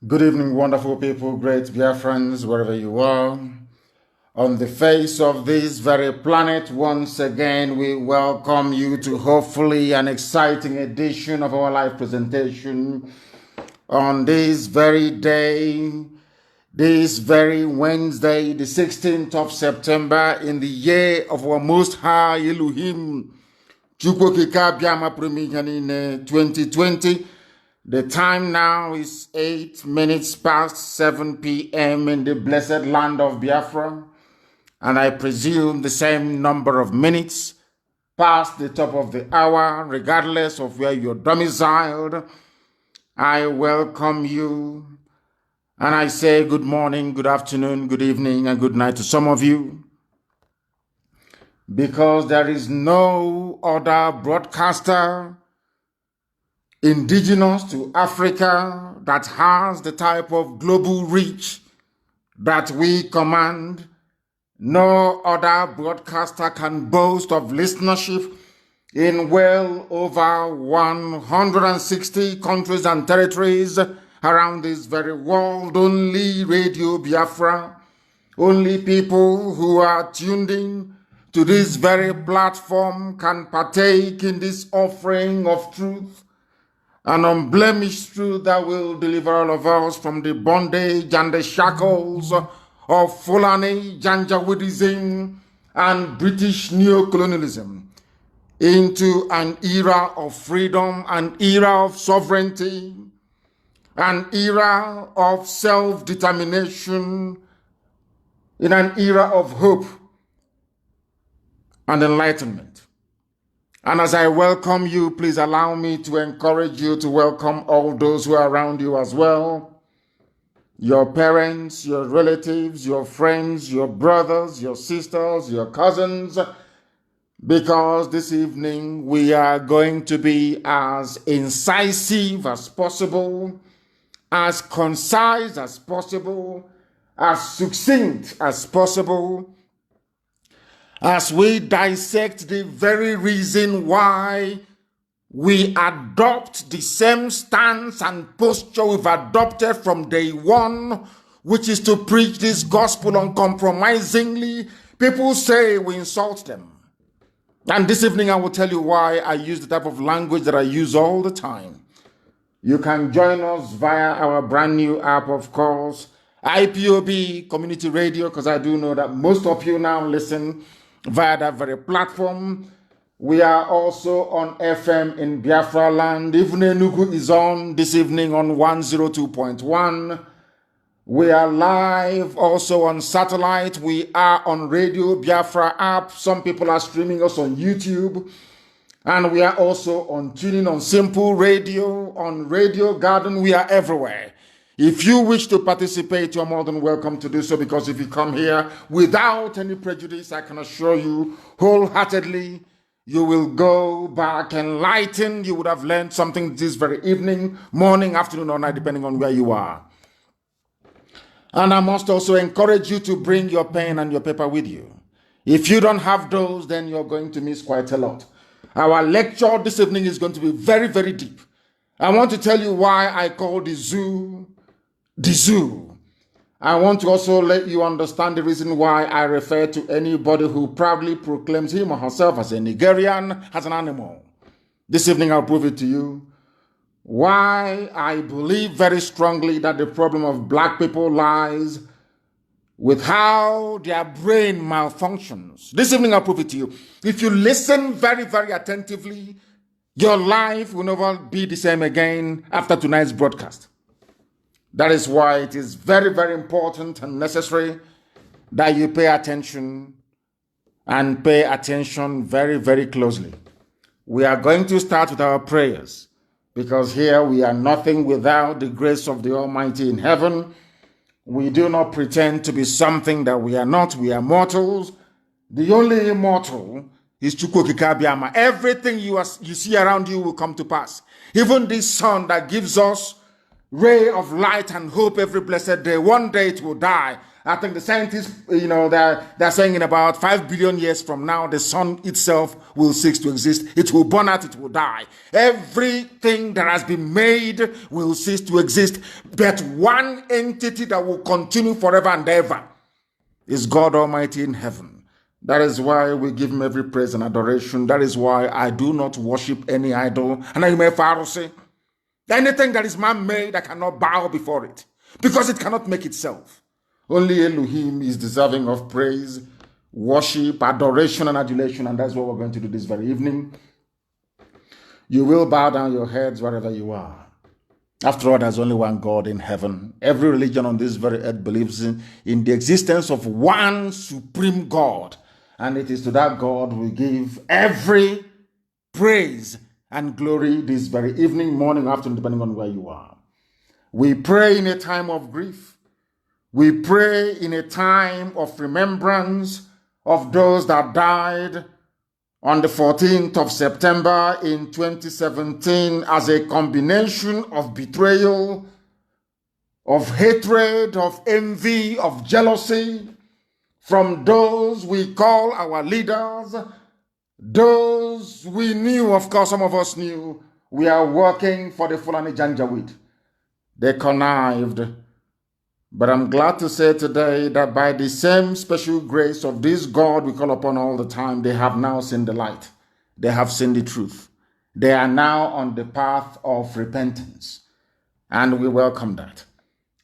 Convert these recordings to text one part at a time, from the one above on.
Good evening, wonderful people, great Biafrans, wherever you are. On the face of this very planet, once again, we welcome you to hopefully an exciting edition of our live presentation on this very day, this very Wednesday, the 16th of September, in the year of our Most High Elohim, Chukwokika Biama Premihanine 2020. The time now is 8 minutes past 7 p.m. in the blessed land of Biafra, and I presume the same number of minutes past the top of the hour, regardless of where you're domiciled. I welcome you, and I say good morning, good afternoon, good evening, and good night to some of you, because there is no other broadcaster indigenous to Africa that has the type of global reach that we command. No other broadcaster can boast of listenership in well over 160 countries and territories around this very world. Only Radio Biafra, only people who are tuned in to this very platform can partake in this offering of truth, an unblemished truth that will deliver all of us from the bondage and the shackles of Fulani, Janjaweedism, and British neocolonialism into an era of freedom, an era of sovereignty, an era of self-determination, in an era of hope and enlightenment. And as I welcome you, please allow me to encourage you to welcome all those who are around you as well. Your parents, your relatives, your friends, your brothers, your sisters, your cousins, because this evening we are going to be as incisive as possible, as concise as possible, as succinct as possible, as we dissect the very reason why we adopt the same stance and posture we've adopted from day one, which is to preach this gospel uncompromisingly. People say we insult them. And this evening I will tell you why I use the type of language that I use all the time. You can join us via our brand new app, of course, IPOB Community Radio, because I do know that most of you now listen via that very platform. We are also on FM in Biafra land. Even Enugu is on this evening on 102.1. We are live also on satellite. We are on Radio Biafra app. Some people are streaming us on YouTube. And we are also on tuning on Simple Radio, on Radio Garden. We are everywhere. If you wish to participate, you're more than welcome to do so, because if you come here without any prejudice, I can assure you wholeheartedly, you will go back enlightened. You would have learned something this very evening, morning, afternoon, or night, depending on where you are. And I must also encourage you to bring your pen and your paper with you. If you don't have those, then you're going to miss quite a lot. Our lecture this evening is going to be very, very deep. I want to tell you why I call the zoo. I want to also let you understand the reason why I refer to anybody who proudly proclaims him or herself as a Nigerian as an animal. This evening I'll prove it to you why I believe very strongly that the problem of black people lies with how their brain malfunctions. This evening I'll prove it to you. If you listen very, very attentively, your life will never be the same again after tonight's broadcast. That is why it is very, very important and necessary that you pay attention, and pay attention very, very closely. We are going to start with our prayers, because here we are nothing without the grace of the Almighty in heaven. We do not pretend to be something that we are not. We are mortals. The only immortal is Chukwokika Biama. Everything you see around you will come to pass. Even this sun that gives us ray of light and hope every blessed day, one day it will die, I think the scientists, they're saying in about 5 billion years from now, the sun itself will cease to exist. It will burn out, it will die. Everything that has been made will cease to exist. But one entity that will continue forever and ever is God Almighty in heaven. That is why we give him every praise and adoration. That is why I do not worship any idol. And I may say, anything that is man-made, I cannot bow before it, because it cannot make itself. Only Elohim is deserving of praise, worship, adoration, and adulation, and that's what we're going to do this very evening. You will bow down your heads wherever you are. After all, there's only one God in heaven. Every religion on this very earth believes in the existence of one supreme God, and it is to that God we give every praise and glory this very evening, morning, afternoon, depending on where you are. We pray in a time of grief. We pray in a time of remembrance of those that died on the 14th of September in 2017 as a combination of betrayal, of hatred, of envy, of jealousy from those we call our leaders, those we knew, of course, some of us knew, we are working for the Fulani Janjaweed. They connived. But I'm glad to say today that by the same special grace of this God we call upon all the time, they have now seen the light. They have seen the truth. They are now on the path of repentance. And we welcome that.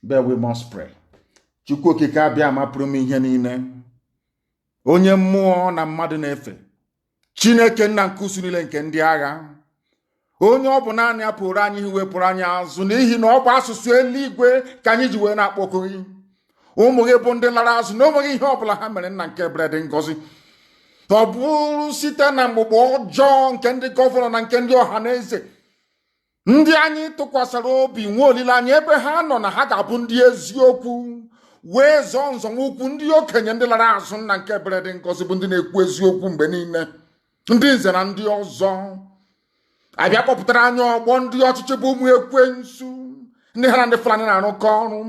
But we must pray. Chukwu okike abịa ma pụrụ m ihe niile. Onye mmụọ na mmadụ na-efe. Chineke nna nke usu niile nke ndị agha. Onye ọ bụ naanị ya pụrụ anyị wepụrụ anyị azụ n'ihi na ọ bụ asụsụ eluigwe ka anyị ji wee na-akpọku gị. Ụmụ gị bụ ndị lara azụ na onweghị ihe ọbụla ha mere nna nke ebere dị ngọzi. Ọ bụrụ site na mgbugbo ọjọọ nke ndị gọvanọ na nke ndị ọha na eze. Ndị anyị tụkwasara obi nwe olileanya ebe ha nọ na ha ga-abụ ndị eziokwu. Wee zọọ nzọmụkwụ ndị okenye ndị lara azụ nna nke ebere dị ngọzi bụ ndị na-ekwu eziokwu mgbe niile. Ndị nze na ndị ọzọ. Abịa kpọpụtara anyị ọgbọ ndị ọchịchị bụ ụmụ ekwensu ndị ha na ndị Fulani na-arụkọ ọrụ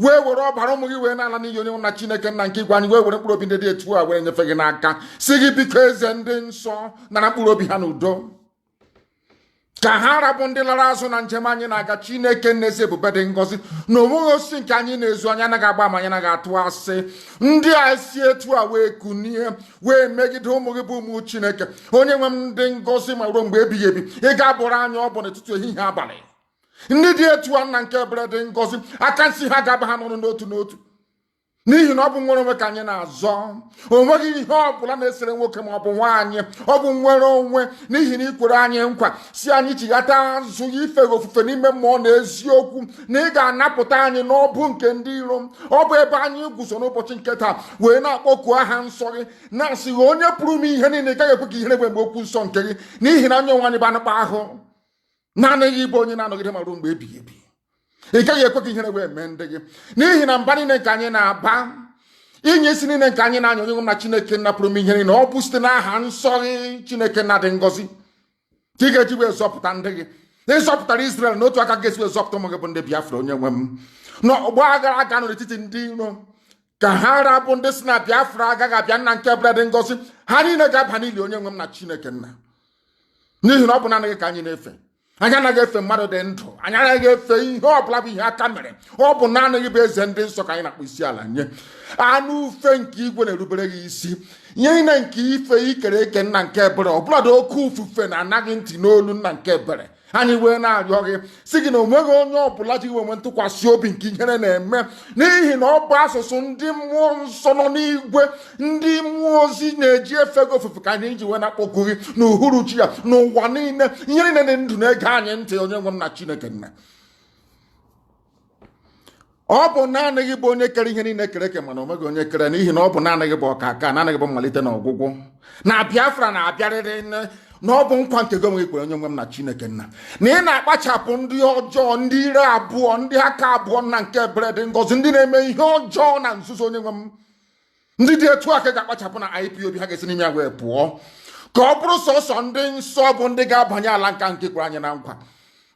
wee were ọbara ụmụ gị wee na-ala n'iyi onye nna Chineke nna nke igwe anyị wee were mkpụrụ obi ndị dị etu a were nyefe gị n'aka si gị biko eze ndị nsọ nara mkpụrụ obi ha n'udo ka ha rabụ ndị lara azụ na njem anyị na-aga. Chineke n'ezi ebube dị ngọzi na onweghị osisi nke anyị na-ezu anyị anaghị agba ma anyị anaghị atụ asị. Ndị a si etu a wee kunie wee megide ụmụ gị bụ ụmụ Chineke onye nwe m ndị ngọzi ma ruo mgbe ebighị ebi ị ga-abụrụ anyị ọ bụ n'etiti ehihie abalị. Ndị dị etu a nna nke ebere dị ngọzi aka nsị ha ga-aba ha n'ọnụ n'otu n'otu n'ihi na ọ bụ nwere onwe ka anyị na-azọ. O nweghị ihe ọ bụla na-esere nwoke ma ọ bụ nwaanyị. Ọ bụ nwere onwe n'ihi na ikwere anyị nkwa si anyị chighata azụ ife ofufe n'ime mmụọ na eziokwu na ị ga-anapụta anyị n'ọbụ nke ndị iro. Ọ bụ ebe anyị guzo n'ụbọchị nke taa wee na-akpọku aha nsọ gị na-asịghị onye pụrụ m ihe niile gaghị ekwe ka ihere mgbe okwu nsọ nke gị n'ihi na onye onwe anyị bụ anụkpa ahụ naanị gị bụ onye na-anọgide ma ruo mgbe ebighị ebi. Ị gaghị ekwe ka ihere wee mee ndị gị n'ihi na mba niile nke anyị na-aba inye isi niile nke anyị na-anya onye nwe na Chineke nna pụrụ m ihe niile ọ bụ site n'aha nsọ gị Chineke nna dị ngọzi ka ị ga-eji wee zọpụta ndị gị. Ịzọpụtara Israel n'otu aka ga-esi wee zọpụta ụmụ gị bụ ndị Biafra onye nwe m n'ọgbọ aghara aga n'etiti ndị iro ka ha rabụ ndị si na Biafra agaghị abịa nna nke ebere dị ngọzi ha niile ga-aba n'ili onye nwe m na Chineke nna n'ihi na ọ bụ naanị gị ka anyị na-efe. Anyị anaghị efe mmadụ dị ndụ. Anyị anaghị efe ihe ọbụla bụ ihe aka mere. Ọ bụ naanị gị bụ eze ndị nsọ ka anyị na-akpọ isi ala nye. Anụ ufe nke igwe na-erubere gị isi. Ihe niile nke ife ikere eke nna nke ebere ọbụladị oke ufufe na-anaghị ntị n'olu nna nke ebere. Anyị wee na-arịọ gị si gị na onweghị onye ọbụla ji nwe ntụkwasị obi nke ihere na-eme n'ihi na ọ bụ asụsụ ndị mmụọ nsọ nọ n'igwe ndị mmụọ ozi na-eji efe gị ofufe ka anyị ji wee na-akpọku gị n'uhuruchi ya n'ụwa niile. Ihe niile dị ndụ na-ege anyị ntị onye nwe m na Chineke nna. Ọ bụ naanị gị bụ onye kere ihe niile kere eke mana onweghị onye kere n'ihi na ọ bụ naanị gị bụ ọkaka naanị gị bụ mmalite na ọgwụgwụ na Biafra na-abịarịrị na ọ bụ nkwa nke gị onwe gị kwere onye nwe m na Chineke nna na ị na-akpachapụ ndị ọjọọ ndị ire abụọ ndị aka abụọ nna nke ebere dị ngọzi ndị na-eme ihe ọjọọ na nzuzo onye nwe m ndị dị etu aka ga-akpachapụ na IPOB ha ga-esi n'ime ya wee pụọ ka ọ bụrụ sọsọ ndị nsọ bụ ndị ga-abanye ala nka nke kwere anyị na nkwa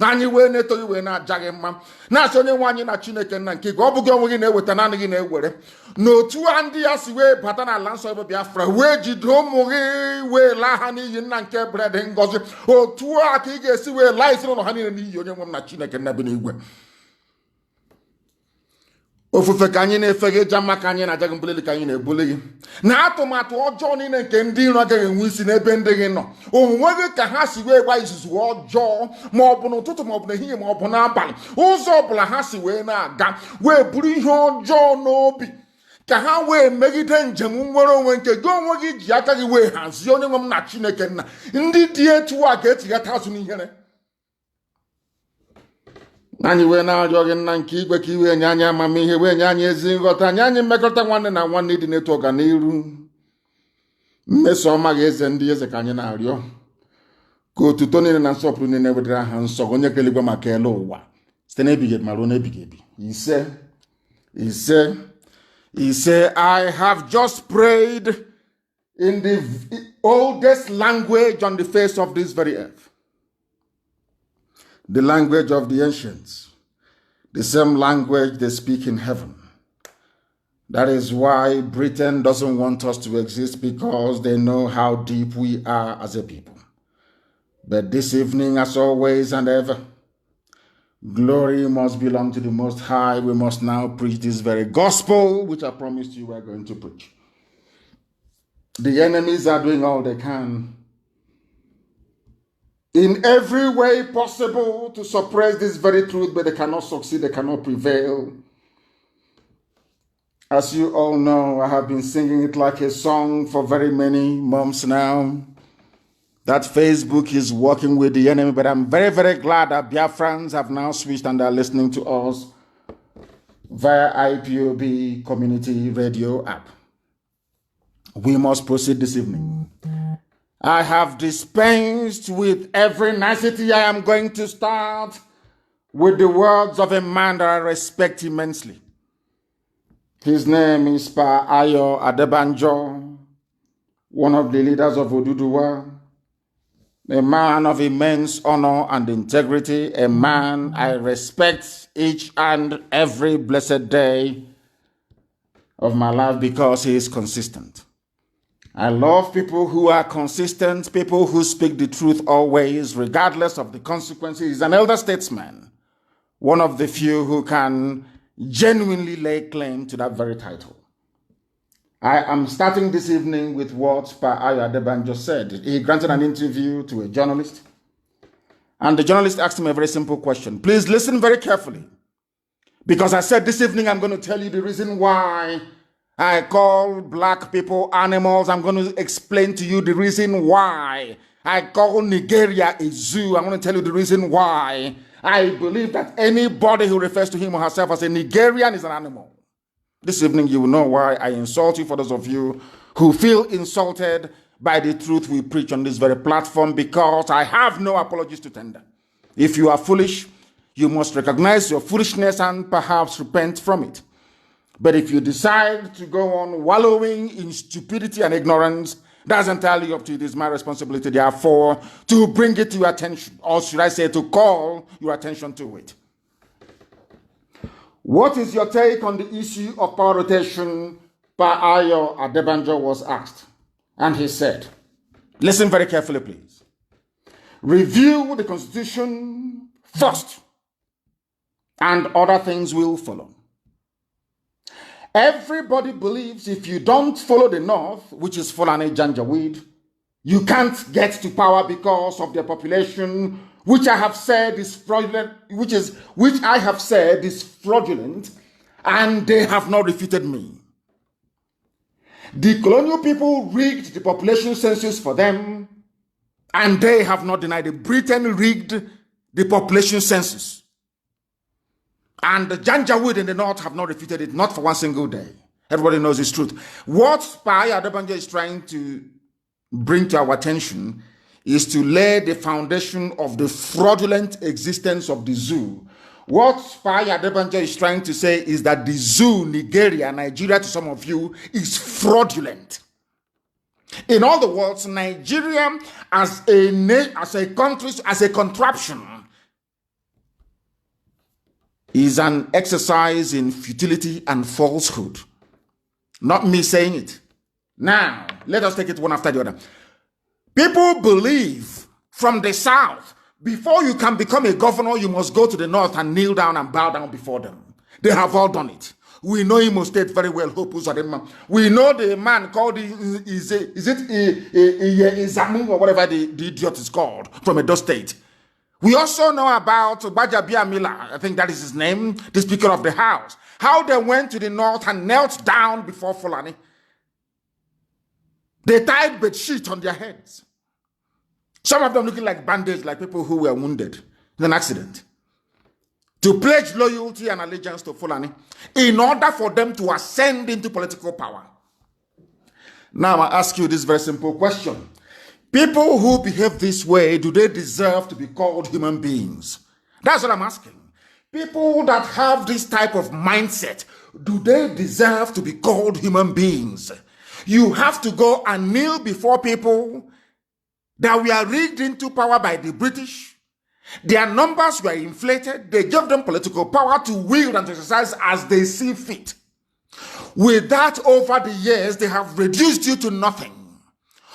Anyị wee na-eto iwe na-ajaghị mma na-asị onye nwe anyị na Chineke nna nke ọ bụghị onwe gị na-eweta naanị gị na-ewere n'otu a ndị ya si wee bata n'ala nsọ ebe Biafra wee jide ụmụ gị wee laa ha n'iyi nna nke bred ngọzi otu a ka ị ga-esi wee laa isi n'ụlọ ha niile n'iyi onye nwe m na Chineke nna bi n'igwe ofufe ka anyị na-efe gị ịja mma ka anyị na-aja gị mbulili ka anyị na-ebuli gị na atụmatụ ọjọọ niile nke ndị iro agaghị enwe isi n'ebe ndị gị nọ onwe gị ka ha si wee gba izuzu ọjọọ ma ọ bụ n'ụtụtụ ma ọ bụ n'ehihie ma ọ bụ n'abalị ụzọ ọbụla ha si wee na-aga wee buru ihe ọjọọ n'obi ka ha wee megide njem nwere onwe nke gị onwe gị ji aka gị wee hazie onye nwe m na Chineke nna ndị dị etu a ga-etighata azụ n'ihere anyị wee na-arịọ gị nna nke igwe ka iwe nye anyị amamihe wee nye anyị ezi nghọta nye anyị mmekọrịta nwanne na nwanne dị n'etu ọganiru mmeso ọma gị eze ndị eze ka anyị na-arịọ ka otuto niile na nsọpụrụ niile wetara aha nsọ onye kere igwe maka ele ụwa site n'ebighị ebi ma ruo n'ebighị ebi ise I have just prayed in the oldest language on the face of this very earth, the language of the ancients, the same language they speak in heaven. That is why Britain doesn't want us to exist, because they know how deep we are as a people. But this evening, as always and ever, glory must belong to the Most High. We must now preach this very gospel, which I promised you we're going to preach. The enemies are doing all they can in every way possible to suppress this very truth, but they cannot succeed, they cannot prevail. As you all know, I have been singing it like a song for very many months now, that Facebook is working with the enemy, but I'm very, very glad that Biafrans have now switched and are listening to us via IPOB Community Radio app. We must proceed this evening. I have dispensed with every nicety. I am going to start with the words of a man that I respect immensely. His name is Pa Ayo Adebanjo, one of the leaders of Oduduwa, a man of immense honor and integrity, a man I respect each and every blessed day of my life because he is consistent. I love people who are consistent, people who speak the truth always, regardless of the consequences. He's an elder statesman, one of the few who can genuinely lay claim to that very title. I am starting this evening with what Pa Ayo Adebanjo said. He granted an interview to a journalist, and the journalist asked him a very simple question. Please listen very carefully, because I said this evening I'm going to tell you the reason why I call black people animals. I'm going to explain to you the reason why I call Nigeria a zoo. I'm going to tell you the reason why I believe that anybody who refers to him or herself as a Nigerian is an animal. This evening you will know why I insult you, for those of you who feel insulted by the truth we preach on this very platform, because I have no apologies to tender. If you are foolish, you must recognize your foolishness and perhaps repent from it. But if you decide to go on wallowing in stupidity and ignorance, that's entirely up to you. It is my responsibility, therefore, to bring it to your attention, or should I say, to call your attention to it. What is your take on the issue of power rotation? Pa Ayo Adebanjo was asked, and he said, listen very carefully, please. Review the Constitution first, and other things will follow. Everybody believes if you don't follow the North, which is Fulani Janjaweed, you can't get to power because of their population, which I have said is fraudulent, which I have said is fraudulent, and they have not refuted me. The colonial people rigged the population census for them, and they have not denied it. Britain rigged the population census. And the Janjaweed in the North have not refuted it, not for one single day. Everybody knows it's truth. What Pa Ayo Adebanjo is trying to bring to our attention is to lay the foundation of the fraudulent existence of the zoo. What Pa Ayo Adebanjo is trying to say is that the zoo, Nigeria to some of you, is fraudulent. In other words, Nigeria as a country, as a contraption, is an exercise in futility and falsehood. Not me saying it. Now, let us take it one after the other. People believe from the south, before you can become a governor, you must go to the north and kneel down and bow down before them. They have all done it. We know Imo State very well. We know the man called, Izamu or whatever the idiot is called, from Edo State. We also know about Bajabia Mila, I think that is his name, the Speaker of the House. How they went to the north and knelt down before Fulani. They tied bedsheets on their heads. Some of them looking like bandits, like people who were wounded in an accident. To pledge loyalty and allegiance to Fulani in order for them to ascend into political power. Now I ask you this very simple question. People who behave this way, do they deserve to be called human beings? That's what I'm asking. People that have this type of mindset, do they deserve to be called human beings? You have to go and kneel before people that were rigged into power by the British. Their numbers were inflated. They gave them political power to wield and to exercise as they see fit. With that, over the years, they have reduced you to nothing.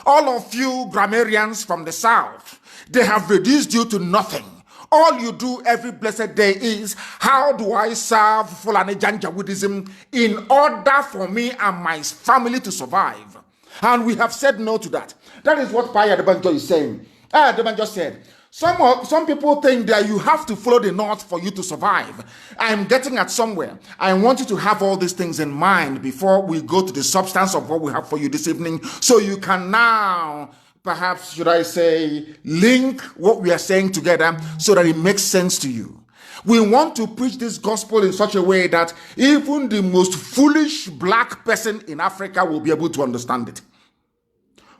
All of you grammarians from the south, they have reduced you to nothing. All you do every blessed day is, how do I serve Fulani Janjaweedism in order for me and my family to survive? And we have said no to that. That is what Paya Adebanjo is saying. Adebanjo said, some people think that you have to follow the north for you to survive. I'm getting at somewhere. I want you to have all these things in mind before we go to the substance of what we have for you this evening, so you can now, perhaps, should I say, link what we are saying together so that it makes sense to you. We want to preach this gospel in such a way that even the most foolish black person in Africa will be able to understand it.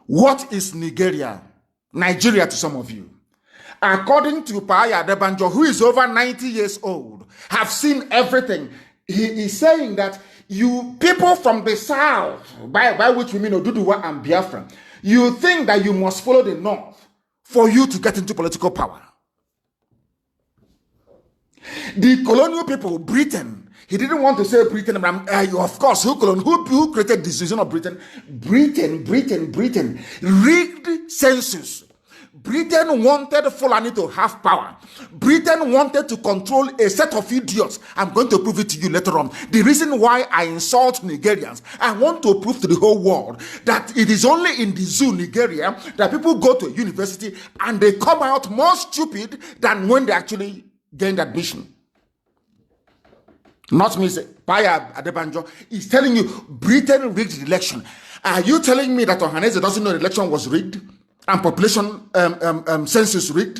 What is Nigeria? Nigeria to some of you. According to Paya Adebanjo, who is over 90 years old, have seen everything. He is saying that you people from the south, by which we mean Oduduwa and Biafra, you think that you must follow the north for you to get into political power. The colonial people, Britain, he didn't want to say Britain, but of course, who created the decision of Britain? Britain, rigged census. Britain wanted Fulani to have power. Britain wanted to control a set of idiots. I'm going to prove it to you later on. The reason why I insult Nigerians, I want to prove to the whole world that it is only in the zoo, Nigeria, that people go to a university and they come out more stupid than when they actually gained admission. Not me, Paya Adebanjo is telling you Britain rigged the election. Are you telling me that Ohaneze doesn't know the election was rigged? And population census rigged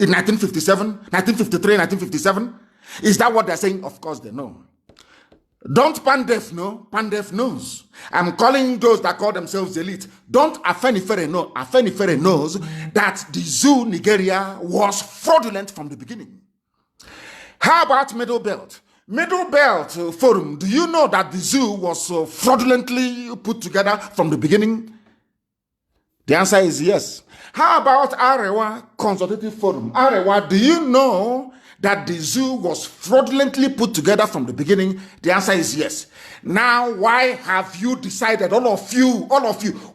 in 1957, 1953, 1957? Is that what they're saying? Of course they know. Don't Pandef know? Pandef knows. I'm calling those that call themselves elite. Don't Afenifere know? Afenifere knows that the zoo, Nigeria, was fraudulent from the beginning. How about Middle Belt? Middle Belt Forum, do you know that the zoo was fraudulently put together from the beginning? The answer is yes. How about Arewa Consultative Forum? Arewa, do you know that the zoo was fraudulently put together from the beginning? The answer is yes. Now, why have you decided, all of you,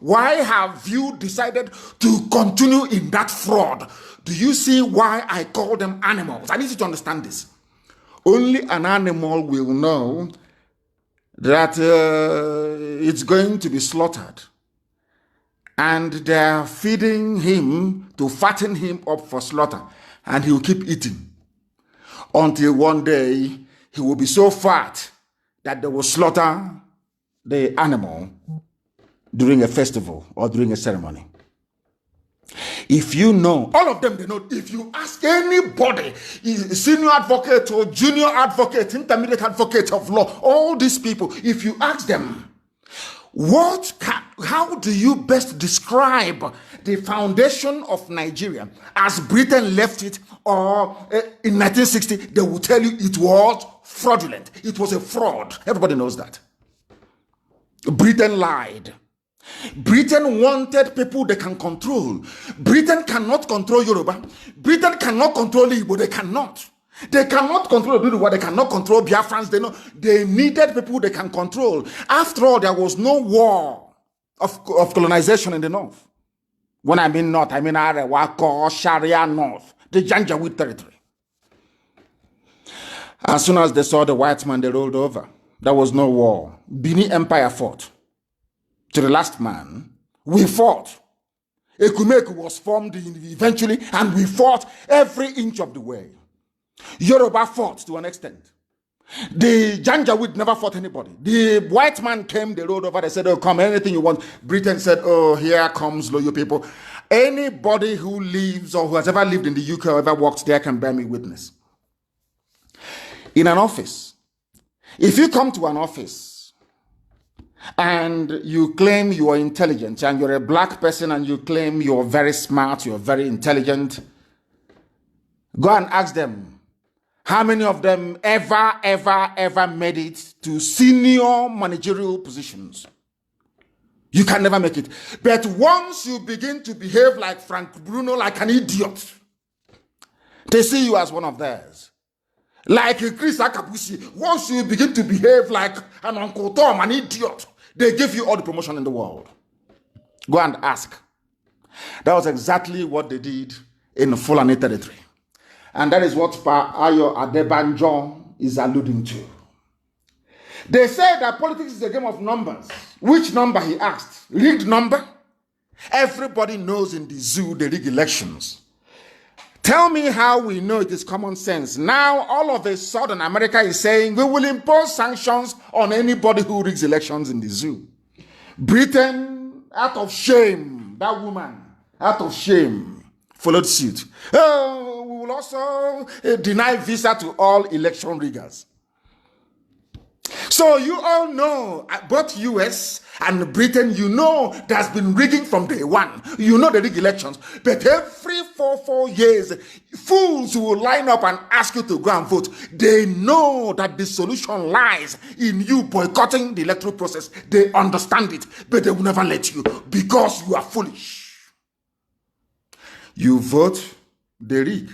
why have you decided to continue in that fraud? Do you see why I call them animals? I need you to understand this. Only an animal will know that it's going to be slaughtered. And they're feeding him to fatten him up for slaughter. And he will keep eating. Until one day, he will be so fat that they will slaughter the animal during a festival or during a ceremony. If you know, all of them, they know. If you ask anybody, senior advocate or junior advocate, intermediate advocate of law, all these people, if you ask them, how do you best describe the foundation of Nigeria as Britain left it, or in 1960, they will tell you it was fraudulent. It was a fraud. Everybody knows that. Britain lied. Britain wanted people they can control. Britain cannot control Yoruba. Britain cannot control Igbo. They cannot. They cannot control the what they cannot control Biafrans. They needed people they can control. After all, there was no war of colonization in the north. When I mean north, I mean Arewa, Sharia North, the Janjaweed territory. As soon as they saw the white man, they rolled over. There was no war. Bini Empire fought. To the last man, we fought. Ekumeku was formed eventually, and we fought every inch of the way. Yoruba fought to an extent. The Janjaweed never fought anybody. The white man came, they rolled over, they said, oh, come, anything you want. Britain said, oh, here comes loyal people. Anybody who lives or who has ever lived in the UK or ever worked there can bear me witness. In an office, if you come to an office and you claim you are intelligent and you're a black person and you claim you're very smart, you're very intelligent, go and ask them, how many of them ever made it to senior managerial positions? You can never make it. But once you begin to behave like Frank Bruno, like an idiot, they see you as one of theirs. Like Chris Akabusi, once you begin to behave like an Uncle Tom, an idiot, they give you all the promotion in the world. Go and ask. That was exactly what they did in Fulani territory. And that is what Pa Ayo Adebanjo is alluding to. They say that politics is a game of numbers. Which number, he asked? Rigged number? Everybody knows in the zoo they rig elections. Tell me how we know it is common sense. Now, all of a sudden, America is saying we will impose sanctions on anybody who rigs elections in the zoo. Britain, out of shame, that woman, out of shame, followed suit. Oh, we will also deny visa to all election riggers. So you all know, both US and Britain, you know there's been rigging from day one. You know the rig elections. But every four years, fools will line up and ask you to go and vote. They know that the solution lies in you boycotting the electoral process. They understand it, but they will never let you because you are foolish. You vote, they rig.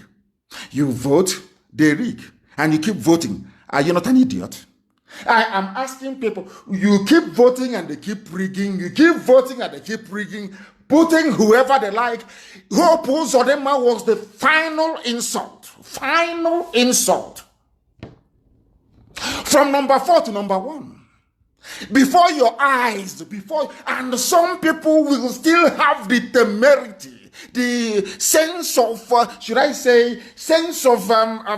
You vote, they rig. And you keep voting. Are you not an idiot? I am asking people, you keep voting and they keep rigging. You keep voting and they keep rigging. Putting whoever they like. Hope Uzodinma was the final insult. Final insult. From number 4 to number 1. Before your eyes, and some people will still have the temerity, the sense of, should I say, sense of I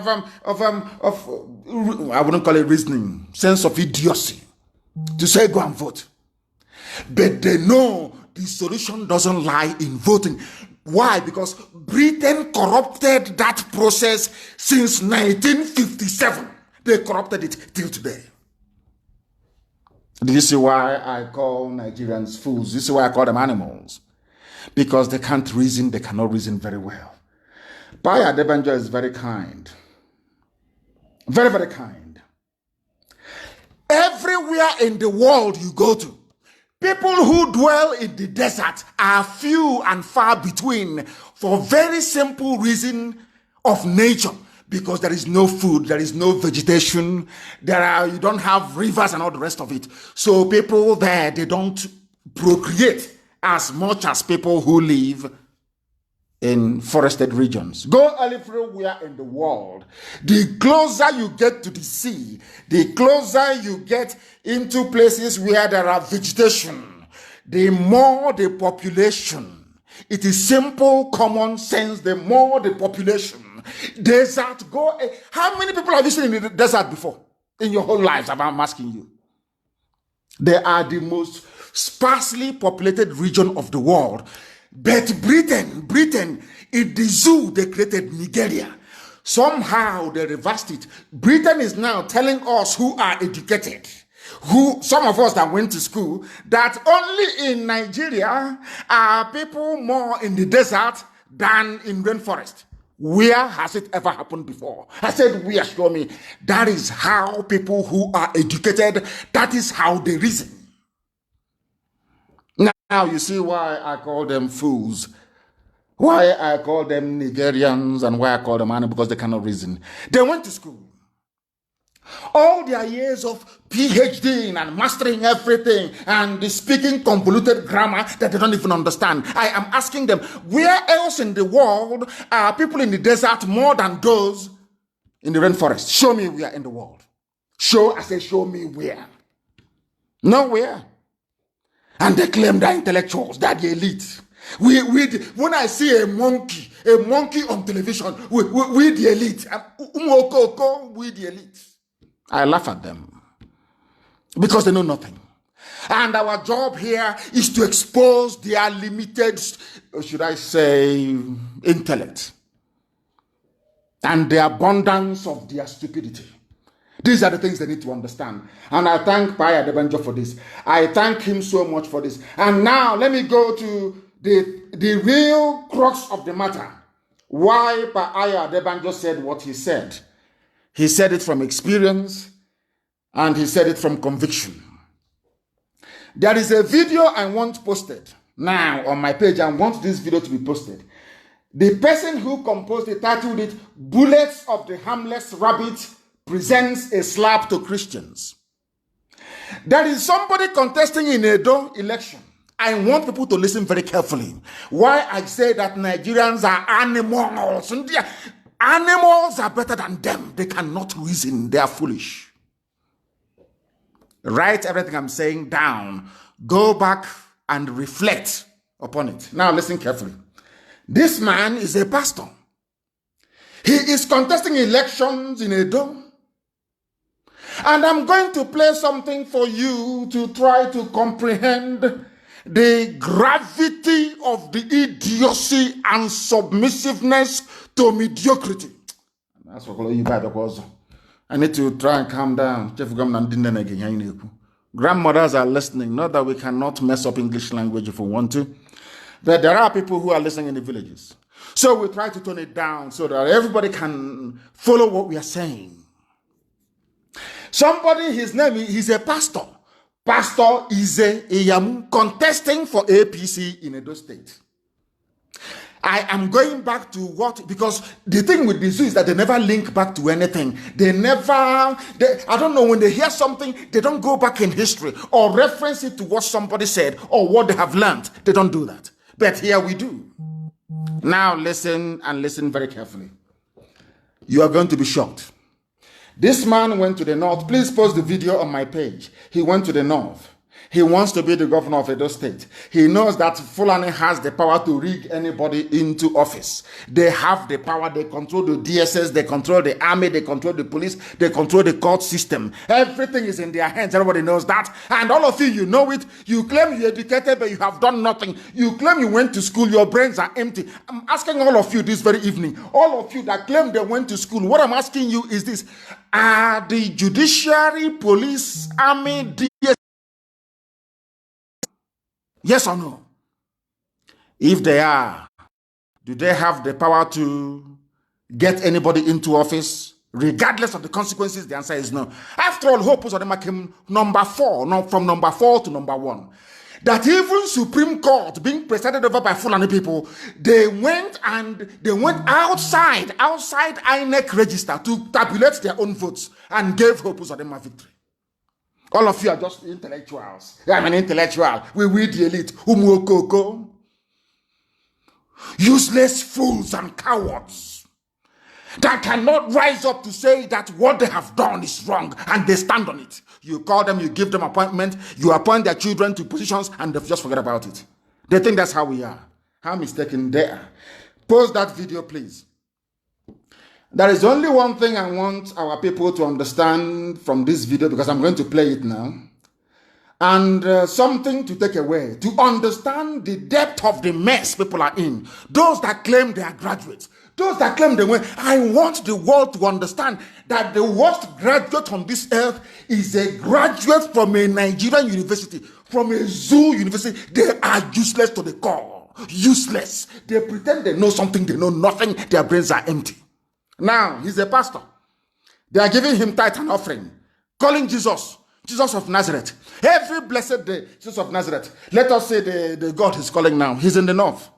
wouldn't call it reasoning, sense of idiocy, to say go and vote. But they know the solution doesn't lie in voting. Why? Because Britain corrupted that process since 1957. They corrupted it till today. Do you see why I call Nigerians fools? This is why I call them animals. Because they can't reason, they cannot reason very well. Paya Debanjo is very kind. Very, very kind. Everywhere in the world you go to, people who dwell in the desert are few and far between for very simple reason of nature. Because there is no food, there is no vegetation, you don't have rivers and all the rest of it. So people there, they don't procreate as much as people who live in forested regions. Go everywhere in the world. The closer you get to the sea, the closer you get into places where there are vegetation, the more the population. It is simple, common sense, the more the population. Desert, how many people have you seen in the desert before? In your whole lives, I'm asking you. They are the most sparsely populated region of the world. But Britain, in the zoo, they created Nigeria. Somehow they reversed it. Britain is now telling us who are educated, some of us that went to school, that only in Nigeria are people more in the desert than in rainforest. Where has it ever happened before? I said, where? Show me. That is how people who are educated, that is how they reason. Now you see why I call them fools. Why I call them Nigerians and why I call them Anu? Because they cannot reason. They went to school. All their years of PhD and mastering everything and speaking convoluted grammar that they don't even understand. I am asking them, where else in the world are people in the desert more than those in the rainforest? Show me where in the world. Show me where. Nowhere. And they claim they're intellectuals, they're the elite. When I see a monkey on television, we the elite. We the elite. I laugh at them because they know nothing. And our job here is to expose their limited, should I say, intellect and the abundance of their stupidity. These are the things they need to understand. And I thank Paya Debanjo for this. I thank him so much for this. And now let me go to the real crux of the matter. Why Paya Debanjo said what he said. He said it from experience, and he said it from conviction. There is a video I want posted now on my page. I want this video to be posted. The person who composed it titled it, "Bullets of the Harmless Rabbit Presents a Slap to Christians." There is somebody contesting in a Edo election. I want people to listen very carefully. Why I say that Nigerians are animals. Animals are better than them. They cannot reason. They are foolish. Write everything I'm saying down. Go back and reflect upon it. Now listen carefully. This man is a pastor. He is contesting elections in Edo. And I'm going to play something for you to try to comprehend the gravity of the idiocy and submissiveness to mediocrity. That's what you got. I need to try and calm down. Grandmothers are listening. Not that we cannot mess up English language if we want to. But there are people who are listening in the villages. So we try to tone it down so that everybody can follow what we are saying. Somebody, his name, he's a pastor. Pastor Ize Iyamu, contesting for APC in Edo State. I am going back to what, because the thing with this is that they never link back to anything. I don't know, when they hear something, they don't go back in history or reference it to what somebody said or what they have learned. They don't do that. But here we do. Now listen, and listen very carefully. You are going to be shocked. This man went to the north. Please post the video on my page. He went to the north. He wants to be the governor of Edo State. He knows that Fulani has the power to rig anybody into office. They have the power. They control the DSS. They control the army. They control the police. They control the court system. Everything is in their hands. Everybody knows that. And all of you, you know it. You claim you're educated, but you have done nothing. You claim you went to school. Your brains are empty. I'm asking all of you this very evening. All of you that claim they went to school. What I'm asking you is this. Are the judiciary, police, army, DSS, yes or no? If they are, do they have the power to get anybody into office, regardless of the consequences? The answer is no. After all, Hope Uzodinma came number 4, from number 4 to number 1. That even Supreme Court, being presided over by Fulani people, they went outside INEC register to tabulate their own votes and gave Hope Uzodinma victory. All of you are just intellectuals. I'm an intellectual. We the elite. Umuokoko. Useless fools and cowards that cannot rise up to say that what they have done is wrong and they stand on it. You call them, you give them appointment, you appoint their children to positions and they just forget about it. They think that's how we are. How mistaken they are. Post that video, please. There is only one thing I want our people to understand from this video, because I'm going to play it now. And something to take away, to understand the depth of the mess people are in. Those that claim they are graduates, those that claim they went. I want the world to understand that the worst graduate on this earth is a graduate from a Nigerian university, from a zoo university. They are useless to the core. Useless. They pretend they know something, they know nothing. Their brains are empty. Now, he's a pastor. They are giving him tithe and offering, calling Jesus of Nazareth. Every blessed day, Jesus of Nazareth. Let us say the God he's calling now. He's in the north.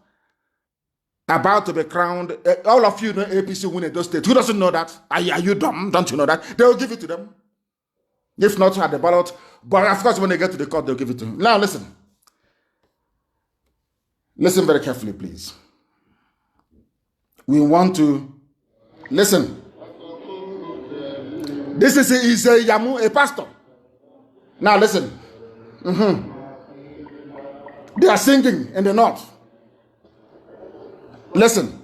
about to be crowned. All of you know APC win Edo State. Who doesn't know that? Are you dumb? Don't you know that? They will give it to them. If not at the ballot, but of course when they get to the court, they'll give it to them. Now listen. Listen very carefully, please. We want to listen. This is a Yamu, a pastor. Now listen. They are singing in the north. Listen.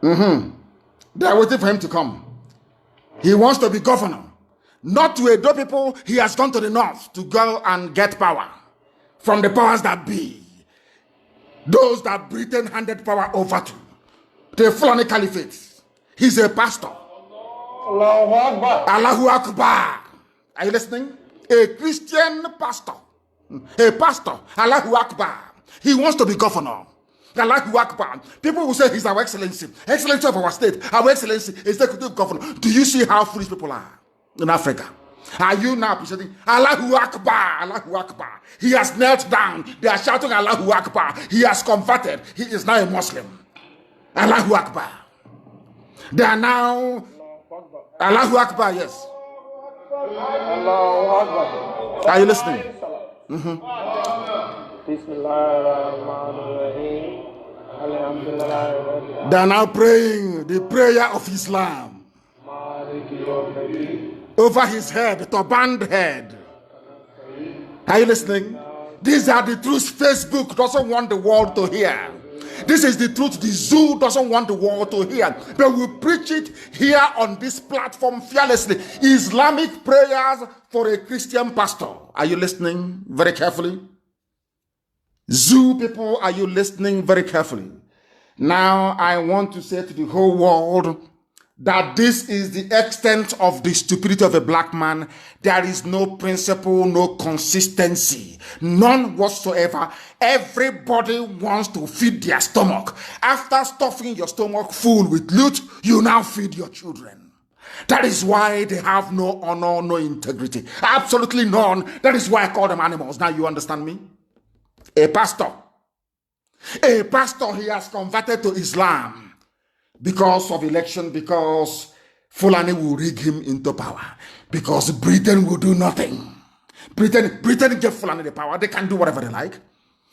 They are waiting for him to come. He wants to be governor. Not to Edo people, he has gone to the north to go and get power from the powers that be. Those that Britain handed power over to. The Fulani Caliphate. He's a pastor. Allahu Akbar. Allahu Akbar. Are you listening? A Christian pastor. A pastor. Allahu Akbar. He wants to be governor. Allahu Akbar. People will say he's our excellency. Excellency of our state. Our excellency, executive governor. Do you see how foolish people are in Africa? Are you now appreciating Allahu Akbar? Allahu Akbar. He has knelt down. They are shouting Allahu Akbar. He has converted. He is now a Muslim. Allahu Akbar. They are now Allahu Akbar, yes. Allahu Akbar. Are you listening? They are now praying the prayer of Islam over his head, the turbaned head. Are you listening? These are the truths Facebook doesn't want the world to hear. This is the truth the zoo doesn't want the world to hear. But we preach it here on this platform fearlessly. Islamic prayers for a Christian pastor. Are you listening very carefully? Zoo people, are you listening very carefully? Now I want to say to the whole world that this is the extent of the stupidity of a black man. There is no principle, no consistency, none whatsoever. Everybody wants to feed their stomach. After stuffing your stomach full with loot, you now feed your children. That is why they have no honor, no integrity. Absolutely none. That is why I call them animals. Now you understand me? A pastor, he has converted to Islam. Because of election, because Fulani will rig him into power. Because Britain will do nothing. Britain gave Fulani the power. They can do whatever they like.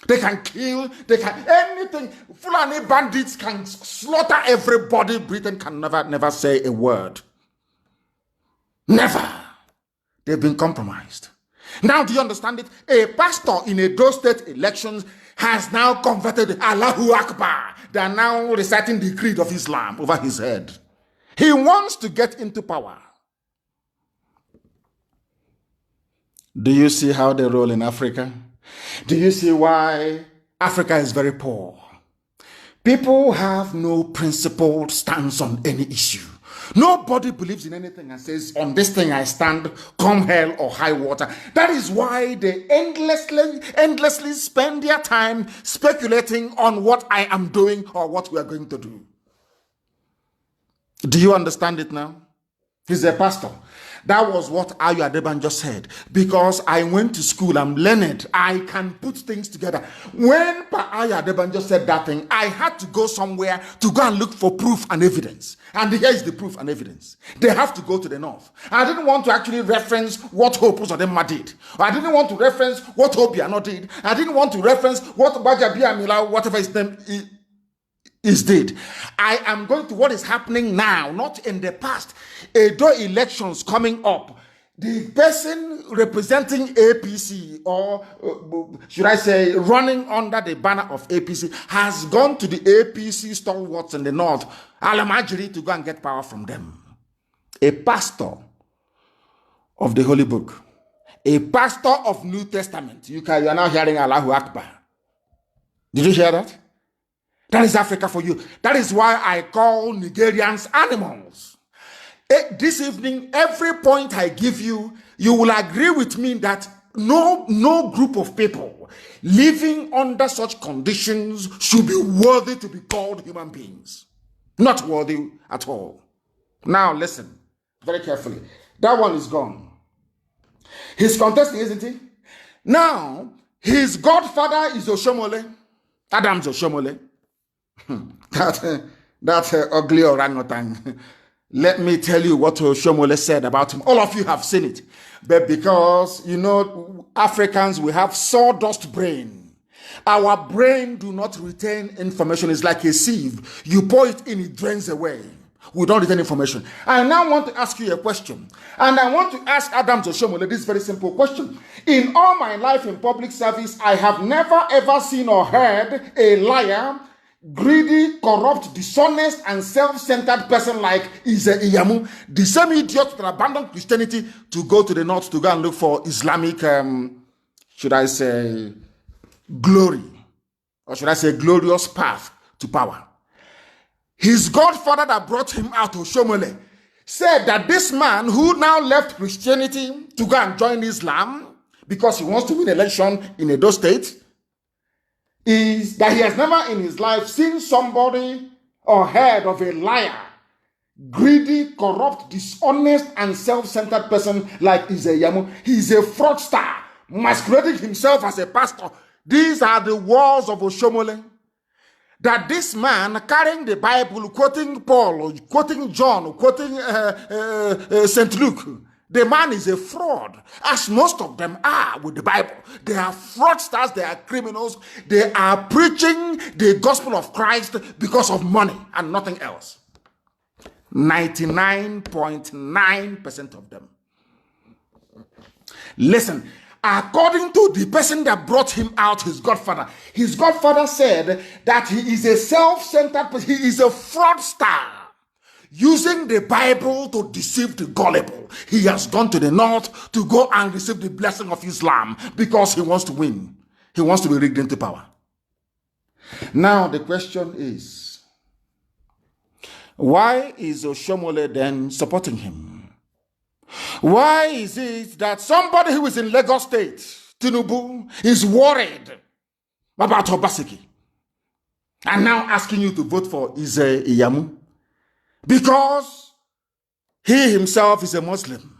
They can kill, they can anything. Fulani bandits can slaughter everybody. Britain can never say a word. Never. They've been compromised. Now do you understand it? A pastor in a Edo State elections has now converted Allahu Akbar. They are now reciting the creed of Islam over his head. He wants to get into power. Do you see how they roll in Africa? Do you see why Africa is very poor? People have no principled stance on any issue. Nobody believes in anything and says, on this thing I stand, come hell or high water. That is why they endlessly spend their time speculating on what I am doing or what we are going to do. Do you understand it now? He's a pastor. That was what Ayo Adebanjo said. Because I went to school, I'm learned, I can put things together. When Ayo Adebanjo said that thing, I had to go somewhere to go and look for proof and evidence. And here is the proof and evidence. They have to go to the north. I didn't want to actually reference what Hope Uzodinma did. I didn't want to reference what Obiano did. I didn't want to reference what Bajabiamila, whatever his name is did. I am going to what is happening now, not in the past. Edo elections coming up. The person representing APC, or should I say running under the banner of APC, has gone to the APC stalwarts in the north, Alamajiri, to go and get power from them. A pastor of the Holy Book, a pastor of New Testament. You are now hearing Allahu Akbar. Did you hear that? That is Africa for you. That is why I call Nigerians animals. This evening, every point I give you, you will agree with me that no group of people living under such conditions should be worthy to be called human beings. Not worthy at all. Now listen very carefully. That one is gone. He's contesting, isn't he? Now, his godfather is Oshomole. Adams Oshomole, that ugly orangutan. Let me tell you what Oshomole said about him. All of you have seen it. But because, you know, Africans, we have sawdust brain. Our brain do not retain information. It's like a sieve. You pour it in, it drains away. We don't retain information. I now want to ask you a question. And I want to ask Adams Oshomole this very simple question. In all my life in public service, I have never ever seen or heard a liar, greedy, corrupt, dishonest, and self-centered person like Ize Iyamu, the same idiot that abandoned Christianity to go to the north to go and look for Islamic, should I say, glory, or should I say glorious path to power. His godfather that brought him out, Oshomole, said that this man who now left Christianity to go and join Islam because he wants to win election in Edo State, is that he has never in his life seen somebody or heard of a liar, greedy, corrupt, dishonest, and self-centered person like Ize. He's a fraudster, masquerading himself as a pastor. These are the words of Oshomole. That this man carrying the Bible, quoting Paul, quoting John, quoting St. Luke, the man is a fraud, as most of them are with the Bible. They are fraudsters, they are criminals, they are preaching the gospel of Christ because of money and nothing else. 99.9% of them. Listen, according to the person that brought him out, his godfather said that he is a self-centered person, he is a fraudster, using the Bible to deceive the gullible. He has gone to the north to go and receive the blessing of Islam because he wants to win. He wants to be rigged into power. Now the question is, why is Oshomole then supporting him? Why is it that somebody who is in Lagos State, Tinubu, is worried about Obaseki and now asking you to vote for Ize Iyamu? Because he himself is a Muslim.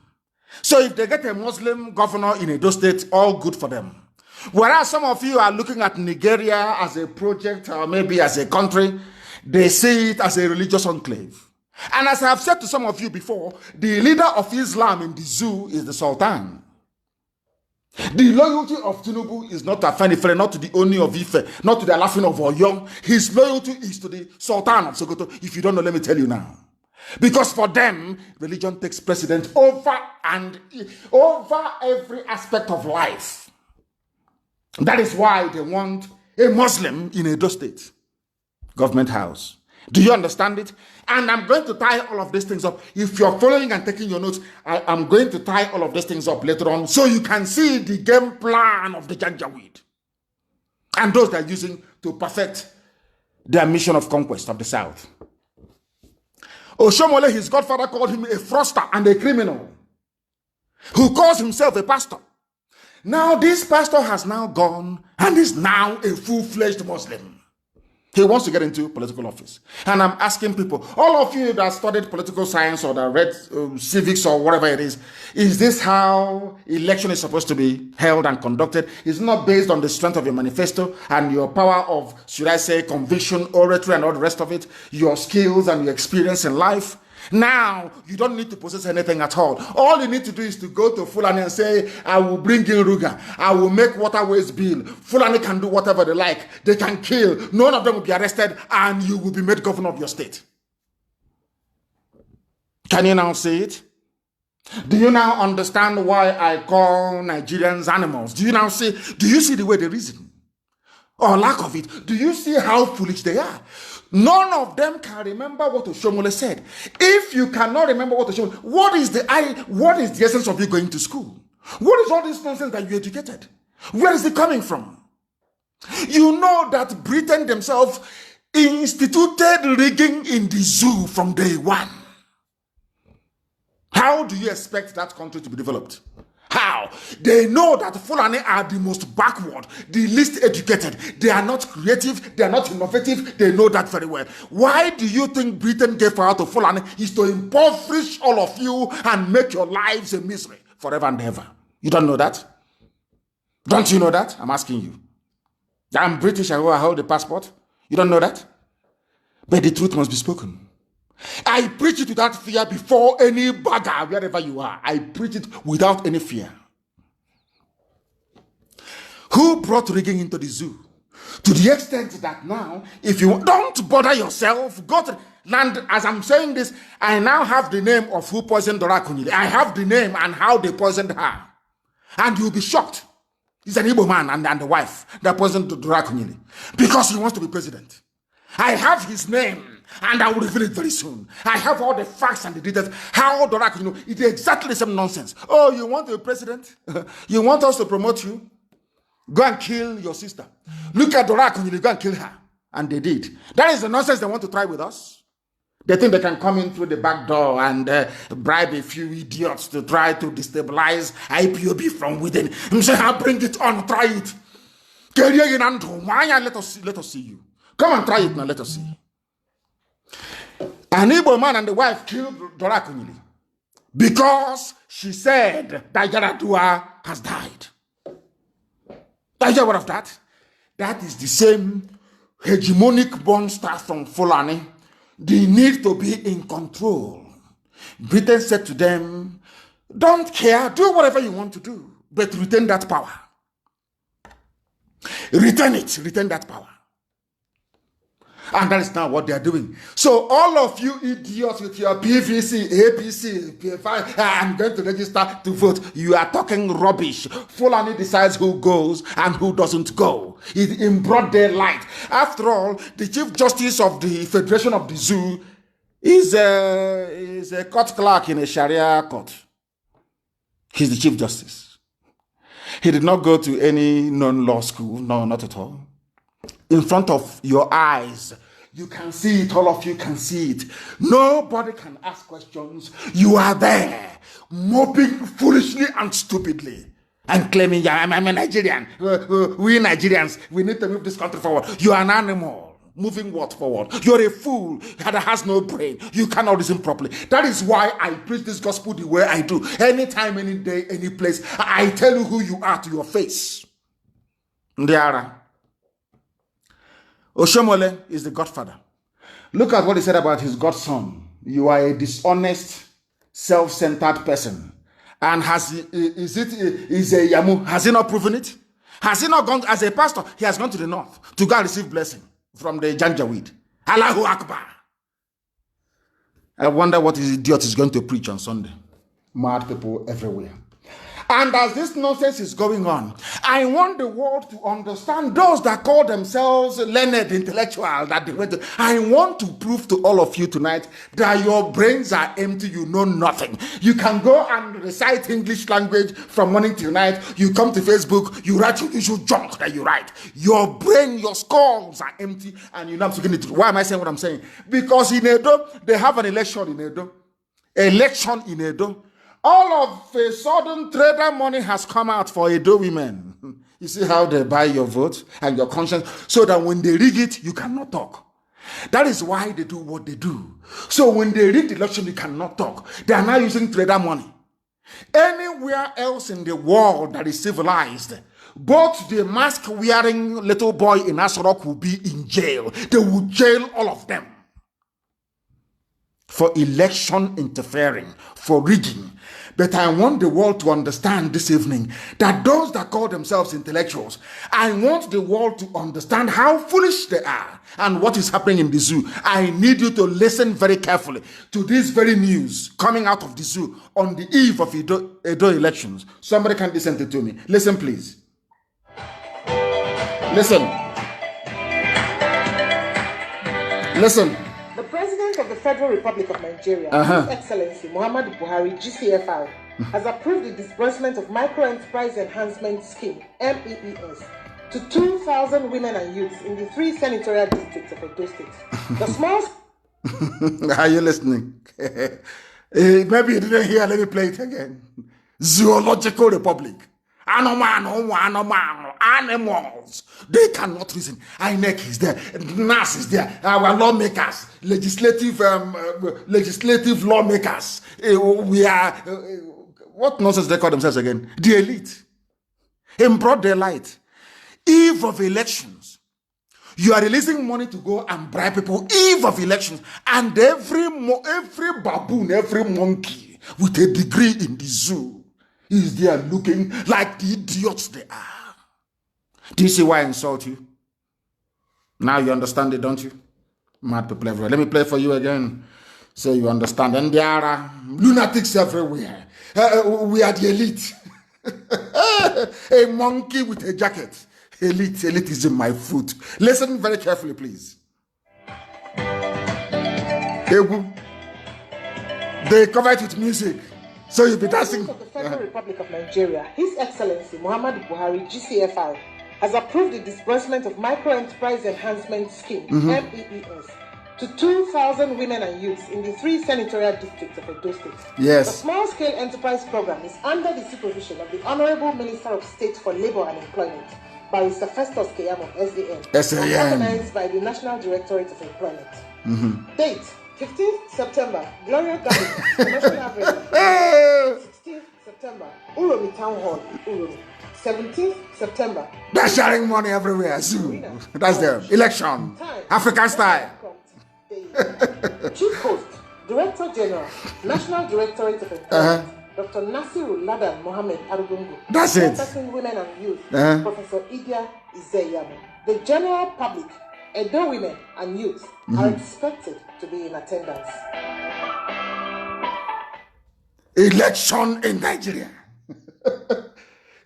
So if they get a Muslim governor in Edo State, all good for them. Whereas some of you are looking at Nigeria as a project or maybe as a country, they see it as a religious enclave. And as I have said to some of you before, the leader of Islam in the zoo is the Sultan. The loyalty of Tinubu is not to Afenifere, not to the Oni of Ife, not to the Alafin of Oyo. His loyalty is to the Sultan of Sokoto. If you don't know, let me tell you now. Because for them, religion takes precedence over every aspect of life. That is why they want a Muslim in Edo State government house. Do you understand it? And I'm going to tie all of these things up. If you're following and taking your notes, I'm going to tie all of these things up later on so you can see the game plan of the Janjaweed and those they're using to perfect their mission of conquest of the South. Oshomole, his godfather, called him a fraudster and a criminal who calls himself a pastor. Now this pastor has now gone and is now a full-fledged Muslim. He wants to get into political office. And I'm asking people, all of you that studied political science or that read civics or whatever it is this how election is supposed to be held and conducted? It's not based on the strength of your manifesto and your power of, should I say, conviction, oratory, and all the rest of it, your skills and your experience in life. Now, you don't need to possess anything at all. All you need to do is to go to Fulani and say, I will bring in Ruga. I will make waterways build. Fulani can do whatever they like. They can kill. None of them will be arrested and you will be made governor of your state. Can you now see it? Do you now understand why I call Nigerians animals? Do you see the way they reason? Or lack of it? Do you see how foolish they are? None of them can remember what Oshomole said. If you cannot remember what Oshomole, what is the essence of you going to school? What is all this nonsense that you educated? Where is it coming from? You know that Britain themselves instituted rigging in the zoo from day one. How do you expect that country to be developed? How? They know that Fulani are the most backward, the least educated. They are not creative, they are not innovative, they know that very well. Why do you think Britain gave power to Fulani? Is to impoverish all of you and make your lives a misery forever and ever. You don't know that? Don't you know that? I'm asking you. I'm British, I hold the passport. You don't know that? But the truth must be spoken. I preach it without fear before any bagger, wherever you are. I preach it without any fear. Who brought rigging into the zoo? To the extent that now, if you don't bother yourself, go to land. As I'm saying this, I now have the name of who poisoned Dora Akunyili. I have the name and how they poisoned her. And you'll be shocked. He's an Igbo man and the wife that poisoned Dora Akunyili because he wants to be president. I have his name and I will reveal it very soon. I have all the facts and the details. How Dora Akunyili, it's exactly the same nonsense. Oh, you want to be president? You want us to promote you? Go and kill your sister. Look at Dora Akunyili, go and kill her. And they did. That is the nonsense they want to try with us. They think they can come in through the back door and bribe a few idiots to try to destabilize IPOB from within. I'm saying, I'll bring it on, try it. Let us see you. Come and try it now, let us see. An Igbo man and the wife killed Dora Akunyili because she said that Yaradua has died. Are you aware of that? That is the same hegemonic monster from Fulani. They need to be in control. Britain said to them, don't care, do whatever you want to do, but retain that power. Retain it, retain that power. And that is now what they are doing. So all of you idiots with your PVC, APC, PFI, I'm going to register to vote. You are talking rubbish. Fulani decides who goes and who doesn't go. It's in broad daylight. After all, the Chief Justice of the Federation of the Zoo is a court clerk in a Sharia court. He's the Chief Justice. He did not go to any non-law school. No, not at all. In front of your eyes, you can see it, all of you can see it. Nobody can ask questions. You are there, moping foolishly and stupidly, and claiming, yeah, I'm a Nigerian. We Nigerians, we need to move this country forward. You are an animal. Moving what forward? You're a fool that has no brain. You cannot reason properly. That is why I preach this gospel the way I do. Anytime, any day, any place, I tell you who you are to your face. Ndiara. Oshomole is the godfather. Look at what he said about his godson. You are a dishonest, self-centered person. And is a Yamu? Has he not proven it? Has he not gone as a pastor? He has gone to the north to go and receive blessing from the Janjaweed. Allahu Akbar. I wonder what this idiot is going to preach on Sunday. Mad people everywhere. And as this nonsense is going on, I want the world to understand those that call themselves learned intellectual that they went to. I want to prove to all of you tonight that your brains are empty, you know nothing. You can go and recite English language from morning till night. You come to Facebook, you write your usual junk that you write. Your brain, your skulls are empty, and you're not speaking it. Why am I saying what I'm saying? Because in Edo, they have an election in Edo. Election in Edo. All of a sudden, trader money has come out for Edo women. You see how they buy your vote and your conscience, so that when they rig it, you cannot talk. That is why they do what they do. So when they rig the election, you cannot talk. They are now using trader money. Anywhere else in the world that is civilized, both the mask-wearing little boy in Asorok will be in jail. They will jail all of them for election interfering, for rigging. But I want the world to understand this evening that those that call themselves intellectuals, I want the world to understand how foolish they are and what is happening in the zoo. I need you to listen very carefully to this very news coming out of the zoo on the eve of Edo elections. Somebody can listen to me. Listen, please. Listen. Listen. The President of the Federal Republic of Nigeria, His Excellency Muhammadu Buhari, GCFR, has approved the disbursement of Micro-Enterprise Enhancement Scheme, MEES, to 2,000 women and youths in the 3 senatorial districts of Edo State. The small... Are you listening? Maybe you didn't hear. Let me play it again. Zoological Republic. Animals. They cannot reason. INEC is there. NAS is there. Our lawmakers, legislative lawmakers. We are, what nonsense they call themselves again? The elite. In broad daylight. Eve of elections. You are releasing money to go and bribe people eve of elections. And every baboon, every monkey with a degree in the zoo is there looking like the idiots they are. Do you see why I insult you? Now you understand it, don't you? Mad people everywhere. Let me play for you again so you understand. And there are lunatics everywhere. We are the elite. A monkey with a jacket. Elite is in my foot. Listen very carefully, please. They cover it with music. So you'll be dancing. Of the Federal Republic of Nigeria, His Excellency Muhammadu Buhari, GCFR, has approved the disbursement of Micro-Enterprise Enhancement Scheme, MEES, to 2,000 women and youths in the 3 senatorial districts of Edo State. Yes. The small-scale enterprise program is under the supervision of the Honorable Minister of State for Labor and Employment, Barrister Festus Keyamo, SAN, and organized by the National Directorate of Employment. Date, 15th September, Gloria Garden, National Avenue. 16th September, Uromi Town Hall, Uromi. 17th September. They're sharing money everywhere. So that's the election. African style. Chief Host, Director General, National Directorate of Employment, Dr. Nasiru Ladan Mohammed Arugungu. That's it. Women and Youth, Professor Idia Izeyamo. The general public, Edo women and youth are expected to be in attendance. Election in Nigeria.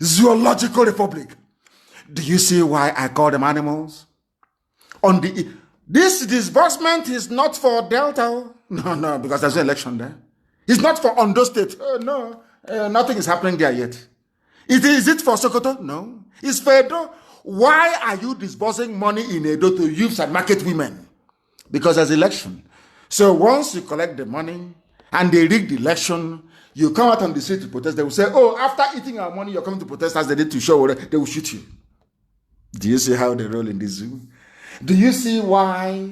Zoological Republic. Do you see why I call them animals? This disbursement is not for Delta. No, because there's an election there. It's not for Ondo State. Nothing is happening there yet. Is it for Sokoto? No. It's for Edo. Why are you disbursing money in Edo to youths and market women? Because there's election. So once you collect the money and they rig the election, you come out on the street to protest. They will say, oh, after eating our money, you're coming to protest as they did to show. They will shoot you. Do you see how they roll in this zoo? Do you see why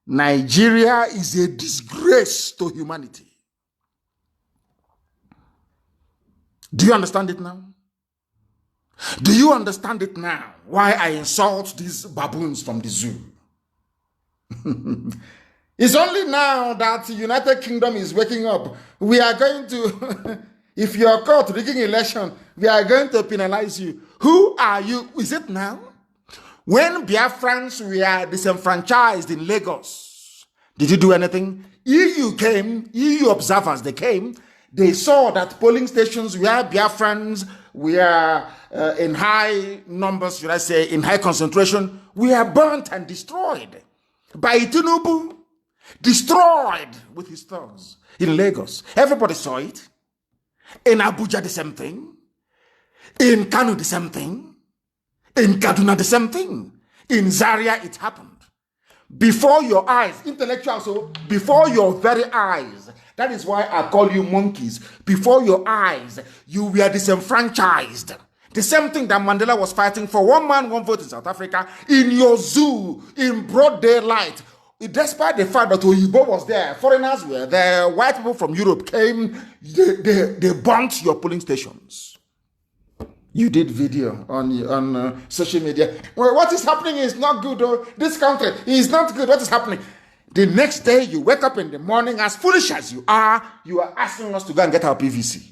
Nigeria is a disgrace to humanity? Do you understand it now? Do you understand it now? Why I insult these baboons from the zoo? It's only now that the United Kingdom is waking up. We are going to, if you are caught rigging election, we are going to penalize you. Who are you? Is it now? When Biafrans were disenfranchised in Lagos, did you do anything? EU observers, they came, they saw that polling stations where Biafrans were in high numbers, should I say, in high concentration, were burnt and destroyed by Tinubu. Destroyed with his thugs in Lagos. Everybody saw it. In Abuja, the same thing. In Kanu, the same thing. In Kaduna, the same thing. In Zaria, it happened. Before your eyes, intellectuals, so before your very eyes. That is why I call you monkeys. Before your eyes, you were disenfranchised. The same thing that Mandela was fighting for. 1 man, 1 vote in South Africa. In your zoo, in broad daylight. Despite the fact that Oyibo was there, foreigners were there, white people from Europe came, they burnt your polling stations. You did video on social media. Well, what is happening is not good. This country is not good. What is happening? The next day, you wake up in the morning, as foolish as you are asking us to go and get our PVC.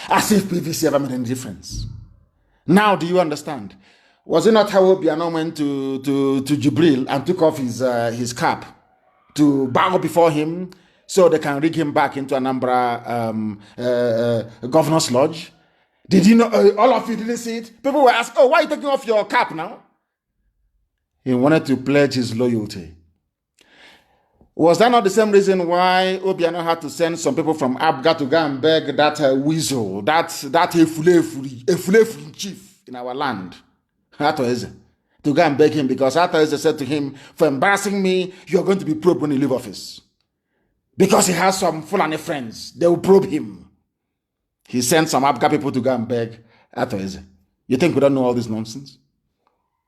As if PVC ever made any difference. Now, do you understand? Was it not how Obiano went to Jibril and took off his cap to bow before him so they can rig him back into Anambra Governor's Lodge? Did you know, all of you didn't see it? People were asking, oh, why are you taking off your cap now? He wanted to pledge his loyalty. Was that not the same reason why Obiano had to send some people from Abga to go and beg that weasel, that Efulefuri chief in our land? To go and beg him, because Eze said to him, for embarrassing me, you're going to be probed when you leave office. Because he has some Fulani friends, they will probe him. He sent some Abga people to go and beg Eze. You think we don't know all this nonsense?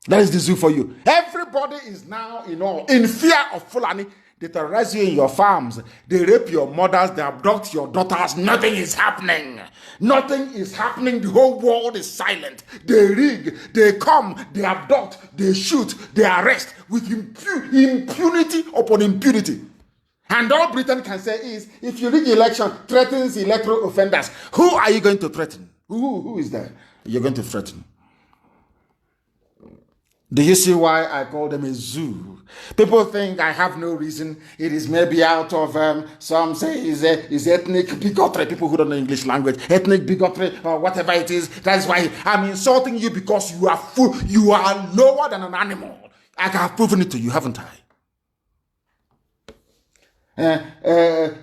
That is the zoo for you. Everybody is now in fear of Fulani. They terrorize you in your farms. They rape your mothers. They abduct your daughters. Nothing is happening. Nothing is happening. The whole world is silent. They rig. They come. They abduct. They shoot. They arrest with impunity upon impunity. And all Britain can say is, if you rig election, threatens electoral offenders. Who are you going to threaten? Who is that you're going to threaten? Do you see why I call them a zoo? People think I have no reason. It is maybe out of, some say is ethnic bigotry. People who don't know English language, ethnic bigotry or whatever it is. That's why I'm insulting you, because you are you are lower than an animal. I have proven it to you, haven't I?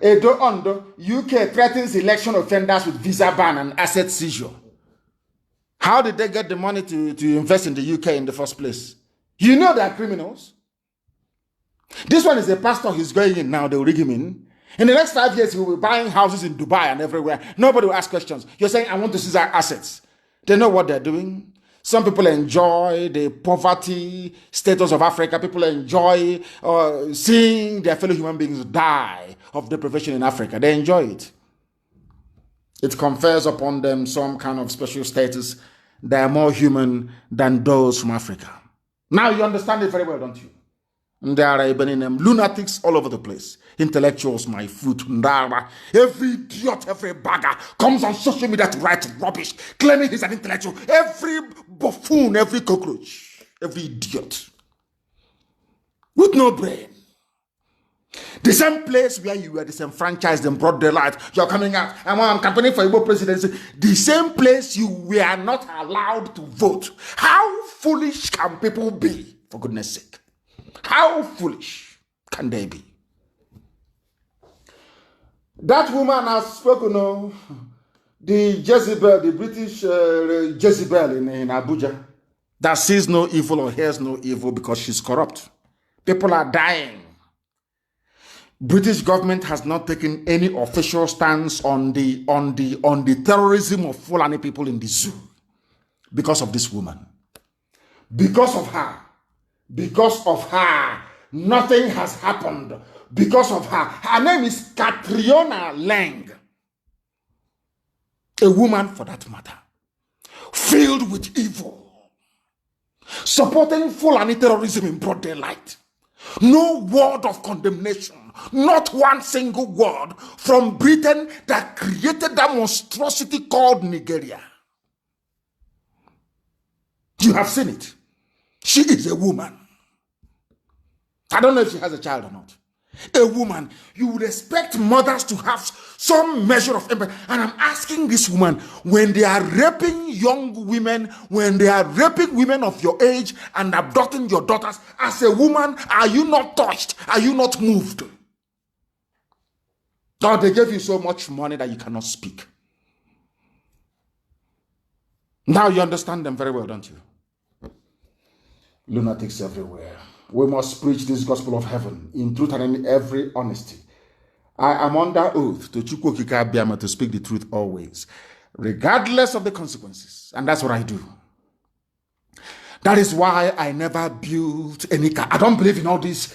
Edo Ondo, UK threatens election offenders with visa ban and asset seizure. How did they get the money to invest in the UK in the first place? You know they are criminals. This one is a pastor. He's going in now. They will rig him in. In the next 5 years, he will be buying houses in Dubai and everywhere. Nobody will ask questions. You're saying, I want to seize our assets. They know what they're doing. Some people enjoy the poverty status of Africa. People enjoy seeing their fellow human beings die of deprivation in Africa. They enjoy it. It confers upon them some kind of special status. They are more human than those from Africa. Now you understand it very well, don't you? And there are even in them lunatics all over the place. Intellectuals, my foot, every idiot, every bagger comes on social media to write rubbish, claiming he's an intellectual. Every buffoon, every cockroach, every idiot with no brain. The same place where you were disenfranchised in broad daylight, you're coming out, I'm campaigning for Igbo presidency. The same place you were not allowed to vote. How foolish can people be, for goodness sake? How foolish can they be? That woman has spoken, the Jezebel, the British Jezebel in Abuja, that sees no evil or hears no evil because she's corrupt. People are dying. British government has not taken any official stance on the terrorism of Fulani people in the zoo because of this woman. Because of her, nothing has happened. Because of her. Her name is Catriona Lang. A woman, for that matter, filled with evil, supporting Fulani terrorism in broad daylight. No word of condemnation, not one single word from Britain that created that monstrosity called Nigeria. You have seen it. She is a woman. I don't know if she has a child or not. A woman. You would expect mothers to have some measure of empathy. And I'm asking this woman, when they are raping young women, when they are raping women of your age and abducting your daughters, as a woman, are you not touched? Are you not moved? Or they gave you so much money that you cannot speak. Now you understand them very well, don't you? Lunatics everywhere. We must preach this gospel of heaven in truth and in every honesty. I am under oath to Chukwu Okike Abiama to speak the truth always, regardless of the consequences. And that's what I do. That is why I never built any car. I don't believe in all these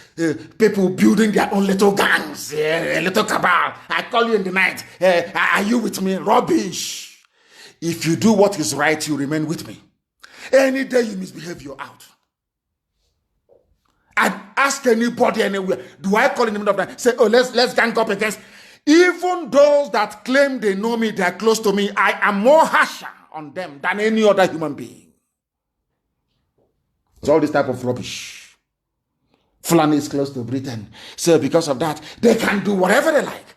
people building their own little gangs, a little cabal. I call you in the night. Are you with me? Rubbish. If you do what is right, you remain with me. Any day you misbehave, you're out. I'd ask anybody anywhere, do I call in the middle of the night? Say, oh, let's gang up against. Even those that claim they know me, they're close to me, I am more harsher on them than any other human being. It's all this type of rubbish. Fulani is close to Britain. So because of that, they can do whatever they like.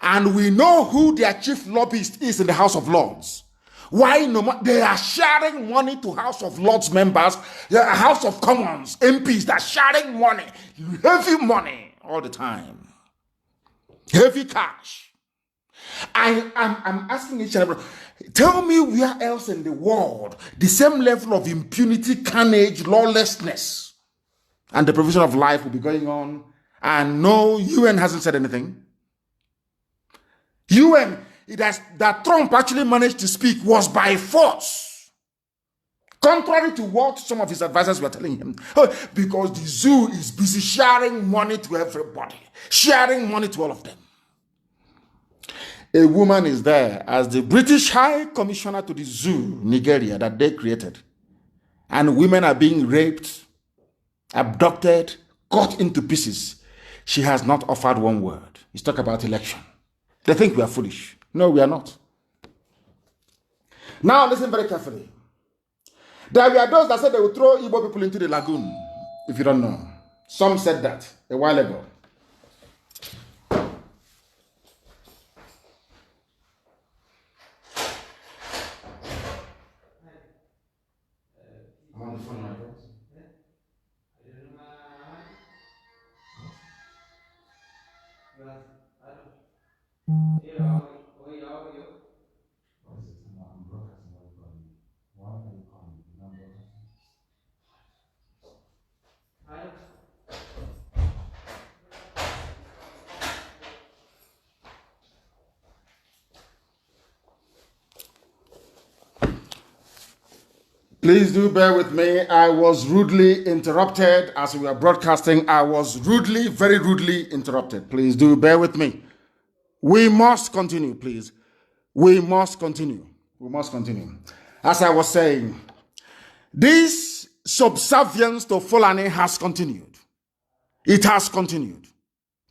And we know who their chief lobbyist is in the House of Lords. Why no? They are sharing money to House of Lords members, House of Commons, MPs. They're sharing money, heavy money all the time, heavy cash. I'm asking each other, tell me where else in the world the same level of impunity, carnage, lawlessness, and the provision of life will be going on, and no UN hasn't said anything. UN. That Trump actually managed to speak was by force. Contrary to what some of his advisors were telling him. Because the zoo is busy sharing money to everybody. Sharing money to all of them. A woman is there as the British High Commissioner to the zoo, Nigeria, that they created. And women are being raped, abducted, cut into pieces. She has not offered one word. He's talking about election. They think we are foolish. No, we are not. Now listen very carefully. There were those that said they would throw Igbo people into the lagoon, if you don't know. Some said that a while ago. I'm on the phone, my friend. Please do bear with me. I was rudely interrupted as we were broadcasting. I was rudely, very rudely interrupted. Please do bear with me. We must continue, please. We must continue. We must continue. As I was saying, this subservience to Fulani has continued. It has continued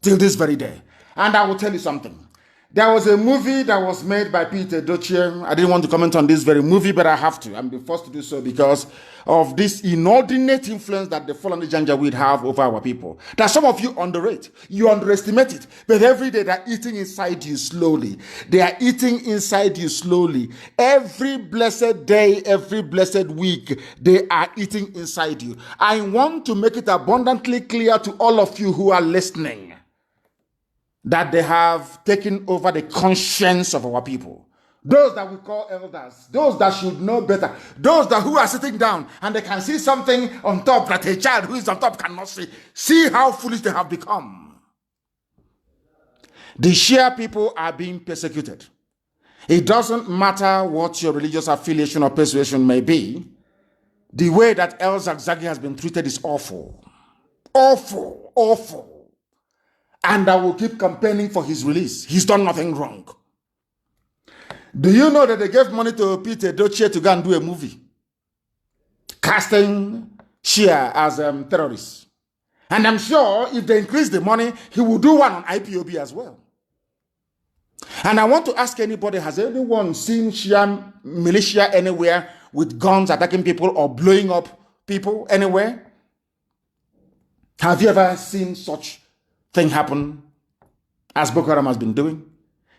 till this very day. And I will tell you something. There was a movie that was made by Peter Dochie. I didn't want to comment on this very movie, but I have to. I'm being forced to do so because of this inordinate influence that the Fulani Janjaweed have over our people. That some of you underrate. You underestimate it. But every day they're eating inside you slowly. They are eating inside you slowly. Every blessed day, every blessed week, they are eating inside you. I want to make it abundantly clear to all of you who are listening that they have taken over the conscience of our people. Those that we call elders, those that should know better, those that who are sitting down and they can see something on top that a child who is on top cannot see. See how foolish they have become. The Shia people are being persecuted. It doesn't matter what your religious affiliation or persuasion may be. The way that El Zagzagi has been treated is awful. Awful, awful. And I will keep campaigning for his release. He's done nothing wrong. Do you know that they gave money to Peter Dochie to go and do a movie casting Shia as terrorists? And I'm sure if they increase the money, he will do one on IPOB as well. And I want to ask anybody, has anyone seen Shia militia anywhere with guns attacking people or blowing up people anywhere? Have you ever seen such thing happen as Boko Haram has been doing?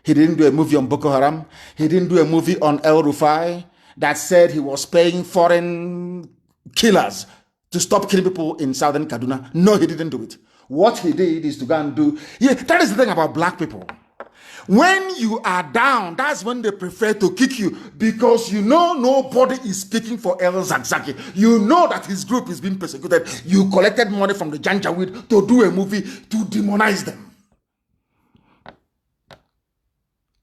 He didn't do a movie on Boko Haram. He didn't do a movie on El Rufai that said he was paying foreign killers to stop killing people in southern Kaduna. No, he didn't do it. What he did is to go and do... Yeah, that is the thing about black people. When you are down, that's when they prefer to kick you because you know nobody is speaking for El Zagzagi. You know that his group is being persecuted. You collected money from the Janjaweed to do a movie to demonize them.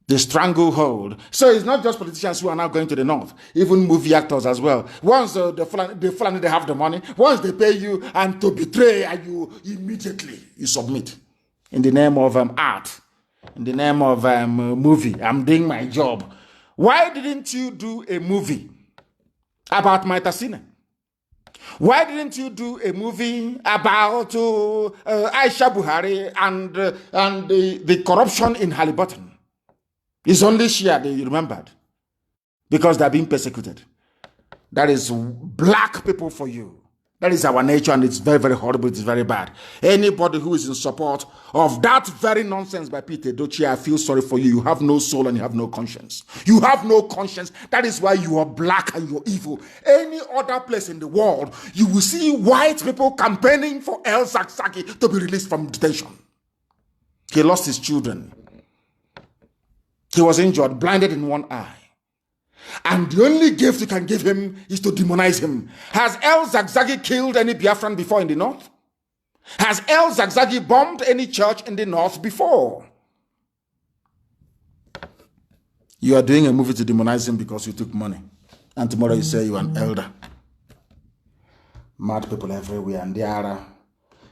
The stranglehold. So it's not just politicians who are now going to the north, even movie actors as well. Once the Fulani, they have the money, once they pay you and to betray you, immediately you submit in the name of art. In the name of movie. I'm doing my job. Why didn't you do a movie about Maitasine? Why didn't you do a movie about Aisha Buhari and the corruption in Halliburton? It's only Shia they remembered because they're being persecuted. That is black people for you. That is our nature, and it's very, very horrible. It's very bad. Anybody who is in support of that very nonsense by Peter Dochie, I feel sorry for you. You have no soul and you have no conscience. You have no conscience. That is why you are black and you're evil. Any other place in the world, you will see white people campaigning for El Zagzagi to be released from detention. He lost his children. He was injured, blinded in one eye. And the only gift you can give him is to demonize him. Has El Zagzagi killed any Biafran before in the north? Has El Zagzagi bombed any church in the north before? You are doing a movie to demonize him because you took money. And tomorrow you say you are an elder. Mad people everywhere, and they are.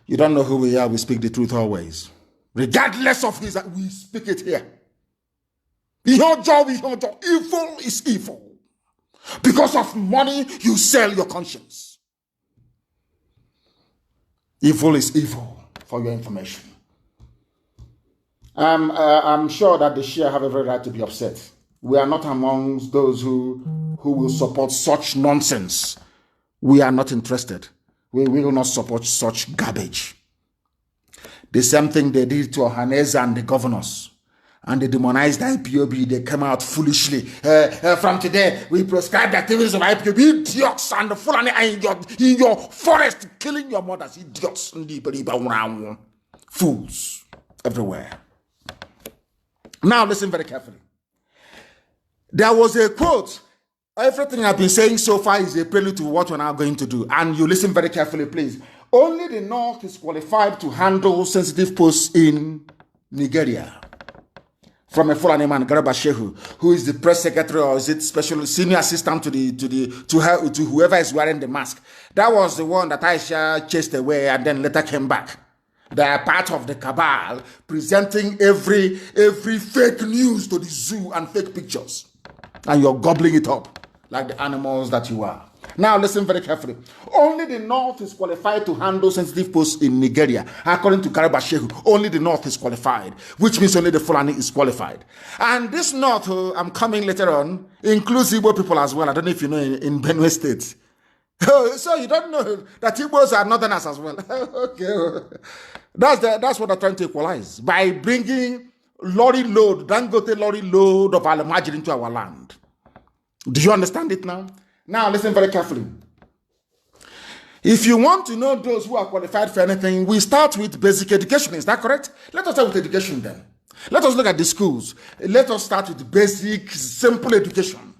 You don't know who we are. We speak the truth always, regardless of his. We speak it here. Evil is evil. Because of money, you sell your conscience. Evil is evil. For your information, I'm sure that the Shia have every right to be upset. We are not amongst those who will support such nonsense. We are not interested. We will not support such garbage. The same thing they did to Ohaneze and the governors. And they demonized IPOB. They came out foolishly. From today, we prescribe the activities of IPOB. Idiots and the Fulani in your forest, killing your mothers. Idiots. Fools everywhere. Now listen very carefully. There was a quote. Everything I've been saying so far is a prelude to what we're now going to do. And you listen very carefully, please. Only the North is qualified to handle sensitive posts in Nigeria. From a Fulani man, Garba Shehu, who is the press secretary or is it special senior assistant to whoever is wearing the mask. That was the one that Aisha chased away and then later came back. They are part of the cabal presenting every fake news to the zoo and fake pictures. And you're gobbling it up like the animals that you are. Now listen very carefully. Only the North is qualified to handle sensitive posts in Nigeria. According to Garba Shehu, only the North is qualified, which means only the Fulani is qualified. And this North, I'm coming later on, includes Igbo people as well. I don't know if you know in Benue State. So you don't know that Igbos are Northerners as well. Okay. That's what they're trying to equalize. By bringing Dangote lorry load of Alamajir into our land. Do you understand it now? Now listen very carefully. If you want to know those who are qualified for anything, we start with basic education. Is that correct? Let us start with education then. Let us look at the schools. Let us start with basic, simple education.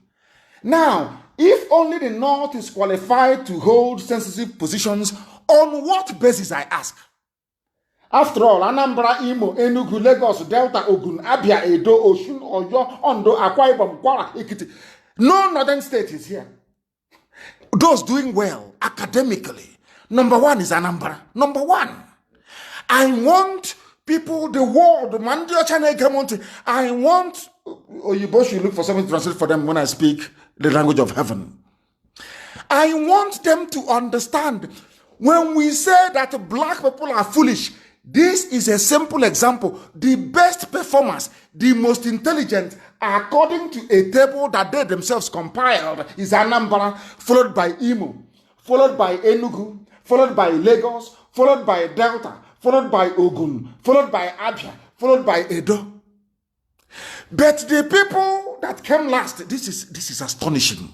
Now, if only the North is qualified to hold sensitive positions, on what basis, I ask? After all, Anambra, Imo, Enugu, Lagos, Delta, Ogun, Abia, Edo, Osun, Oyo, Ondo, Akwa Ibom, Kwara, Ekiti. No northern state is here. Those doing well academically. Number one is Anambra. Number one. I want people, the world, I want, or you both should look for something to translate for them when I speak the language of heaven. I want them to understand when we say that black people are foolish. This is a simple example. The best performers, the most intelligent, according to a table that they themselves compiled, is Anambra, followed by Imo, followed by Enugu, followed by Lagos, followed by Delta, followed by Ogun, followed by Abia, followed by Edo. But the people that came last, this is astonishing.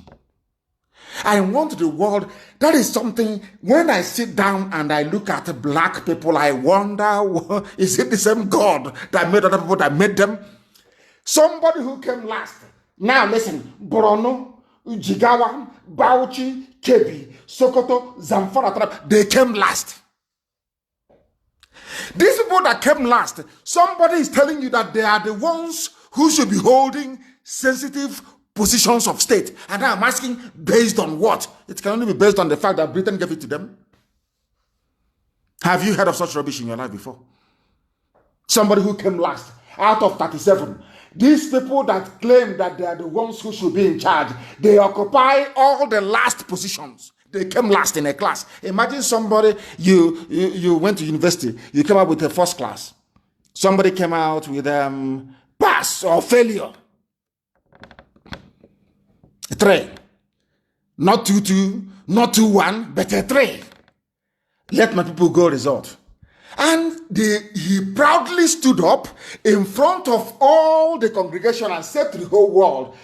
I want the world, that is something, when I sit down and I look at black people, I wonder, is it the same God that made other people that made them? Somebody who came last. Now listen, Borno, Jigawa, Bauchi, Kebbi, Sokoto, Zamfara, they came last. These people that came last, somebody is telling you that they are the ones who should be holding sensitive positions of state. And I'm asking, based on what? It can only be based on the fact that Britain gave it to them. Have you heard of such rubbish in your life before? Somebody who came last out of 37. These people that claim that they are the ones who should be in charge, they occupy all the last positions. They came last in a class. Imagine somebody, you went to university, you came out with a first class. Somebody came out with pass or failure. 3. Not 2-2, not 2-1, but a 3. Let my people go result. And he proudly stood up in front of all the congregation and said to the whole world,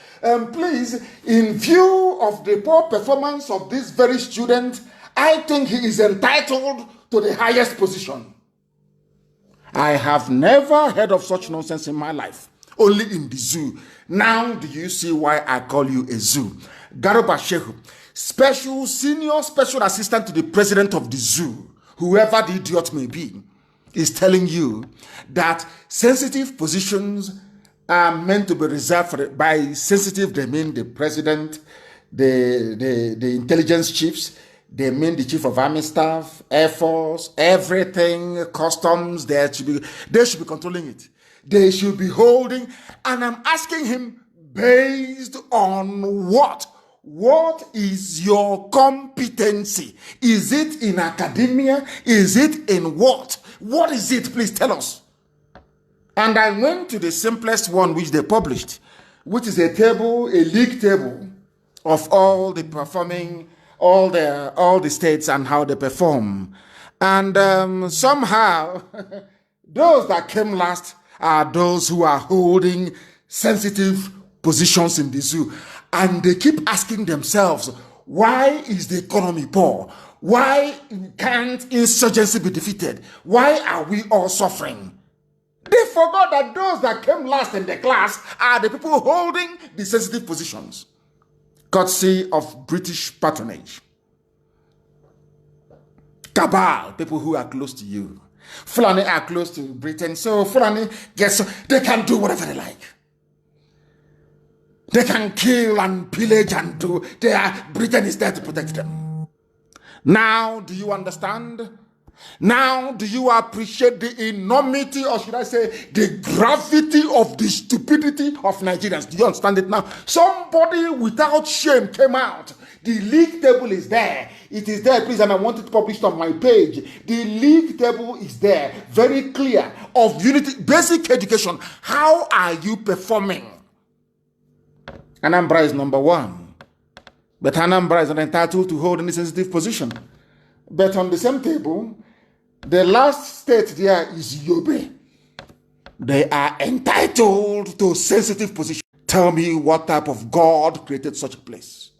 please, in view of the poor performance of this very student, I think he is entitled to the highest position. I have never heard of such nonsense in my life. Only in the zoo. Now do you see why I call you a zoo? Garba Shehu, senior special assistant to the president of the zoo, whoever the idiot may be, is telling you that sensitive positions are meant to be reserved for, by sensitive they mean the president, the intelligence chiefs, They mean the chief of army staff, air force, everything, customs. They should be controlling it. They should be holding. And I'm asking him, based on what? What is your competency? Is it in academia? Is it in what? What is it? Please tell us. And I went to the simplest one which they published, which is a table, a league table of all the performing, all the states and how they perform. And somehow, those that came last are those who are holding sensitive positions in the zoo. And they keep asking themselves, why is the economy poor? Why can't insurgency be defeated? Why are we all suffering? They forgot that those that came last in the class are the people holding the sensitive positions, courtesy of British patronage. Cabal, people who are close to you. Fulani are close to Britain, so Fulani, they can do whatever they like. They can kill and pillage and do. Britain is there to protect them. Now, do you understand? Now, do you appreciate the enormity, or should I say, the gravity of the stupidity of Nigerians? Do you understand it now? Somebody without shame came out. The league table is there. It is there, please, and I want it published on my page. The league table is there, very clear, of unity, basic education. How are you performing? Anambra is number 1. But Anambra is not entitled to hold any sensitive position. But on the same table, the last state there is Yobe. They are entitled to sensitive position. Tell me what type of God created such a place.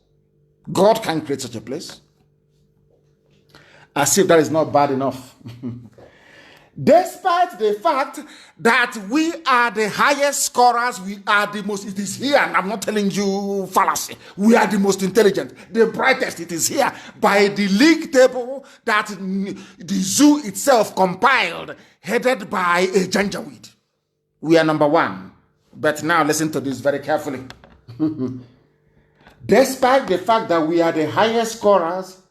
God can create such a place. As if that is not bad enough. Despite the fact that we are the highest scorers, we are the most, it is here, and I'm not telling you fallacy, we are the most intelligent, the brightest, it is here, by the league table that the zoo itself compiled, headed by a Janjaweed. We are number 1. But now listen to this very carefully. Despite the fact that we are the highest scorers,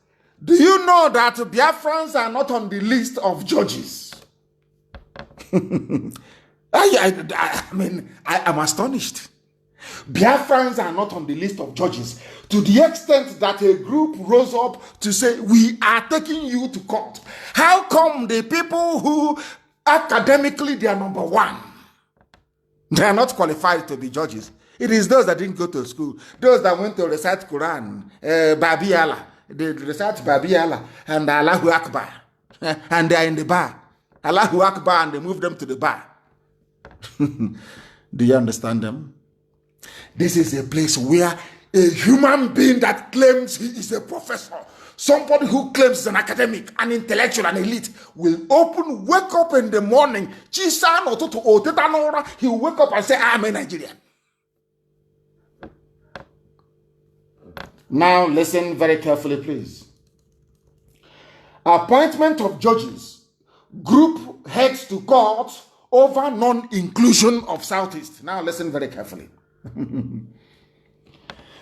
do you know that Biafrans are not on the list of judges? I mean, I am astonished. Biafrans are not on the list of judges, to the extent that a group rose up to say, we are taking you to court. How come the people who academically they are number 1, they are not qualified to be judges? It is those that didn't go to school, those that went to recite Quran, Babi Allah, they recite Babi Allah and Allahu Akbar, and they are in the bar. Allahu Akbar, and they move them to the bar. Do you understand them? This is a place where a human being that claims he is a professor, somebody who claims he's an academic, an intellectual, an elite, will wake up in the morning, he will wake up and say, I am a Nigerian. Now listen very carefully, please. Appointment of judges. Group heads to court over non-inclusion of Southeast. Now listen very carefully.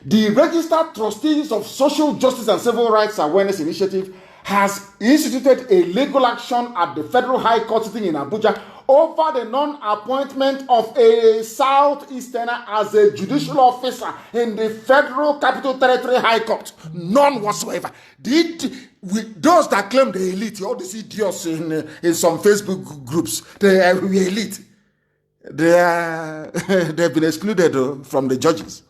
The Registered Trustees of Social Justice and Civil Rights Awareness Initiative has instituted a legal action at the Federal High Court sitting in Abuja over the non-appointment of a Southeasterner as a judicial officer in the Federal Capital Territory High Court. None whatsoever. Those that claim the elite, all these idiots in some Facebook groups, they are elite. They've been excluded from the judges.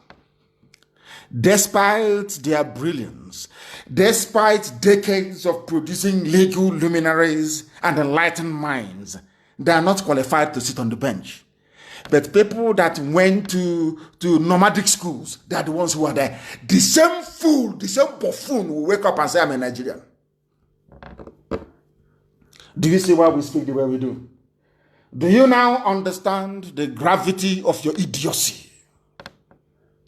Despite their brilliance, despite decades of producing legal luminaries and enlightened minds, they are not qualified to sit on the bench. But people that went to nomadic schools, they are the ones who are there. The same fool, the same buffoon will wake up and say, I'm a Nigerian. Do you see why we speak the way we do? Do you now understand the gravity of your idiocy?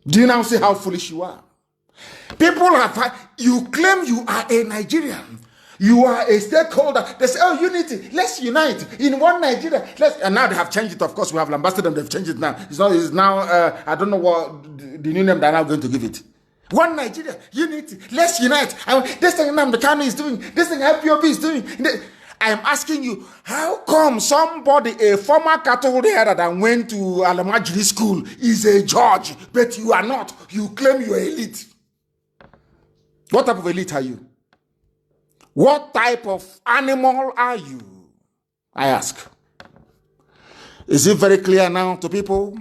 Do you now see how foolish you are? People you claim you are a Nigerian. You are a stakeholder. They say, oh, unity. Let's unite in one Nigeria. And now they have changed it. Of course, we have lambasted them. They've changed it now. It's now I don't know what the new name they're now going to give it. One Nigeria, unity, let's unite. This thing Kanu is doing, this thing IPOB is doing. I'm asking you, how come somebody, a former cattle header that went to Alamajiri school, is a judge, but you are not? You claim you are elite. What type of elite are you? What type of animal are you? I ask. Is it very clear now to people?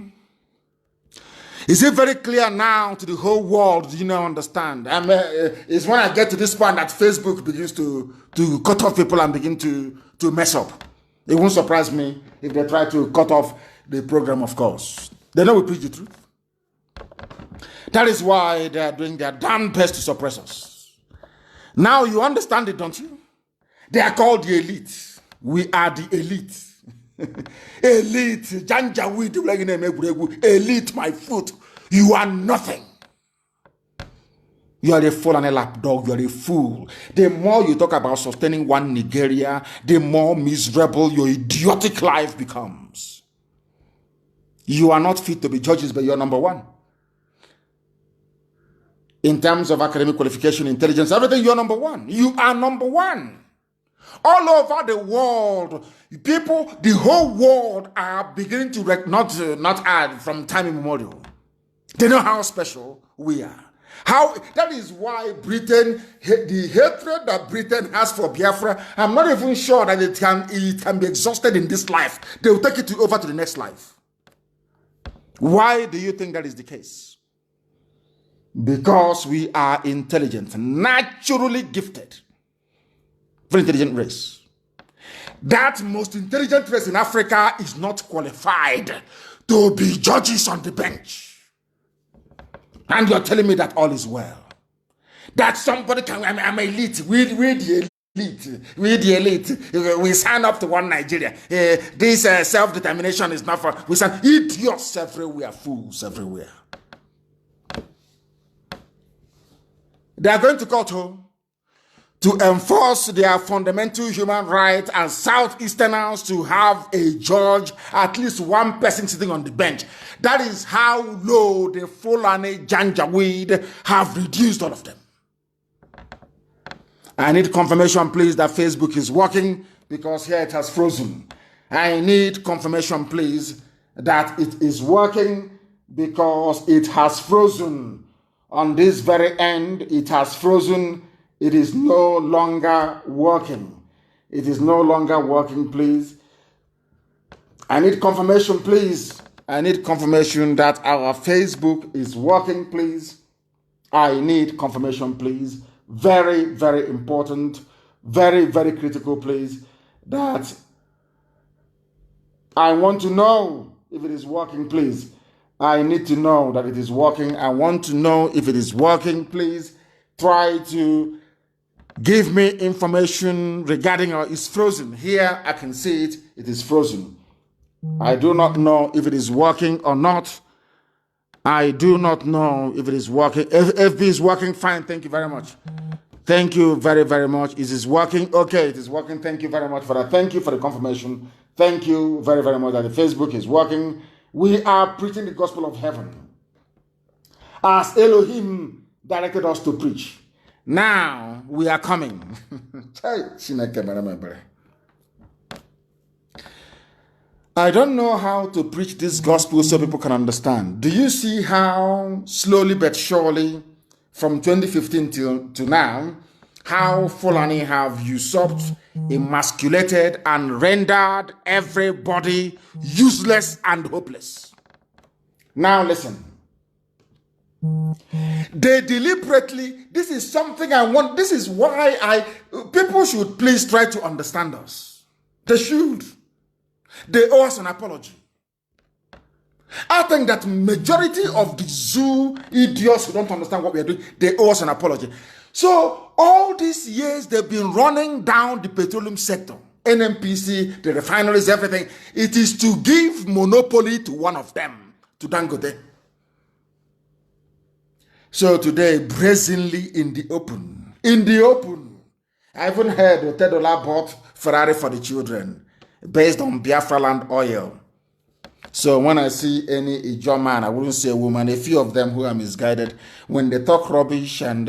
Is it very clear now to the whole world? Do you now understand? It's when I get to this point that Facebook begins to cut off people and begin to mess up. It won't surprise me if they try to cut off the program, of course. They know we preach the truth. That is why they are doing their damn best to suppress us. Now you understand it, don't you? They are called the elite. We are the elite. Elite, elite, my foot. You are nothing. You are a fool and a lapdog. You are a fool. The more you talk about sustaining one Nigeria, the more miserable your idiotic life becomes. You are not fit to be judges, but you are number one. In terms of academic qualification, intelligence, everything, you are number one. You are number one. All over the world, people, the whole world are beginning to not add from time immemorial. They know how special we are. That is why Britain, the hatred that Britain has for Biafra, I'm not even sure that it can be exhausted in this life. They will take it over to the next life. Why do you think that is the case? Because we are intelligent, naturally gifted. Very intelligent race. That most intelligent race in Africa is not qualified to be judges on the bench. And you're telling me that all is well. That somebody can, I'm elite. We're the elite. We're the elite. We sign up to one Nigeria. This self-determination is not for, we sign idiots everywhere, fools everywhere. They are going to court home to enforce their fundamental human rights as Southeasterners to have a judge, at least one person sitting on the bench. That is how low the Fulani Janjaweed have reduced all of them. I need confirmation, please, that Facebook is working, because here it has frozen. I need confirmation, please, that it is working, because it has frozen. On this very end, it has frozen. It is no longer working. It is no longer working, please. I need confirmation, please. I need confirmation that our Facebook is working, please. I need confirmation, please. Very, very important. Very, very critical, please. That I want to know if it is working, please. I need to know that it is working. I want to know if it is working, please. Try to give me information regarding it's frozen. Here, I can see it. It is frozen. I do not know if it is working or not. I do not know if it is working. If FB is working, fine. Thank you very much. Thank you very, very much. Is this working? Okay, it is working. Thank you very much for that. Thank you for the confirmation. Thank you very, very much that the Facebook is working. We are preaching the gospel of heaven as Elohim directed us to preach. Now we are coming. I don't know how to preach this gospel so people can understand. Do you see how slowly but surely from 2015 to now, how Fulani have usurped, emasculated, and rendered everybody useless and hopeless? Now listen. They deliberately, this is something I want, this is why people should please try to understand us. They should. They owe us an apology. I think that majority of the zoo idiots who don't understand what we are doing, they owe us an apology. So all these years they've been running down the petroleum sector, NNPC, the refineries, everything. It is to give monopoly to one of them, to Dangote. So today, brazenly in the open, I even heard Otedola bought Ferrari for the children based on Biafra land oil. So when I see any Ijaw man, I wouldn't say a woman, a few of them who are misguided, when they talk rubbish, and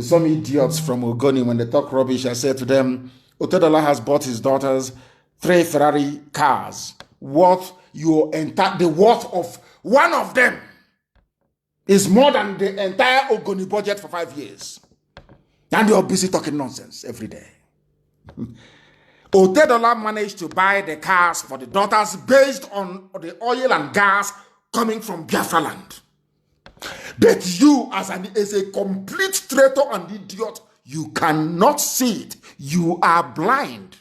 some idiots from Ogoni, when they talk rubbish, I say to them, Otedola has bought his daughters 3 Ferrari cars. The worth of one of them is more than the entire Ogoni budget for 5 years. And you're busy talking nonsense every day. Otedola managed to buy the cars for the daughters based on the oil and gas coming from Biafra land. But you, as a complete traitor and idiot, you cannot see it. You are blind.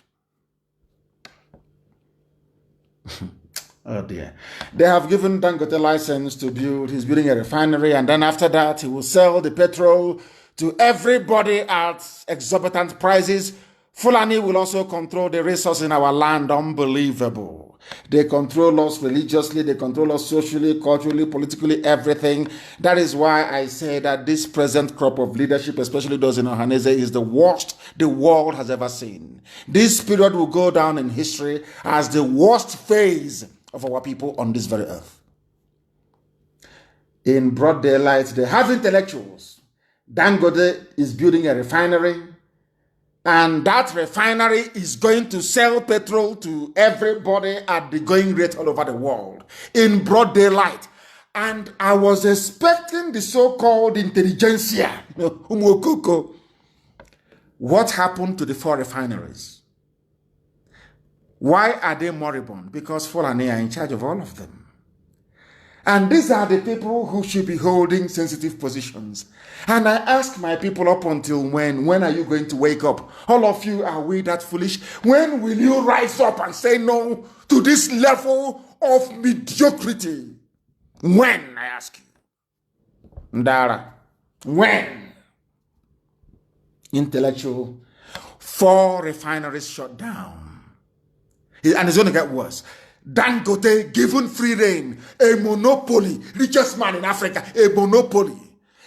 Oh dear. They have given Dangote license to build. He's building a refinery, and then after that, he will sell the petrol to everybody at exorbitant prices. Fulani will also control the resources in our land. Unbelievable. They control us religiously, they control us socially, culturally, politically, everything. That is why I say that this present crop of leadership, especially those in Ohanese, is the worst the world has ever seen. This period will go down in history as the worst phase of our people on this very earth. In broad daylight, they have intellectuals. Dangote is building a refinery, and that refinery is going to sell petrol to everybody at the going rate all over the world in broad daylight. And I was expecting the so-called intelligentsia. What happened to the 4 refineries? Why are they moribund? Because Fulani are in charge of all of them. And these are the people who should be holding sensitive positions. And I ask my people, up until when? When are you going to wake up? All of you, are we that foolish? When will you rise up and say no to this level of mediocrity? When, I ask you? Ndara, when? Intellectual, 4 refineries shut down. And it's going to get worse. Dangote given free reign, a monopoly, richest man in Africa, a monopoly.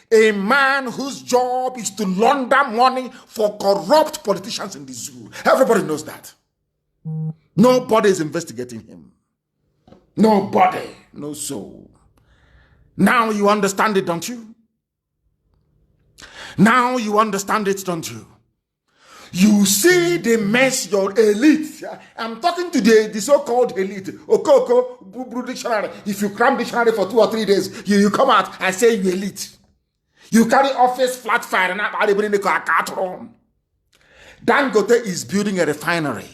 A man whose job is to launder money for corrupt politicians in the zoo. Everybody knows that. Nobody is investigating him. Nobody. No soul. Now you understand it, don't you? Now you understand it, don't you? You see the mess your elite. I'm talking to the so-called elite. Okoko, dictionary. If you cram dictionary for 2 or 3 days, you come out and say you elite. You carry office flat fire and Dangote is building a refinery.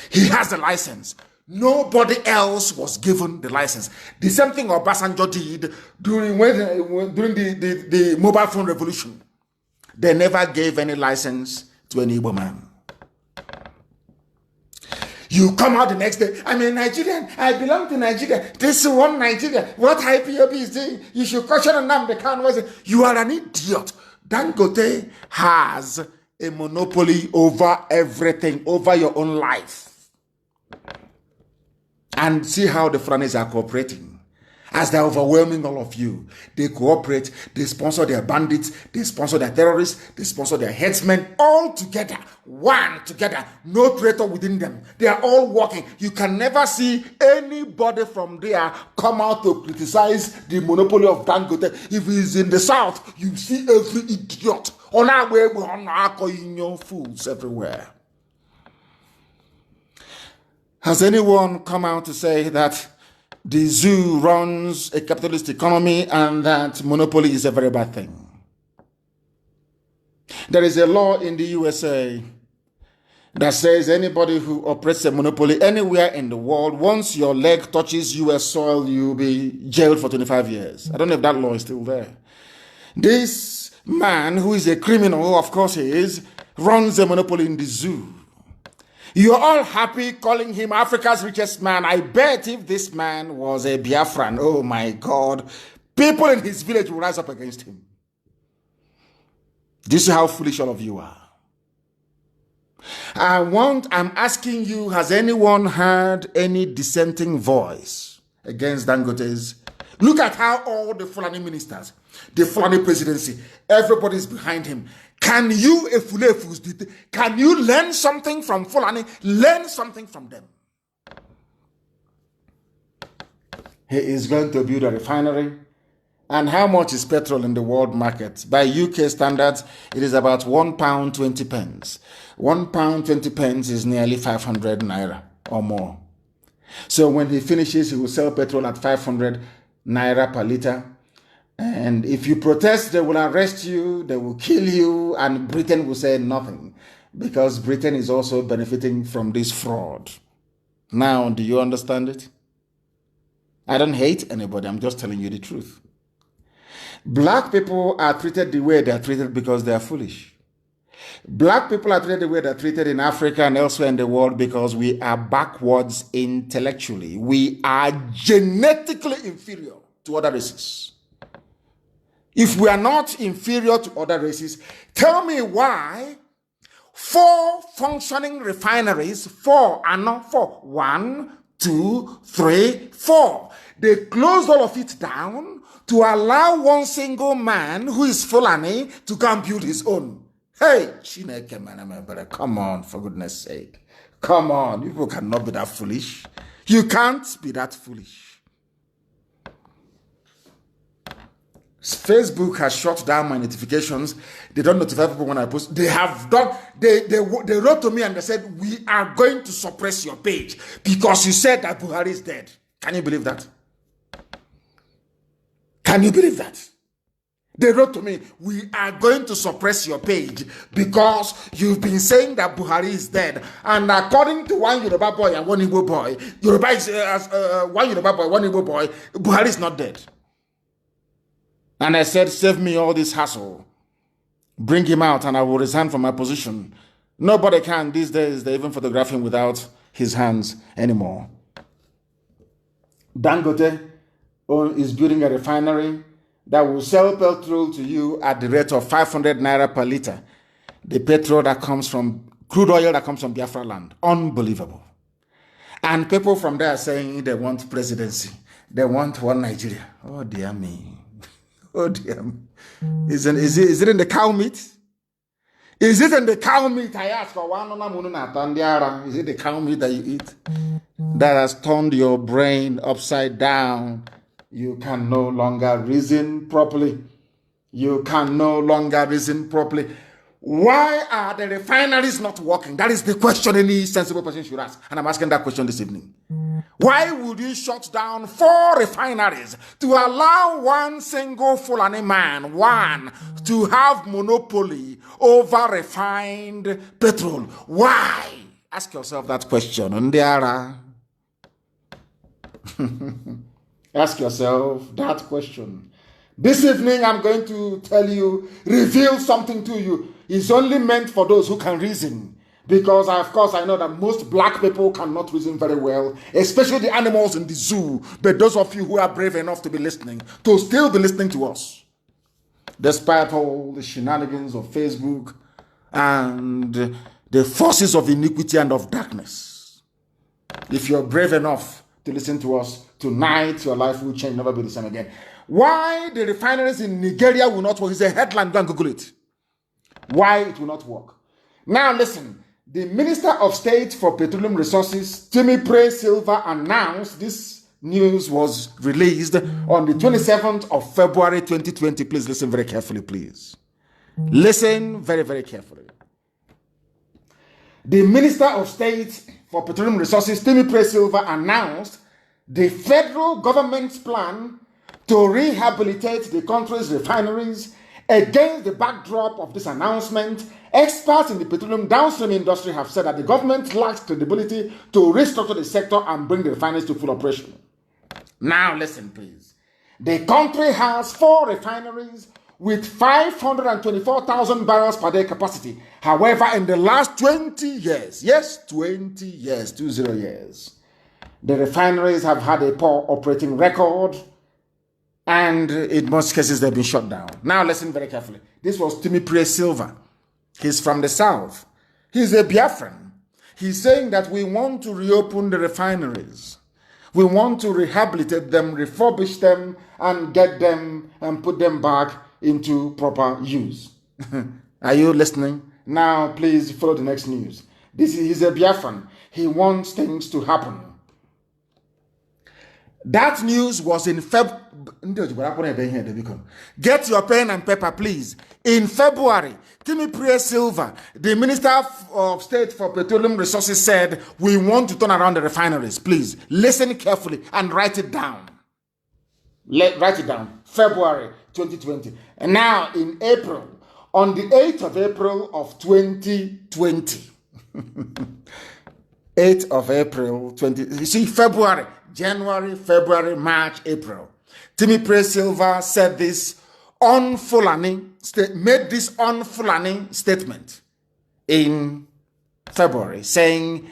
He has the license. Nobody else was given the license. The same thing Obasanjo did during the mobile phone revolution. They never gave any license to any Igbo man. You come out the next day, I'm a Nigerian, I belong to Nigeria, this is one Nigeria, what IPOB is doing, you should question Nnadi Kanu. You are an idiot. Dangote has a monopoly over everything, over your own life. And see how the Fulanis are cooperating. As they're overwhelming all of you, they cooperate, they sponsor their bandits, they sponsor their terrorists, they sponsor their headsmen, all together, one together, no traitor within them. They are all working. You can never see anybody from there come out to criticize the monopoly of Dangote. If he's in the south, you see every idiot. On our way, we're on our fools everywhere. Has anyone come out to say that the zoo runs a capitalist economy and that monopoly is a very bad thing? There is a law in the USA that says anybody who operates a monopoly anywhere in the world, once your leg touches US soil, you'll be jailed for 25 years. I don't know if that law is still there. This man, who is a criminal, of course he is, runs a monopoly in the zoo. You're all happy calling him Africa's richest man. I bet if this man was a Biafran, oh my God, people in his village will rise up against him. Do you see how foolish all of you are? I'm asking you, has anyone heard any dissenting voice against Dangote's? Look at how all the Fulani ministers, the Fulani presidency, everybody's behind him. Can you, can you learn something from Fulani? Learn something from them. He is going to build a refinery. And how much is petrol in the world market? By UK standards, it is about £1.20. £1.20 is nearly 500 naira or more. So when he finishes, he will sell petrol at 500 naira per liter. And if you protest, they will arrest you, they will kill you, and Britain will say nothing. Because Britain is also benefiting from this fraud. Now, do you understand it? I don't hate anybody, I'm just telling you the truth. Black people are treated the way they are treated because they are foolish. Black people are treated the way they are treated in Africa and elsewhere in the world because we are backwards intellectually. We are genetically inferior to other races. If we are not inferior to other races, tell me why 4 functioning refineries, 4 and not 4, 1, 2, 3, 4. They closed all of it down to allow one single man who is Fulani to come build his own. Hey, Chineke, man, brother, come on, for goodness sake. Come on, people cannot be that foolish. You can't be that foolish. Facebook has shut down my notifications. They don't notify people when I post. They have done, they wrote to me and they said, we are going to suppress your page because you said that Buhari is dead. Can you believe that? Can you believe that? They wrote to me, we are going to suppress your page because you've been saying that Buhari is dead. And according to one Yoruba boy and one Igbo boy, Yoruba is one Yoruba boy, one Igbo boy, Buhari is not dead. And I said, save me all this hassle. Bring him out and I will resign from my position. Nobody can these days, they even photograph him without his hands anymore. Dangote is building a refinery that will sell petrol to you at the rate of 500 naira per liter. The petrol that comes from, crude oil that comes from Biafra land. Unbelievable. And people from there are saying they want presidency. They want one Nigeria. Oh dear me. Oh dear me. Is it in the cow meat? Is it in the cow meat? I ask for one. Is it the cow meat that you eat? That has turned your brain upside down. You can no longer reason properly. You can no longer reason properly. Why are the refineries not working? That is the question any sensible person should ask. And I'm asking that question this evening. Why would you shut down 4 refineries to allow one single Fulani man, to have monopoly over refined petrol? Why? Ask yourself that question. Ndiara. Ask yourself that question. This evening, I'm going to tell you, reveal something to you. It's only meant for those who can reason. Because, of course, I know that most black people cannot reason very well, especially the animals in the zoo. But those of you who are brave enough to be listening, to still be listening to us, despite all the shenanigans of Facebook and the forces of iniquity and of darkness. If you're brave enough to listen to us, tonight your life will change, never be the same again. Why the refineries in Nigeria will not work is a headline. Go and Google it. Why it will not work. Now listen, the Minister of State for Petroleum Resources, Timipre Silva, announced this news was released on the 27th of February 2020. Please listen very carefully, please. Listen very, very carefully. The Minister of State for Petroleum Resources, Timipre Silva, announced the federal government's plan to rehabilitate the country's refineries. Against the backdrop of this announcement, experts in the petroleum downstream industry have said that the government lacks credibility to restructure the sector and bring the refineries to full operation. Now listen, please. The country has 4 refineries with 524,000 barrels per day capacity. However, in the last 20 years, yes, 20 years, 20 years, the refineries have had a poor operating record, and in most cases, they've been shut down. Now, listen very carefully. This was Timipre Silva. He's from the south. He's a Biafran. He's saying that we want to reopen the refineries. We want to rehabilitate them, refurbish them, and get them and put them back into proper use. Are you listening? Now, please follow the next news. He's a Biafran. He wants things to happen. That news was in February. Get your pen and paper, please. In February, Timothy Silva, the Minister of State for Petroleum Resources, said, we want to turn around the refineries. Please listen carefully and write it down. Write it down. February 2020. And now in April, on the 8th of April of 2020. 8th of April 20. You see, February, January, February, March, April. Timothy Silva said this on Fulani, made this on Fulani statement in February, saying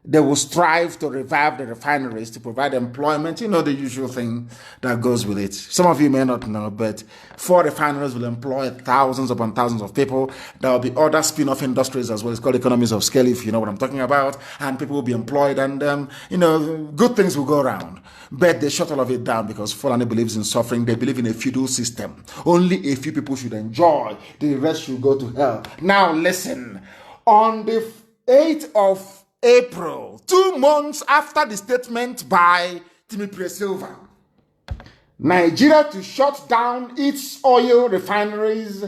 they will strive to revive the refineries to provide employment. You know, the usual thing that goes with it. Some of you may not know, but 4 refineries will employ thousands upon thousands of people. There will be other spin-off industries as well. It's called economies of scale, if you know what I'm talking about. And people will be employed, and you know, good things will go around. But they shut all of it down because Fulani believes in suffering. They believe in a feudal system. Only a few people should enjoy. The rest should go to hell. Now listen. On the 8th of April, 2 months after the statement by Timothy Silva, Nigeria to shut down its oil refineries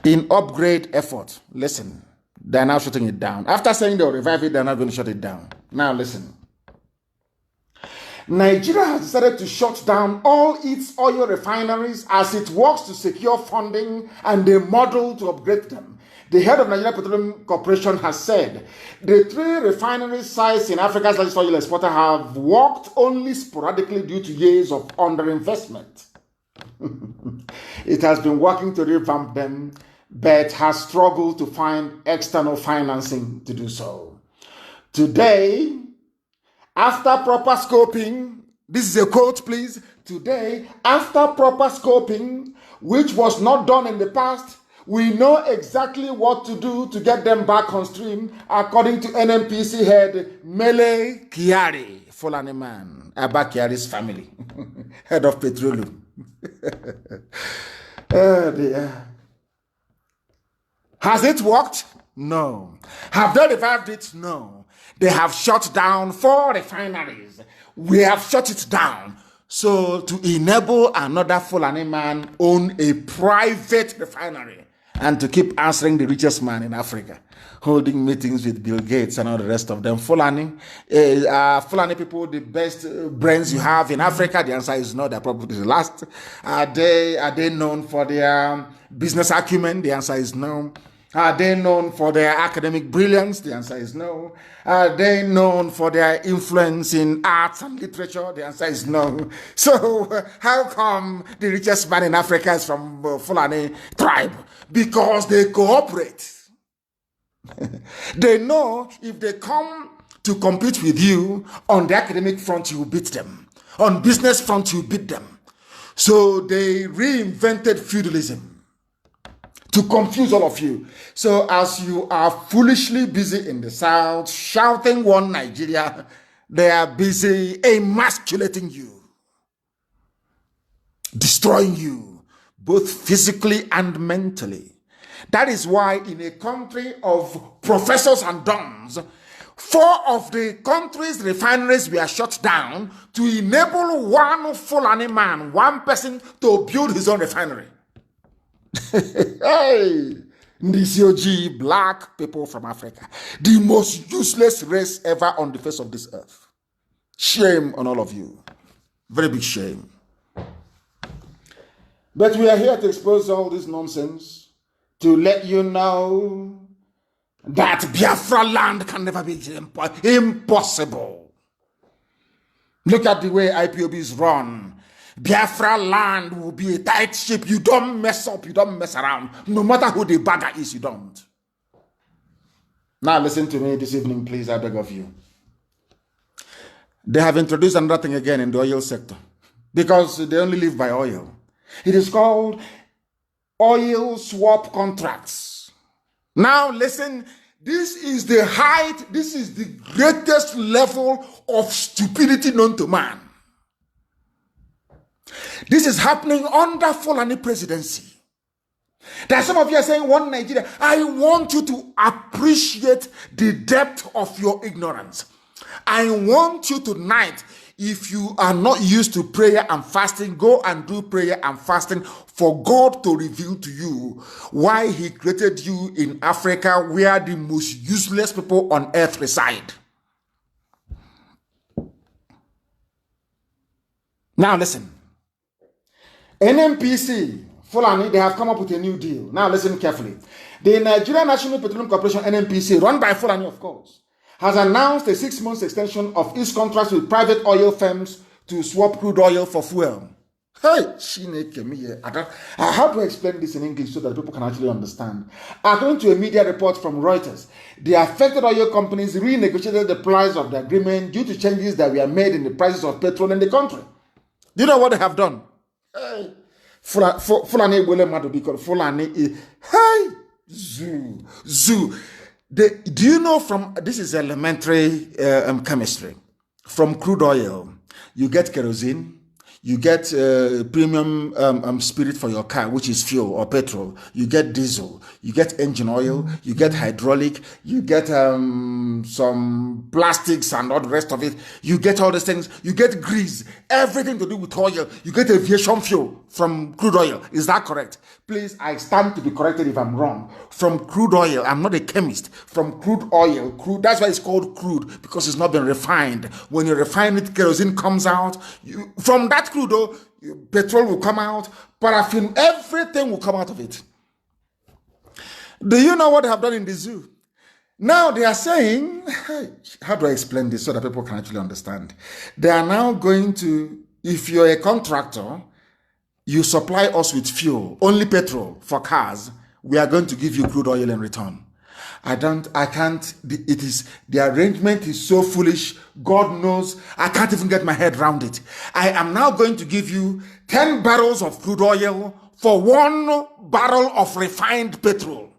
in upgrade effort. Listen, they're now shutting it down. After saying they'll revive it, they're not going to shut it down. Now listen. Nigeria has decided to shut down all its oil refineries as it works to secure funding and a model to upgrade them. The head of Nigeria Petroleum Corporation has said the 3 refinery sites in Africa's largest oil exporter have worked only sporadically due to years of underinvestment. It has been working to revamp them, but has struggled to find external financing to do so. Today, after proper scoping, this is a quote, please. Today, after proper scoping, which was not done in the past, we know exactly what to do to get them back on stream, according to NNPC head Mele Kyari, Fulani man, Abba Kyari's family, head of petroleum. Oh dear. Has it worked? No. Have they revived it? No. They have shut down 4 refineries. We have shut it down. So to enable another Fulani man own a private refinery and to keep answering the richest man in Africa, holding meetings with Bill Gates and all the rest of them. Fulani people, the best brains you have in Africa? The answer is no. They're probably the last. Are they known for their business acumen? The answer is no. Are they known for their academic brilliance? The answer is no. Are they known for their influence in arts and literature? The answer is no. So how come the richest man in Africa is from Fulani tribe? Because they cooperate. They know if they come to compete with you on the academic front, you will beat them. On business front, you beat them. So they reinvented feudalism to confuse all of you. So as you are foolishly busy in the South shouting one Nigeria, they are busy emasculating you, destroying you, both physically and mentally. That is why in a country of professors and dons, 4 of the country's refineries were shut down to enable one Fulani man, one person, to build his own refinery. Hey, Ndisi black people from Africa, the most useless race ever on the face of this earth. Shame on all of you. Very big shame. But we are here to expose all this nonsense, to let you know that Biafra land can never be impossible. Look at the way IPOBs run. Biafra land will be a tight ship. You don't mess up, you don't mess around. No matter who the bagger is, you don't. Now listen to me this evening, please, I beg of you. They have introduced another thing again in the oil sector because they only live by oil. It is called oil swap contracts. Now listen, this is the height, this is the greatest level of stupidity known to man. This is happening under Fulani presidency. There are some of you are saying, one Nigeria. I want you to appreciate the depth of your ignorance. I want you tonight, if you are not used to prayer and fasting, go and do prayer and fasting for God to reveal to you why he created you in Africa, where the most useless people on earth reside. Now listen. NNPC, Fulani, they have come up with a new deal. Now listen carefully. The Nigerian National Petroleum Corporation, NNPC, run by Fulani, of course, has announced a 6-month extension of its contracts with private oil firms to swap crude oil for fuel. Hey, how to explain this in English so that people can actually understand? According to a media report from Reuters, the affected oil companies renegotiated the price of the agreement due to changes that were made in the prices of petrol in the country. Do you know what they have done? Hey, Fulani will matter because Fulani, hey, zoo. Do you know from, this is elementary chemistry, from crude oil, you get kerosene, you get premium spirit for your car, which is fuel or petrol, you get diesel, you get engine oil, you get hydraulic, you get some plastics and all the rest of it, you get all these things, you get grease, everything to do with oil, you get aviation fuel from crude oil. Is that correct? Please, I stand to be corrected if I'm wrong. From crude oil, I'm not a chemist. From crude oil, that's why it's called crude, because it's not been refined. When you refine it, kerosene comes out. From that crude oil, petrol will come out, paraffin, everything will come out of it. Do you know what they have done in the zoo? Now they are saying, how do I explain this so that people can actually understand? They are now going to, if you're a contractor, you supply us with fuel, only petrol for cars, we are going to give you crude oil in return. The arrangement is so foolish. God knows, I can't even get my head around it. I am now going to give you 10 barrels of crude oil for 1 barrel of refined petrol.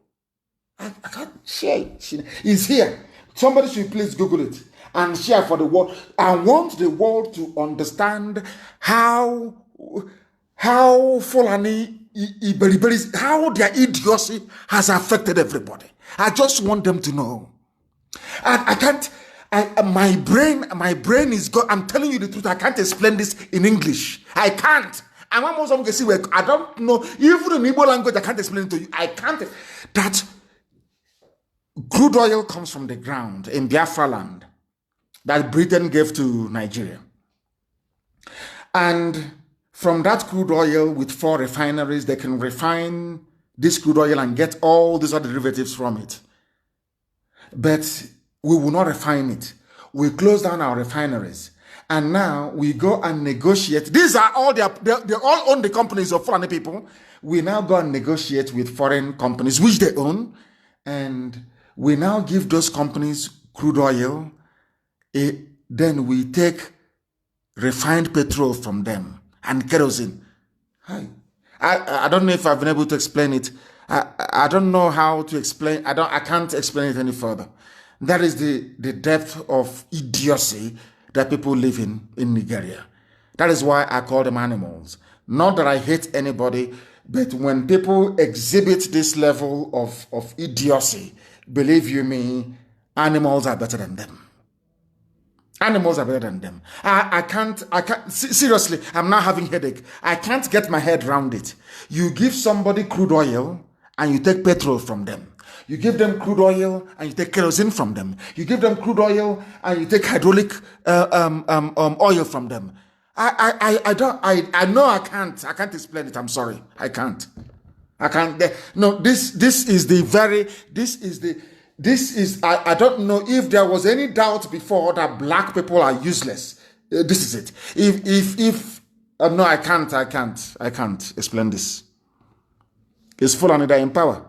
I can't share it. It's here. Somebody should please Google it and share for the world. I want the world to understand how Fulani, how their idiocy has affected everybody. I just want them to know. My brain is gone. I'm telling you the truth. I can't explain this in English. I can't. I'm almost going to see where I don't know. Even in Igbo language, I can't explain it to you. I can't. That crude oil comes from the ground in Biafra land that Britain gave to Nigeria. And from that crude oil, with 4 refineries, they can refine this crude oil and get all these other derivatives from it. But we will not refine it. We close down our refineries. And now we go and negotiate. These are all, they all own the companies of foreign people. We now go and negotiate with foreign companies, which they own. And we now give those companies crude oil. Then we take refined petrol from them and kerosene. I don't know if I've been able to explain it. I don't know how to explain. I can't explain it any further. That is the depth of idiocy that people live in Nigeria. That is why I call them animals. Not that I hate anybody, but when people exhibit this level of idiocy, believe you me, animals are better than them. Animals are better than them. I can't, seriously, I'm now having headache. I can't get my head around it. You give somebody crude oil and you take petrol from them. You give them crude oil and you take kerosene from them. You give them crude oil and you take hydraulic oil from them. I know I can't explain it. I'm sorry. I can't. No, this is, I don't know if there was any doubt before that black people are useless. This is it. If no, I can't explain this. It's Fulani that in power.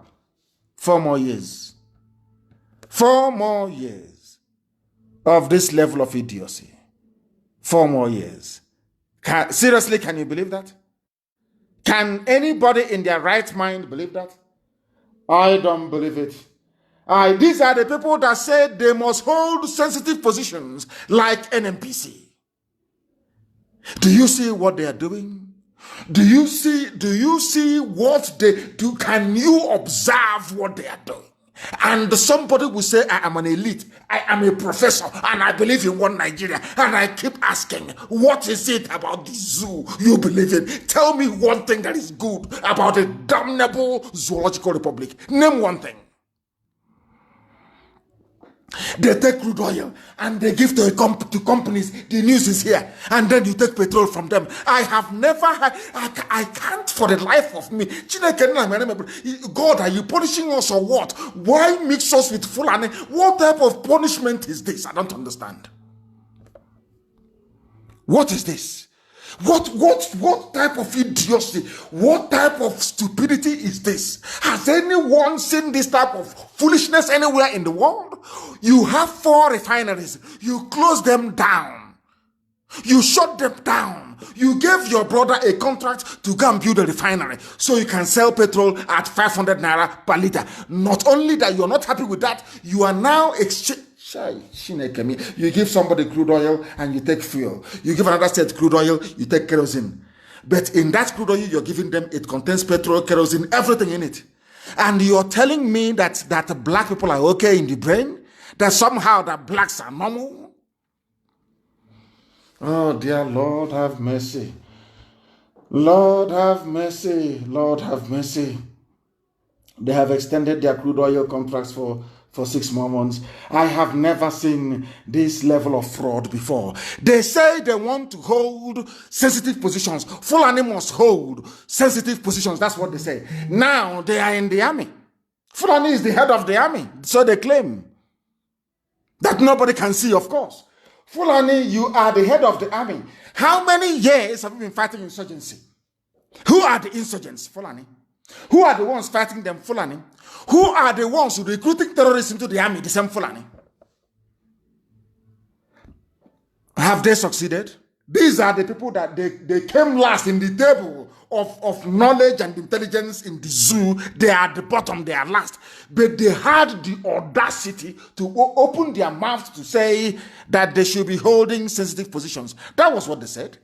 4 more years. 4 more years of this level of idiocy. 4 more years. Seriously, can you believe that? Can anybody in their right mind believe that? I don't believe it. These are the people that said they must hold sensitive positions like NNPC. Do you see what they are doing? Do you see what they do? Can you observe what they are doing? And somebody will say, I am an elite, I am a professor, and I believe in one Nigeria. And I keep asking, what is it about the zoo you believe in? Tell me one thing that is good about a damnable zoological republic. Name one thing. They take crude oil and they give to companies. The news is here, and then you take petrol from them. I have never had. I can't for the life of me. God, are you punishing us or what? Why mix us with Fulani? What type of punishment is this? I don't understand. What is this? What type of idiocy, what type of stupidity is this? Has anyone seen this type of foolishness anywhere in the world? You have 4 refineries, you close them down, you shut them down, you gave your brother a contract to go and build a refinery so you can sell petrol at 500 naira per liter. Not only that, you're not happy with that, you are now you give somebody crude oil and you take fuel. You give another state crude oil, you take kerosene. But in that crude oil you're giving them, it contains petrol, kerosene, everything in it. And you're telling me that black people are okay in the brain? That somehow that blacks are normal? Oh dear Lord, have mercy. Lord have mercy. Lord have mercy. They have extended their crude oil contracts for 6 more months. I have never seen this level of fraud before. They say they want to hold sensitive positions. Fulani must hold sensitive positions. That's what they say. Now they are in the army. Fulani is the head of the army. So they claim. That nobody can see, of course. Fulani, you are the head of the army. How many years have you been fighting insurgency? Who are the insurgents? Fulani. Who are the ones fighting them? Fulani. Who are the ones who recruiting terrorists into the army? The same Fulani. Have they succeeded? These are the people that they came last in the table of knowledge and intelligence in the zoo. They are at the bottom, they are last. But they had the audacity to open their mouths to say that they should be holding sensitive positions. That was what they said.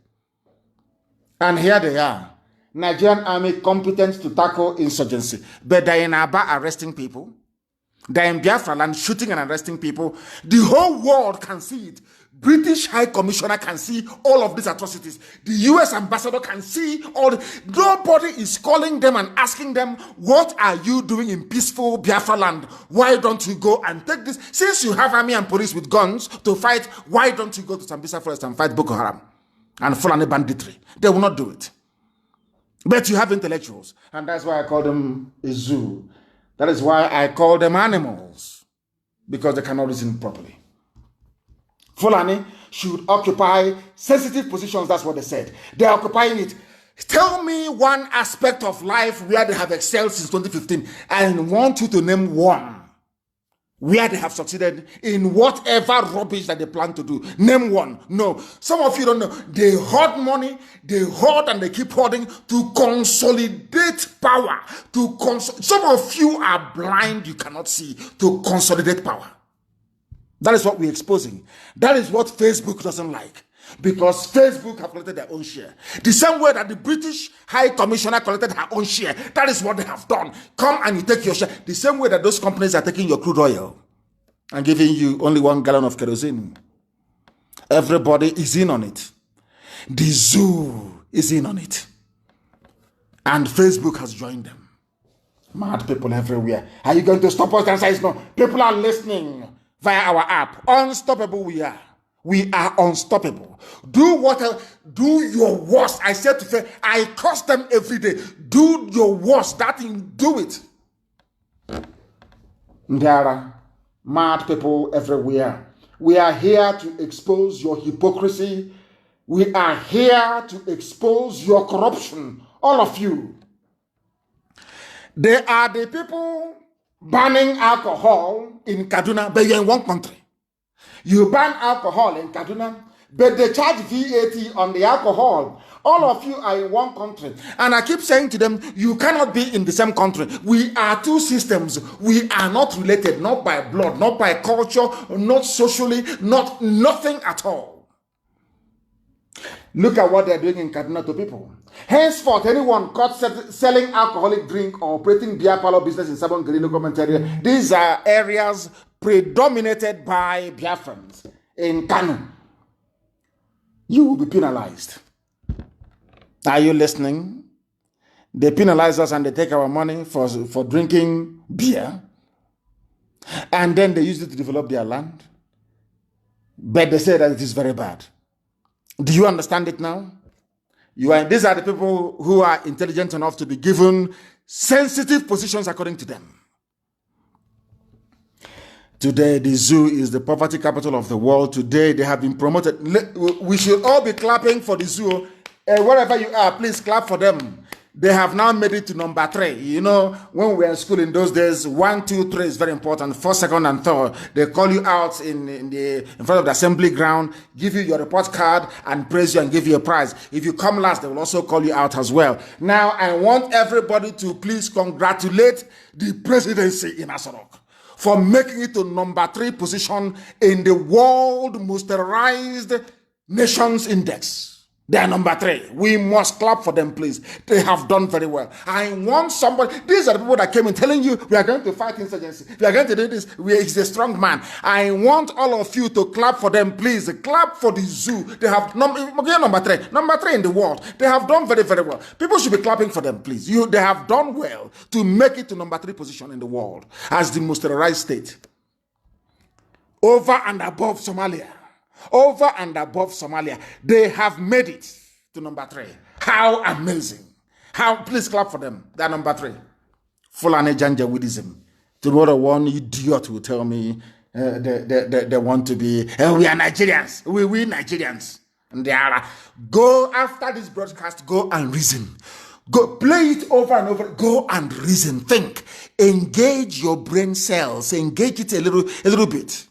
And here they are. Nigerian army competent to tackle insurgency. But they're in Aba arresting people. They're in Biafra land shooting and arresting people. The whole world can see it. British High Commissioner can see all of these atrocities. The US Ambassador can see all. Nobody is calling them and asking them, what are you doing in peaceful Biafra land? Why don't you go and take this? Since you have army and police with guns to fight, why don't you go to Sambisa Forest and fight Boko Haram and Fulani banditry? They will not do it. But you have intellectuals, and that's why I call them a zoo. That is why I call them animals, because they cannot reason properly. Fulani should occupy sensitive positions, that's what they said. They are occupying it. Tell me one aspect of life where they have excelled since 2015, and I want you to name one where they have succeeded in whatever rubbish that they plan to do. Name one. No. Some of you don't know. They hoard money, they hoard and they keep hoarding to consolidate power. Some of you are blind, you cannot see, to consolidate power. That is what we're exposing. That is what Facebook doesn't like. Because Facebook have collected their own share. The same way that the British High Commissioner collected her own share. That is what they have done. Come and you take your share. The same way that those companies are taking your crude oil and giving you only 1 gallon of kerosene. Everybody is in on it. The zoo is in on it. And Facebook has joined them. Mad people everywhere. Are you going to stop us? The answer is no. People are listening via our app. Unstoppable we are. We are unstoppable. Do your worst. I said to say, I curse them every day. Do your worst. That thing, do it. There are mad people everywhere. We are here to expose your hypocrisy. We are here to expose your corruption. All of you. They are the people banning alcohol in Kaduna, but you're in one country. You ban alcohol in Kaduna, but they charge VAT on the alcohol. All of you are in one country. And I keep saying to them, you cannot be in the same country. We are two systems. We are not related, not by blood, not by culture, not socially, nothing at all. Look at what they're doing in Kanu to people. Henceforth, anyone caught selling alcoholic drink or operating beer parlor business in Sabon Guerrilla government area, these are areas predominated by Biafrans in Kanu. You will be penalized. Are you listening? They penalize us and they take our money for drinking beer. And then they use it to develop their land. But they say that it is very bad. Do you understand it now? These are the people who are intelligent enough to be given sensitive positions according to them. Today, the zoo is the poverty capital of the world. Today, they have been promoted. We should all be clapping for the zoo. Wherever you are, please clap for them. They have now made it to number 3. You know, when we were in school in those days, 1, 2, 3 is very important. 1st, 2nd, and 3rd. They call you out in front of the assembly ground, give you your report card, and praise you and give you a prize. If you come last, they will also call you out as well. Now, I want everybody to please congratulate the presidency in Asorok for making it to number 3 position in the World Most Terrorized Nations Index. They are number 3. We must clap for them, please. They have done very well. I want somebody. These are the people that came in telling you we are going to fight insurgency. We are going to do this. He's a strong man. I want all of you to clap for them, please. Clap for the zoo. They have number 3. Number 3 in the world. They have done very, very well. People should be clapping for them, please. They have done well to make it to number 3 position in the world as the most terrorized state. Over and above Somalia. Over and above Somalia, they have made it to number 3. How amazing. Please clap for them. They're number 3. Fulani Janjaweedism. Tomorrow one idiot will tell me they want to be, we are Nigerians. We Nigerians. And they are, go after this broadcast, go and reason. Go play it over and over. Go and reason. Think. Engage your brain cells. Engage it a little bit.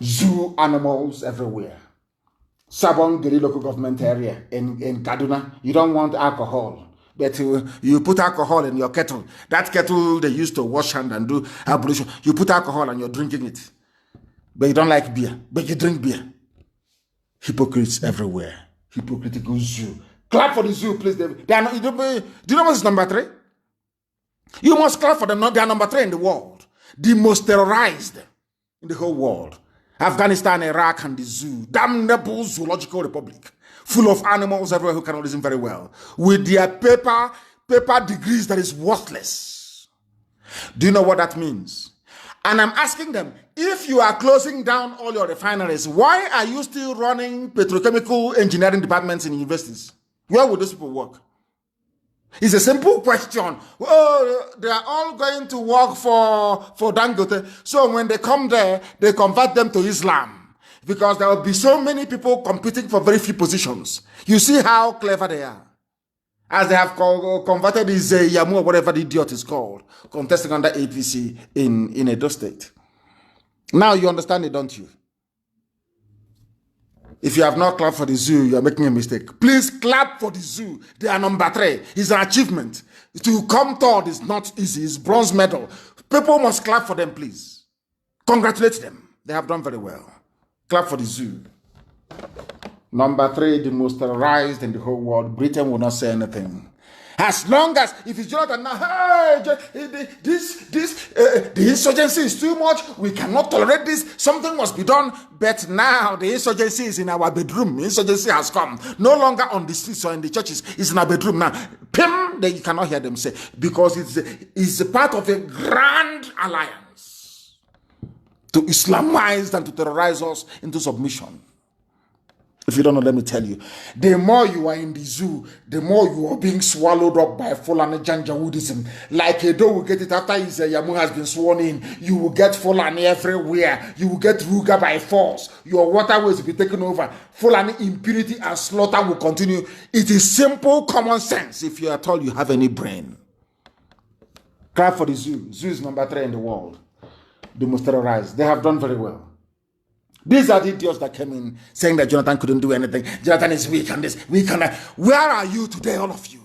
Zoo animals everywhere. Sabon Guerrilla local government area in Kaduna. You don't want alcohol, but you put alcohol in your kettle. That kettle they used to wash hand and do ablution. You put alcohol and you're drinking it. But you don't like beer, but you drink beer. Hypocrites everywhere. Hypocritical zoo. Clap for the zoo, please. They are not, do you know what's number 3? You must clap for them. They are number 3 in the world. The most terrorized in the whole world. Afghanistan, Iraq, and the zoo. Damnable zoological republic. Full of animals everywhere who cannot listen very well. With their paper degrees that is worthless. Do you know what that means? And I'm asking them, if you are closing down all your refineries, why are you still running petrochemical engineering departments in universities? Where would those people work? It's a simple question. Oh, they are all going to work for Dangote. So when they come there, they convert them to Islam. Because there will be so many people competing for very few positions. You see how clever they are. As they have converted this Yamu or whatever the idiot is called, contesting under APC in Edo State. Now you understand it, don't you? If you have not clapped for the zoo, you are making a mistake. Please clap for the zoo. They are number 3. It's an achievement. To come third is not easy. It's bronze medal. People must clap for them, please. Congratulate them. They have done very well. Clap for the zoo. Number 3, the most terrorized in the whole world. Britain will not say anything. As long as, if it's Jonathan now, hey, the insurgency is too much, we cannot tolerate this, something must be done. But now the insurgency is in our bedroom. Insurgency has come. No longer on the streets or in the churches, it's in our bedroom now. Pim, you cannot hear them say, because it's a part of a grand alliance to Islamize and to terrorize us into submission. If you don't know, let me tell you. The more you are in the zoo, the more you are being swallowed up by Fulani Janjaweedism. Like Edo will get it after his Yamu has been sworn in. You will get Fulani everywhere. You will get Ruga by force. Your waterways will be taken over. Fulani impunity and slaughter will continue. It is simple common sense if you are told you have any brain. Clap for the zoo. Zoo is number 3 in the world. The most terrorized. They have done very well. These are the idiots that came in saying that Jonathan couldn't do anything. Jonathan is weak and this, weak and that. Where are you today, all of you?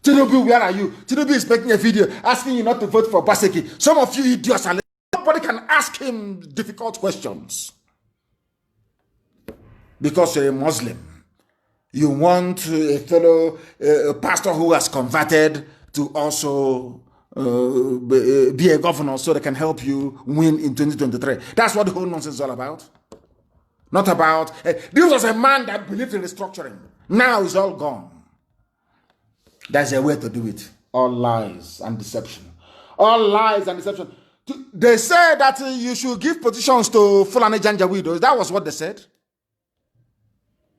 Tinubu, where are you? Tinubu is making a video asking you not to vote for Baseki. Some of you idiots are. Nobody can ask him difficult questions. because you're a Muslim. You want a fellow pastor who has converted to also be a governor so they can help you win in 2023. That's what the whole nonsense is all about. Not about, this was a man that believed in restructuring. Now it's all gone. That's a way to do it. All lies and deception. All lies and deception. They said that you should give positions to Fulani Janjaweed. That was what they said.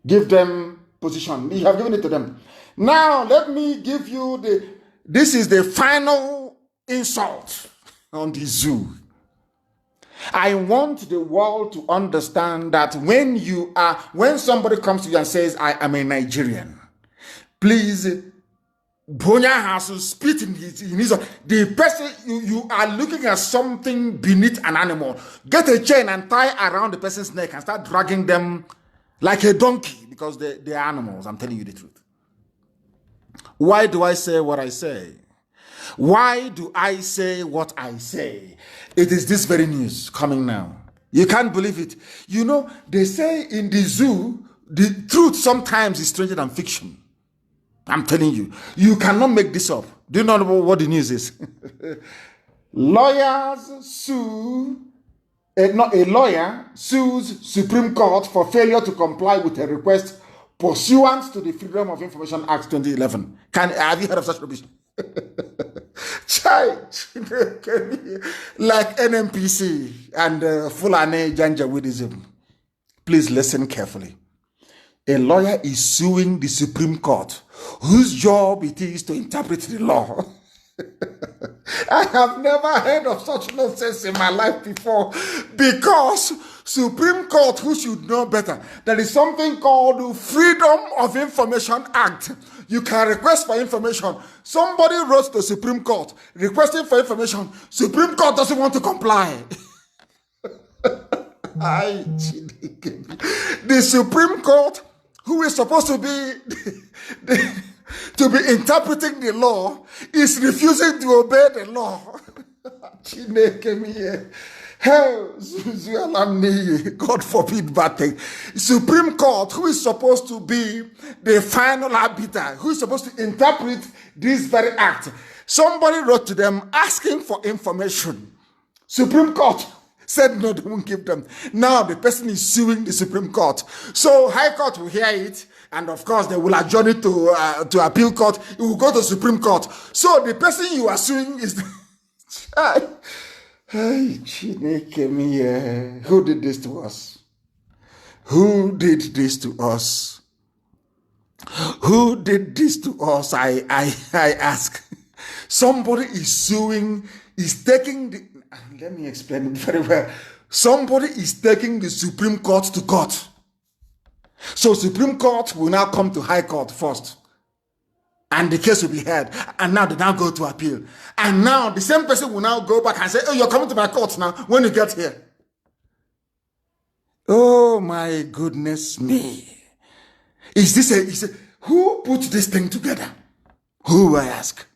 Give them position. You have given it to them. Now, let me give you this is the final insult on the zoo. I want the world to understand that when somebody comes to you and says, I am a Nigerian, please, Bonya has to spit in his the person, you are looking at something beneath an animal. Get a chain and tie around the person's neck and start dragging them like a donkey, because they are animals. I'm telling you the truth. Why do I say what I say? Why do I say what I say? It is this very news coming now. You can't believe it. You know, they say in the zoo, the truth sometimes is stranger than fiction. I'm telling you. You cannot make this up. Do you know what the news is? Lawyers sue... A lawyer sues Supreme Court for failure to comply with a request pursuant to the Freedom of Information Act 2011. Have you heard of such rubbish? Like NMPC and Fulani Janjaweedism. Please listen carefully. A lawyer is suing the Supreme Court, whose job it is to interpret the law. I have never heard of such nonsense in my life before, because Supreme Court, who should know better, there is something called Freedom of Information Act. You can request for information. Somebody wrote to the Supreme Court requesting for information. Supreme Court doesn't want to comply. The Supreme Court, who is supposed to be to be interpreting the law, is refusing to obey the law. God forbid bad thing. Supreme Court, who is supposed to be the final arbiter, who is supposed to interpret this very act, somebody wrote to them asking for information. Supreme Court said no, they won't give them. Now the person is suing the Supreme Court. So High Court will hear it, and of course they will adjourn it to appeal court. It will go to Supreme Court. So the person you are suing is Who did this to us? Who did this to us? Who did this to us? I ask. Somebody is suing, is taking the, let me explain it very well. Somebody is taking the Supreme Court to court. So Supreme Court will now come to High Court first. And the case will be heard. And now they now go to appeal. And now the same person will now go back and say, oh, you're coming to my court now when you get here. Oh my goodness me. Is this who put this thing together? Who, I ask?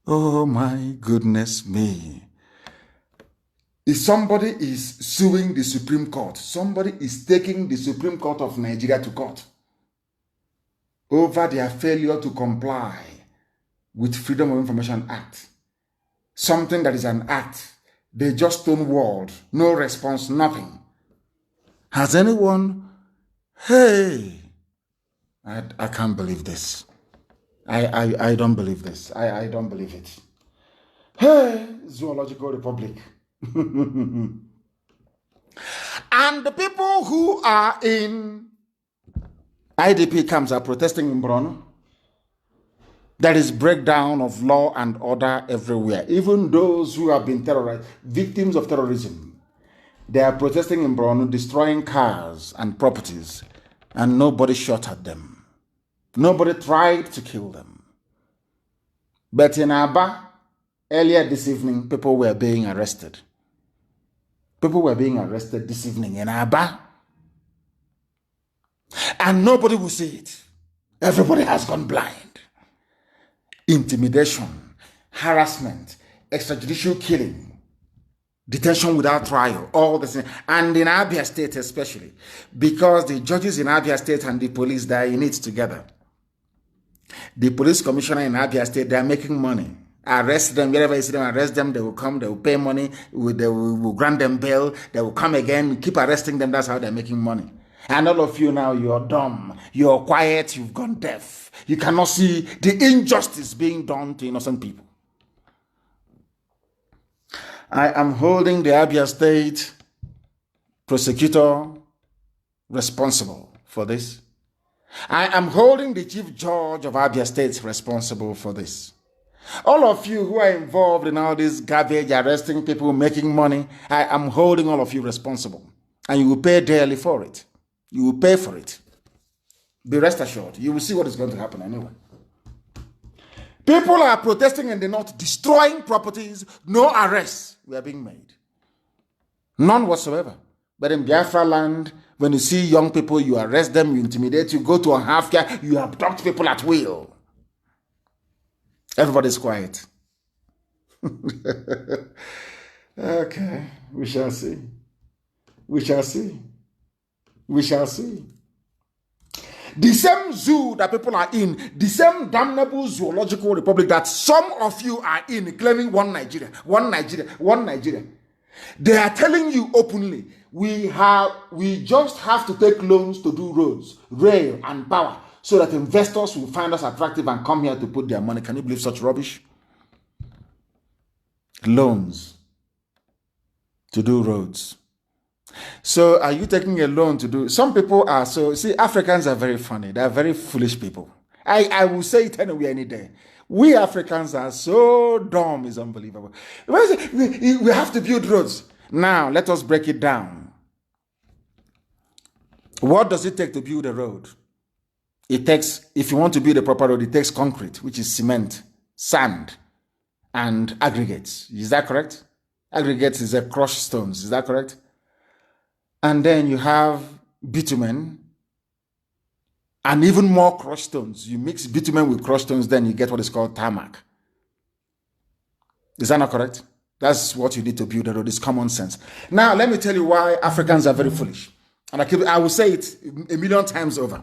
Oh my goodness me. If somebody is suing the Supreme Court, somebody is taking the Supreme Court of Nigeria to court over their failure to comply with Freedom of Information Act. Something that is an act. They just stonewalled. No response, nothing. Has anyone... Hey, I can't believe this. I don't believe this. I don't believe it. Hey, Zoological Republic. And the people who are in IDP camps are protesting in Borno. There is breakdown of law and order everywhere. Even those who have been terrorized, victims of terrorism, they are protesting in Borno, destroying cars and properties, and nobody shot at them. Nobody tried to kill them. But in Aba, earlier this evening, people were being arrested. People were being arrested this evening in Aba. And nobody will see it. Everybody has gone blind. Intimidation, harassment, extrajudicial killing. detention without trial, all this. And in Abia State especially, because the judges in Abia State and the police, they are in it together. The police commissioner in Abia State, they are making money. Arrest them, wherever you see them, arrest them, they will come, they will pay money, they will grant them bail, they will come again, keep arresting them, that's how they're making money. And all of you now, you're dumb, you're quiet, you've gone deaf. You cannot see the injustice being done to innocent people. I am holding the Abia State prosecutor responsible for this. I am holding the chief judge of Abia State responsible for this. All of you who are involved in all this garbage, arresting people, making money, I am holding all of you responsible. And you will pay dearly for it. You will pay for it. Be rest assured. You will see what is going to happen anyway. People are protesting in the north, destroying properties. No arrests were being made. None whatsoever. But in Biafra land, when you see young people, you arrest them, you intimidate, you go to a half-year, you abduct people at will. Everybody's quiet. Okay, we shall see. We shall see. We shall see. The same zoo that people are in, the same damnable zoological republic that some of you are in, claiming one Nigeria, one Nigeria, one Nigeria. They are telling you openly, we just have to take loans to do roads, rail, and power, so that investors will find us attractive and come here to put their money. Can you believe such rubbish? Loans to do roads. So are you taking a loan to do? Some people are so, see, Africans are very funny. They are very foolish people. I will say it anyway, any day. We Africans are so dumb, it's unbelievable. We have to build roads. Now, let us break it down. What does it take to build a road? It takes, if you want to build a proper road, it takes concrete, which is cement, sand, and aggregates. Is that correct? Aggregates is a crushed stones. Is that correct? And then you have bitumen and even more crushed stones. You mix bitumen with crushed stones, then you get what is called tarmac. Is that not correct? That's what you need to build a road. It's common sense. Now, let me tell you why Africans are very foolish. And I will say it a million times over.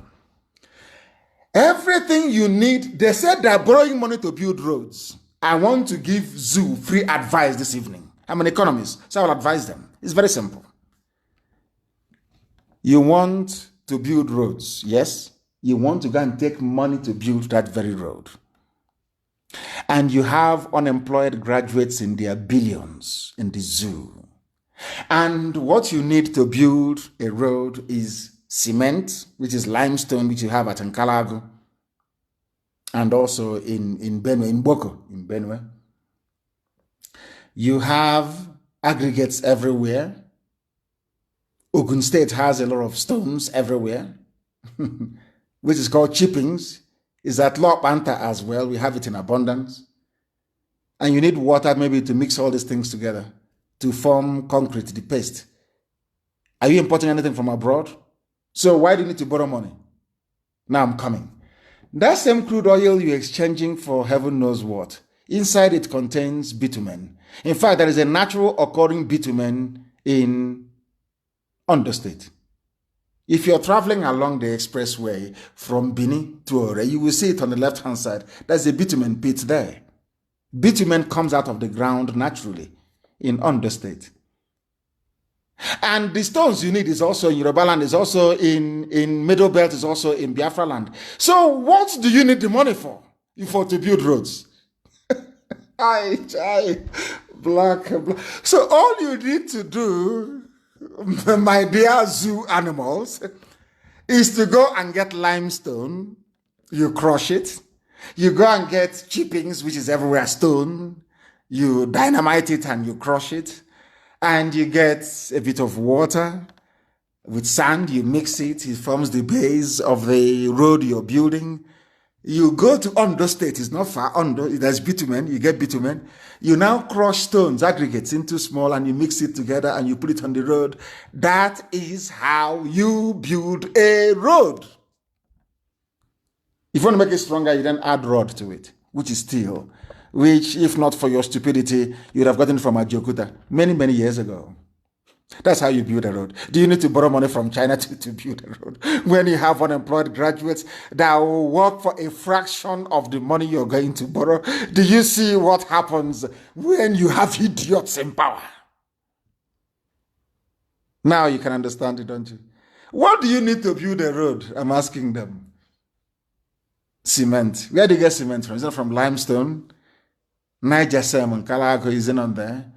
Everything you need, they said they're borrowing money to build roads. I want to give Zoo free advice this evening. I'm an economist, so I will advise them. It's very simple. You want to build roads, yes? You want to go and take money to build that very road. And you have unemployed graduates in their billions in the zoo. And what you need to build a road is cement, which is limestone, which you have at Nkalago, and also in Benue, in Boko, in Benue. You have aggregates everywhere. Ogun State has a lot of stones everywhere, which is called chippings. Is at Lopanta as well. We have it in abundance. And you need water maybe to mix all these things together to form concrete, the paste. Are you importing anything from abroad? So why do you need to borrow money? Now I'm coming. That same crude oil you're exchanging for heaven knows what, inside it contains bitumen. In fact, there is a natural occurring bitumen in Ondo State. If you're traveling along the expressway from Bini to Ore, you will see it on the left-hand side. There's a bitumen pit there. Bitumen comes out of the ground naturally in Ondo State. And the stones you need is also in Yoruba land, is also in Middle Belt, is also in Biafra land. So what do you need the money for? To build roads? Black. So all you need to do, my dear zoo animals, is to go and get limestone. You crush it. You go and get chippings, which is everywhere stone. You dynamite it and you crush it. And you get a bit of water with sand. You mix it. It forms the base of the road you're building. You go to Ondo State. It's not far. Ondo, there's bitumen. You get bitumen. You now crush stones, aggregates into small, and you mix it together and you put it on the road. That is how you build a road. If you want to make it stronger, you then add rod to it, which is steel. which, if not for your stupidity, you'd have gotten from Ajokuta many, many years ago. That's how you build a road. Do you need to borrow money from China to build a road? When you have unemployed graduates that will work for a fraction of the money you're going to borrow, do you see what happens when you have idiots in power? Now you can understand it, don't you? What do you need to build a road? I'm asking them. Cement. Where do you get cement from? Is it from limestone? Niger Salmon, Calago isn't on there.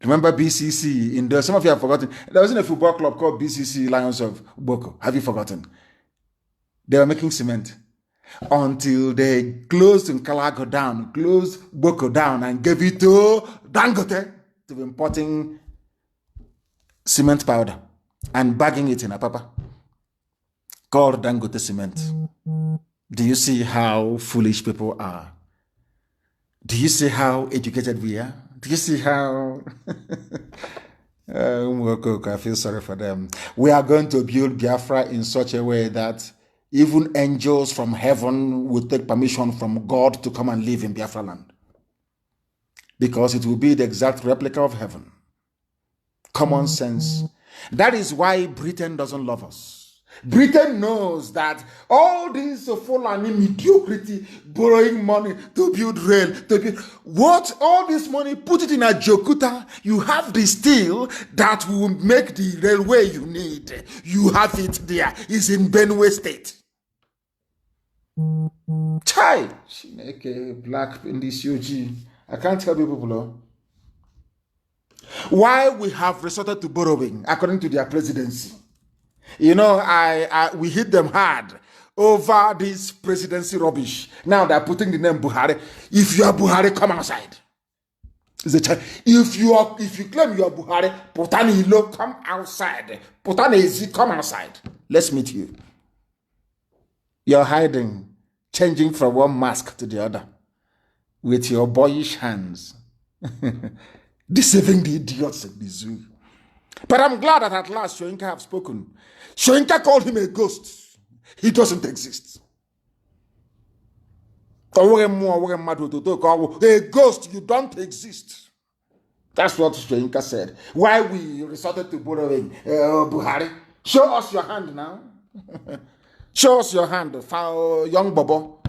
Remember BCC? In there, some of you have forgotten. There was in a football club called BCC Lions of Boko. Have you forgotten? They were making cement until they closed Calago down, closed Boko down, and gave it to Dangote to be importing cement powder and bagging it in a paper called Dangote cement. Do you see how foolish people are? Do you see how educated we are? Do you see how... I feel sorry for them. We are going to build Biafra in such a way that even angels from heaven will take permission from God to come and live in Biafra land. Because it will be the exact replica of heaven. Common sense. That is why Britain doesn't love us. Britain knows that all this Fulani mediocrity, borrowing money to build rail, all this money, put it in a Jokuta, you have the steel that will make the railway you need. You have it there. It's in Benue State. Chai, Chineke, black in this UG. I can't tell people. Why we have resorted to borrowing according to their presidency. You know, we hit them hard over this presidency rubbish. Now they're putting the name Buhari. If you are Buhari, come outside. If you claim you are Buhari, Putani Hilo, come outside. Putani Ezi, come outside. Let's meet you. You're hiding, changing from one mask to the other with your boyish hands. Deceiving the idiots at the zoo. But I'm glad that at last Shoinka have spoken. Shoinka called him a ghost. He doesn't exist. A ghost, you don't exist. That's what Shoinka said. Why we resorted to borrowing Buhari. Show us your hand now. Show us your hand, young Bobo.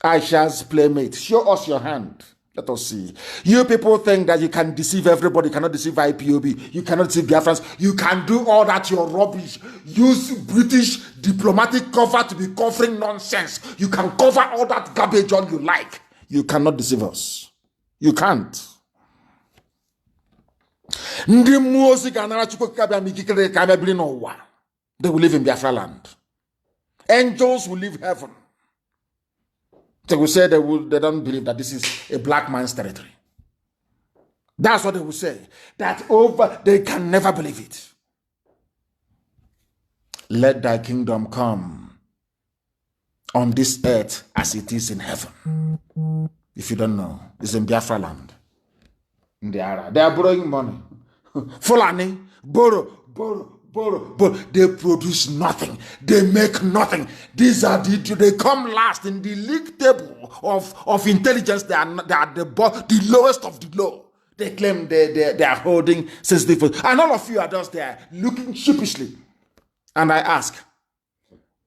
Aisha's playmate. Show us your hand. Let us see. You people think that you can deceive everybody, you cannot deceive IPOB, you cannot deceive Biafrans, you can do all that, your rubbish. Use British diplomatic cover to be covering nonsense. You can cover all that garbage all you like. You cannot deceive us. You can't. They will live in Biafra land. Angels will leave heaven. They will say they don't believe that this is a black man's territory. That's what they will say. They can never believe it. Let thy kingdom come on this earth as it is in heaven. If you don't know, it's in Biafra land. They are borrowing money. Fulani, borrow. They produce nothing. They make nothing. They come last in the league table of intelligence. They are the lowest of the low. They claim they are holding sensitive. And all of you are just there looking sheepishly. And I ask,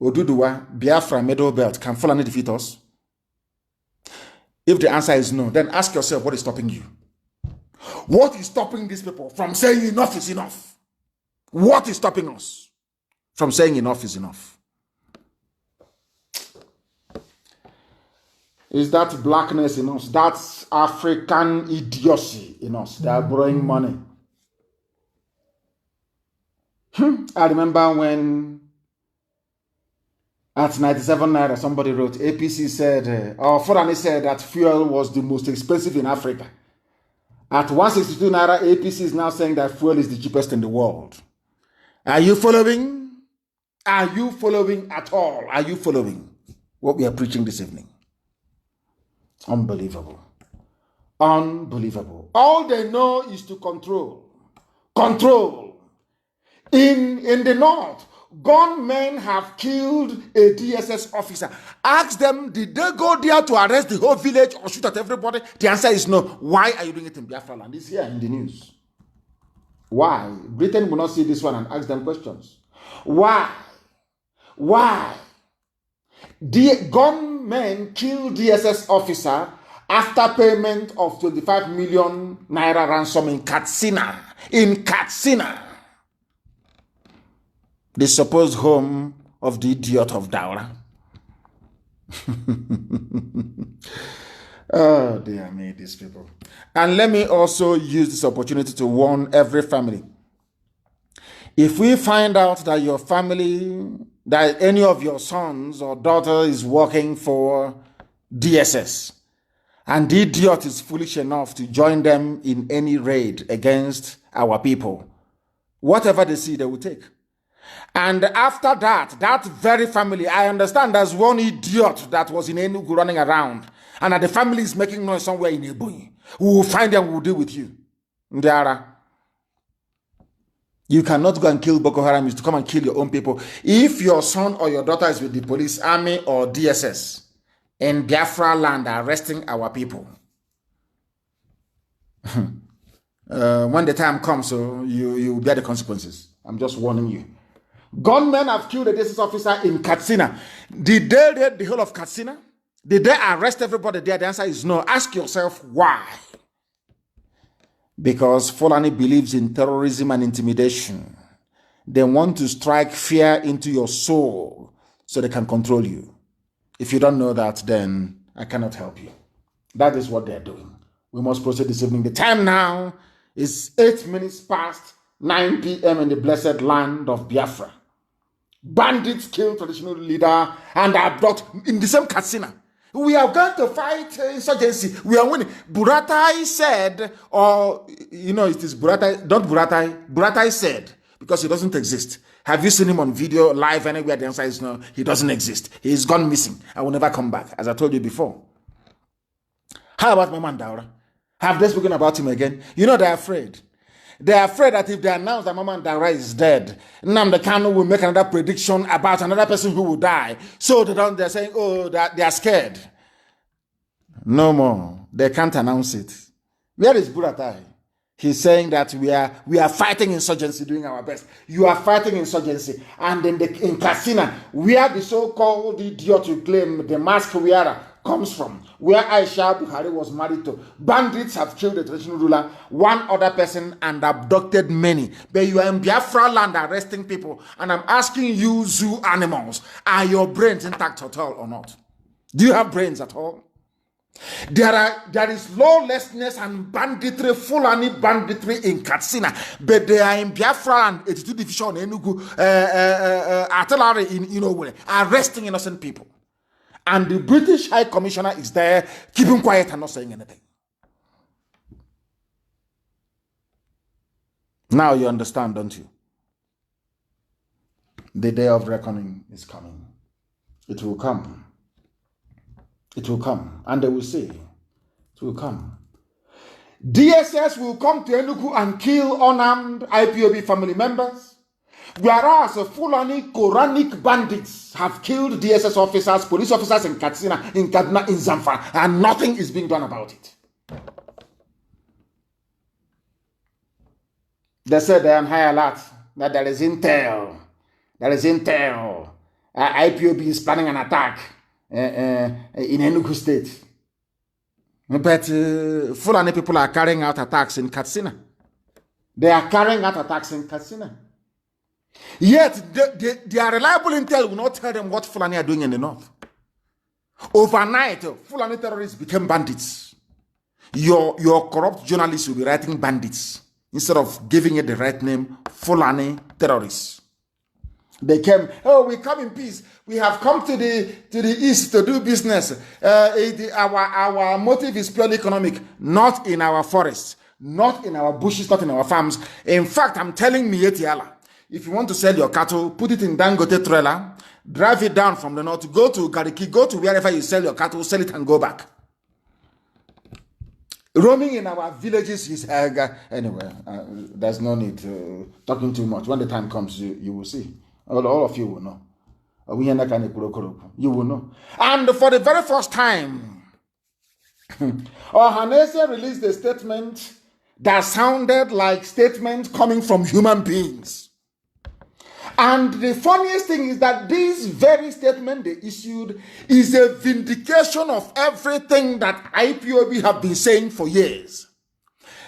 Oduduwa, Biafra, Middle Belt, can Fulani defeat us? If the answer is no, then ask yourself, what is stopping you? What is stopping these people from saying enough is enough? What is stopping us from saying enough is enough? Is that blackness in us? That's African idiocy in us. They are borrowing money. I remember when at 97 Naira somebody wrote, APC said, or Fulani said that fuel was the most expensive in Africa. At 162 Naira, APC is now saying that fuel is the cheapest in the world. Are you following? Are you following at all? Are you following what we are preaching this evening? Unbelievable. Unbelievable. All they know is to control. Control. In the north, gunmen have killed a DSS officer. Ask them, did they go there to arrest the whole village or shoot at everybody? The answer is no. Why are you doing it in Biafra land? It's here in the news. Why? Britain will not see this one and ask them questions. Why? Why? The gunmen killed DSS officer after payment of 25 million naira ransom in Katsina. In Katsina, the supposed home of the idiot of Daura. Oh, dear me, these people. And let me also use this opportunity to warn every family. If we find out that your family, that any of your sons or daughter is working for DSS, and the idiot is foolish enough to join them in any raid against our people, whatever they see, they will take. And after that, that very family, I understand there's one idiot that was in Enugu running around, and that the family is making noise somewhere in Ebonyi. We will find them, we will deal with you. Ndiara. You cannot go and kill Boko Haram, is to come and kill your own people. If your son or your daughter is with the police, army, or DSS in Biafra land arresting our people, when the time comes, so you bear the consequences. I'm just warning you. Gunmen have killed a DSS officer in Katsina. Did they raid the whole of Katsina? Did they arrest everybody there? The answer is no. Ask yourself why. Because Fulani believes in terrorism and intimidation. They want to strike fear into your soul so they can control you. If you don't know that, then I cannot help you. That is what they're doing. We must proceed this evening. The time now is 8 minutes past 9 p.m. in the blessed land of Biafra. Bandits kill traditional leader and abduct in the same Katsina. We are going to fight insurgency. We are winning. Buratai said, or, you know, it is Buratai, not Buratai. Buratai said, because he doesn't exist. Have you seen him on video, live, anywhere? The answer is no, he doesn't exist. He's gone missing. I will never come back, as I told you before. How about Mama Daura? Have they spoken about him again? You know, they're afraid. They're afraid that if they announce that Mama Daura is dead, Nnadi Kanu will make another prediction about another person who will die. So they're saying, oh, that they are scared. No more. They can't announce it. Where is Buratai? He's saying that we are fighting insurgency, doing our best. You are fighting insurgency. And in Katsina, where the so-called idiot you claim the mask wearer comes from, where Aisha Buhari was married to, bandits have killed the traditional ruler, one other person, and abducted many. But you are in Biafra land arresting people. And I'm asking you, zoo animals, are your brains intact at all or not? Do you have brains at all? There is lawlessness and banditry, Fulani banditry in Katsina, but they are in Biafra and 82 Division, Enugu, artillery in Inowere, arresting innocent people. And the British High Commissioner is there, keeping quiet and not saying anything. Now you understand, don't you? The day of reckoning is coming. It will come. It will come, and they will say, it will come. DSS will come to Enugu and kill unarmed IPOB family members, whereas Fulani Quranic bandits have killed DSS officers, police officers in Katsina, in Kaduna, in Zamfara, and nothing is being done about it. They said they are on high alert, that there is intel. There is intel. IPOB is planning an attack in Enugu State. But Fulani people are carrying out attacks in Katsina. They are carrying out attacks in Katsina. Yet, their reliable intel will not tell them what Fulani are doing in the north. Overnight, Fulani terrorists became bandits. Your corrupt journalists will be writing bandits instead of giving it the right name, Fulani terrorists. They came, oh, we come in peace. We have come to the east to do business. Our motive is purely economic, not in our forests, not in our bushes, not in our farms. In fact, I'm telling Mietiala, if you want to sell your cattle, put it in Dangote trailer, drive it down from the north, go to Gariki, go to wherever you sell your cattle, sell it and go back. Roaming in our villages is anyway. There's no need to talking too much. When the time comes, you will see. All of you will know. You will know. And for the very first time, Ohaneze released a statement that sounded like statements coming from human beings. And the funniest thing is that this very statement they issued is a vindication of everything that IPOB have been saying for years.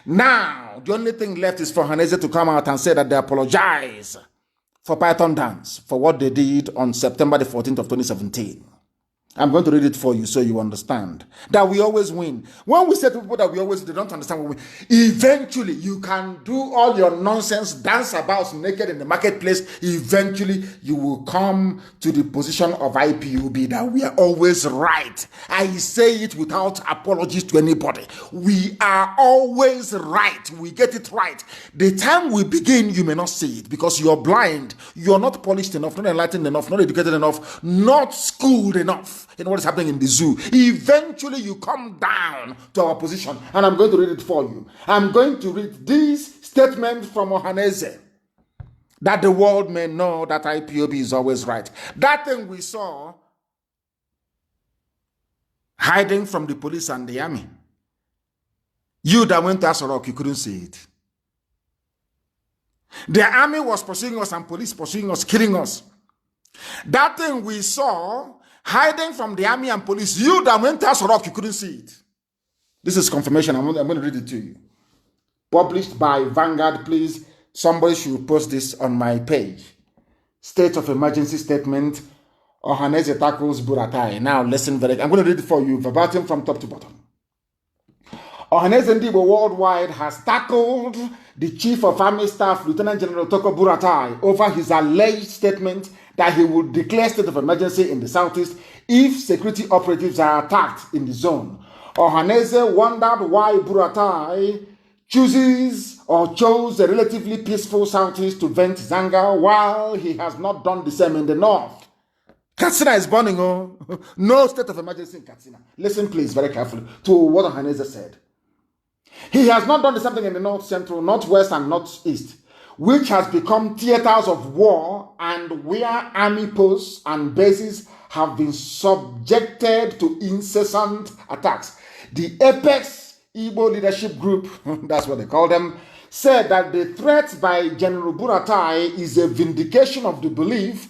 Now, the only thing left is for Ohaneze to come out and say that they apologize for Python Dance for what they did on September the 14th of 2017. I'm going to read it for you so you understand that we always win. When we say to people that we always, they don't understand what we win. Eventually, you can do all your nonsense, dance about naked in the marketplace. Eventually, you will come to the position of IPOB that we are always right. I say it without apologies to anybody. We are always right. We get it right. The time we begin, you may not see it because you're blind. You're not polished enough, not enlightened enough, not educated enough, not schooled enough in what is happening in the zoo. Eventually you come down to our position, and I'm going to read it for you. I'm going to read this statement from Ohaneze that the world may know that IPOB is always right. That thing we saw hiding from the police and the army, you that went to Asorok, you couldn't see it. The army was pursuing us and police pursuing us, killing us. That thing we saw hiding from the army and police, you that went to Asorok, you couldn't see it. This is confirmation. I'm going to read it to you. Published by Vanguard. Please, somebody should post this on my page. State of emergency statement. Ohaneze tackles Buratai. Now listen I'm going to read it for you verbatim from top to bottom. Ohaneze Ndibo worldwide has tackled the Chief of Army Staff, Lieutenant General Toko Buratai, over his alleged statement that he would declare state of emergency in the southeast if security operatives are attacked in the zone. Ohaneze wondered why Buratai chose a relatively peaceful southeast to vent his anger while he has not done the same in the north. Katsina is burning. No state of emergency in Katsina. Listen please very carefully to what Ohaneze said. He has not done the same thing in the north central, northwest and northeast, which has become theaters of war and where army posts and bases have been subjected to incessant attacks. The Apex Igbo Leadership Group, that's what they call them, said that the threat by General Buratai is a vindication of the belief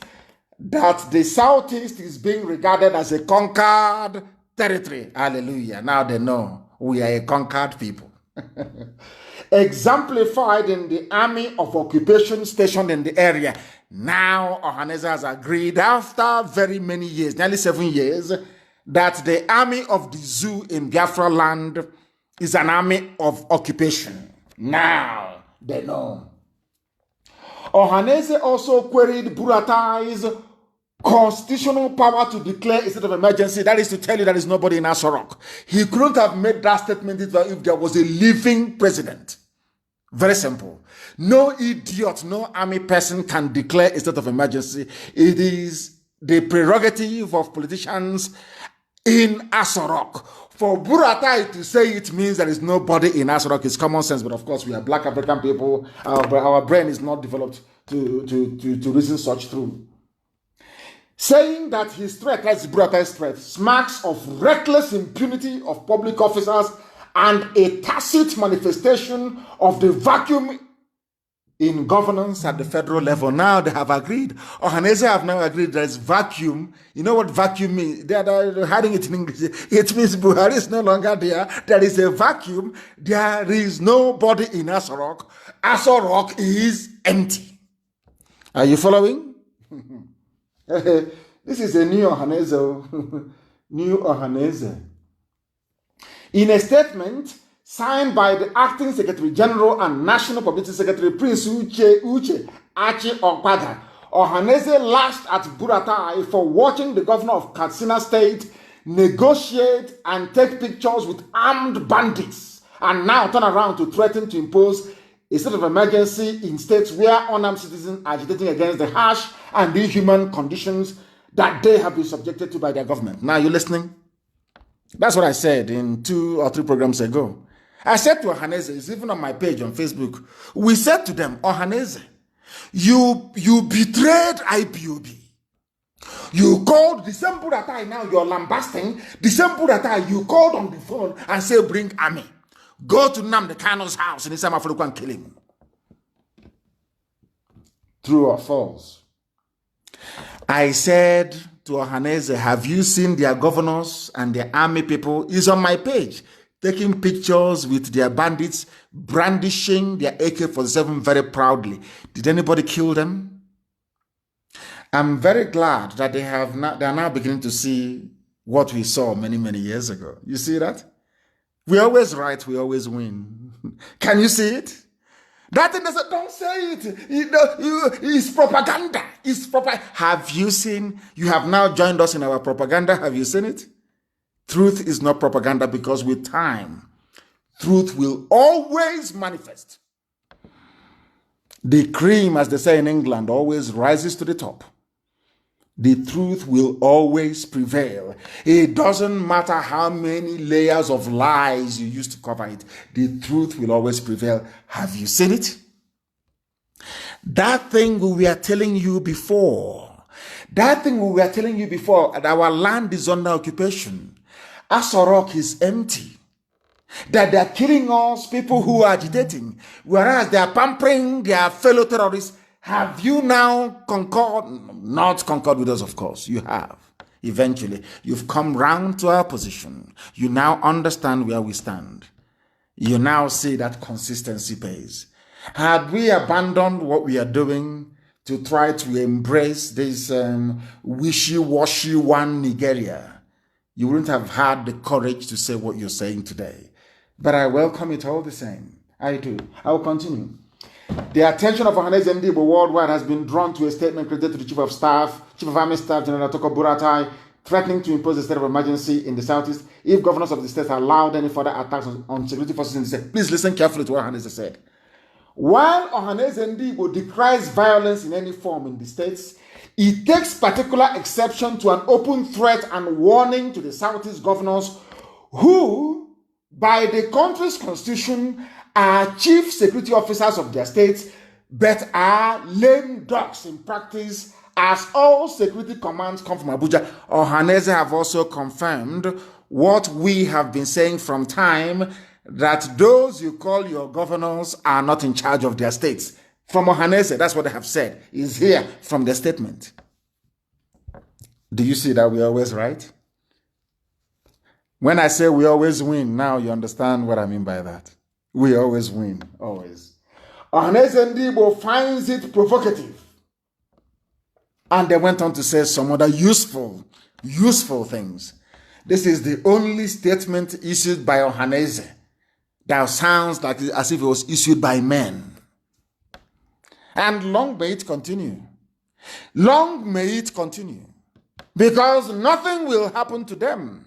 that the Southeast is being regarded as a conquered territory. Hallelujah. Now they know we are a conquered people. Exemplified in the army of occupation stationed in the area. Now Ohaneze has agreed after very many years, nearly 7 years, that the army of the zoo in Biafra land is an army of occupation. Now they know. Ohaneze also queried Buratai's constitutional power to declare a state of emergency. That is to tell you there is nobody in Asorok. He couldn't have made that statement if there was a living president. Very simple. No idiot, no army person can declare a state of emergency. It is the prerogative of politicians in Asorok. For Buratai to say it means there is nobody in Asorok is common sense, but of course we are black African people. Our brain is not developed to reason such through. Saying that his threat, that's Buratai's threat, smacks of reckless impunity of public officers and a tacit manifestation of the vacuum in governance at the federal level. Now they have agreed. Ohaneze have now agreed there is vacuum. You know what vacuum means? They are hiding it in English. It means Buhari is no longer there. There is a vacuum. There is nobody in Asorok. Asorok is empty. Are you following? This is a new Ohaneze. New Ohaneze. In a statement signed by the Acting Secretary General and National Publicity Secretary Prince Uche Achi Okpada, Ohaneze lashed at Buratai for watching the governor of Katsina State negotiate and take pictures with armed bandits and now turn around to threaten to impose a state of emergency in states where unarmed citizens are agitating against the harsh and inhuman conditions that they have been subjected to by their government. Now, you listening? That's what I said in 2 or 3 programs ago. I said to Ohaneze, it's even on my page on Facebook, we said to them, Ohaneze, You betrayed IPOB. You called the same Buratai now you're lambasting, the same Buratai you called on the phone and say, bring army. Go to Nnadi Kanu's house in Islam Africa and kill him. True or false? I said to Ohaneze, have you seen their governors and their army people? It's on my page, taking pictures with their bandits, brandishing their AK-47 very proudly. Did anybody kill them? I'm very glad that they are now beginning to see what we saw many, many years ago. You see that? We always right, we always win. Can you see it? That thing doesn't, don't say it. It's propaganda. It's Have you seen? You have now joined us in our propaganda. Have you seen it? Truth is not propaganda, because with time, truth will always manifest. The cream, as they say in England, always rises to the top. The truth will always prevail. It doesn't matter how many layers of lies you use to cover it. The truth will always prevail. Have you seen it? That thing we were telling you before. That our land is under occupation. Asorok is empty. That they are killing us, people who are agitating, whereas they are pampering their fellow terrorists. Have you now not concord with us, of course, you have. Eventually, you've come round to our position. You now understand where we stand. You now see that consistency pays. Had we abandoned what we are doing to try to embrace this wishy-washy one Nigeria, you wouldn't have had the courage to say what you're saying today. But I welcome it all the same. I do. I will continue. The attention of Ohaneze Ndigbo worldwide has been drawn to a statement credited to the Chief of Army Staff, General Toko Buratai, threatening to impose a state of emergency in the southeast if governors of the state allowed any further attacks on security forces in the state. Please listen carefully to what Ohaneze said. While Ohaneze Ndigbo decries violence in any form in the states, he takes particular exception to an open threat and warning to the southeast governors who, by the country's constitution, are chief security officers of their states, but are lame ducks in practice, as all security commands come from Abuja. Ohaneze have also confirmed what we have been saying from time, that those you call your governors are not in charge of their states. From Ohaneze, that's what they have said, is here from the statement. Do you see that we're always right? When I say we always win, now you understand what I mean by that. We always win, always. Ohaneze Ndigbo finds it provocative. And they went on to say some other useful things. This is the only statement issued by Ohaneze that sounds like as if it was issued by men. And long may it continue. Long may it continue. Because nothing will happen to them.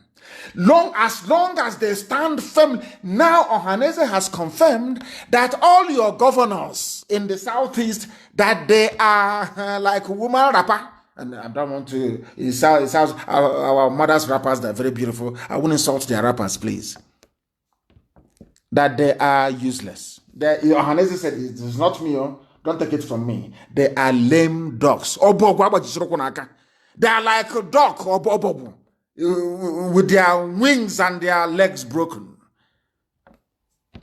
As long as they stand firm. Now Ohaneze has confirmed that all your governors in the southeast, that they are like woman rapper. And I don't want to, it sounds our mothers' rappers, they're very beautiful. I won't insult their rappers, please. That they are useless. Ohaneze said, it is not me, don't take it from me. They are lame dogs. They are like a dog or with their wings and their legs broken.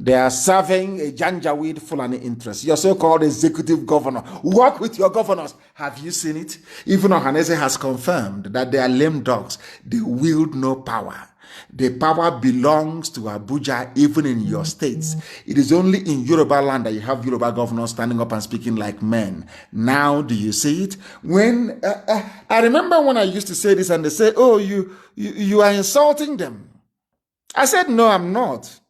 They are serving a Janjaweed Fulani interest. Your so-called executive governor. Work with your governors. Have you seen it? Even Ohaneze has confirmed that they are lame dogs. They wield no power. The power belongs to Abuja, even in your states. It is only in Yoruba land that you have Yoruba governors standing up and speaking like men. Now, do you see it? When I remember when I used to say this and they say, oh, you are insulting them. I said, no, I'm not.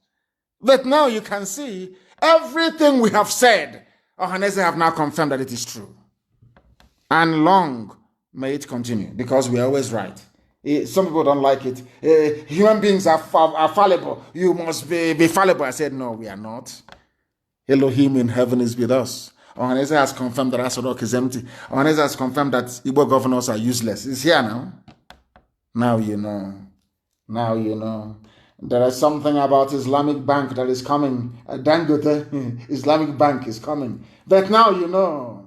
But now you can see everything we have said. Ohaneze have now confirmed that it is true. And long may it continue, because we are always right. Some people don't like it. Human beings are fallible. You must be fallible. I said, no, we are not. Elohim in heaven is with us. Ohaneze has confirmed that Asorok is empty. Ohaneze has confirmed that Igbo governors are useless. It's here now. Now you know. Now you know. There is something about Islamic Bank that is coming. Dangote Islamic Bank is coming. But now you know.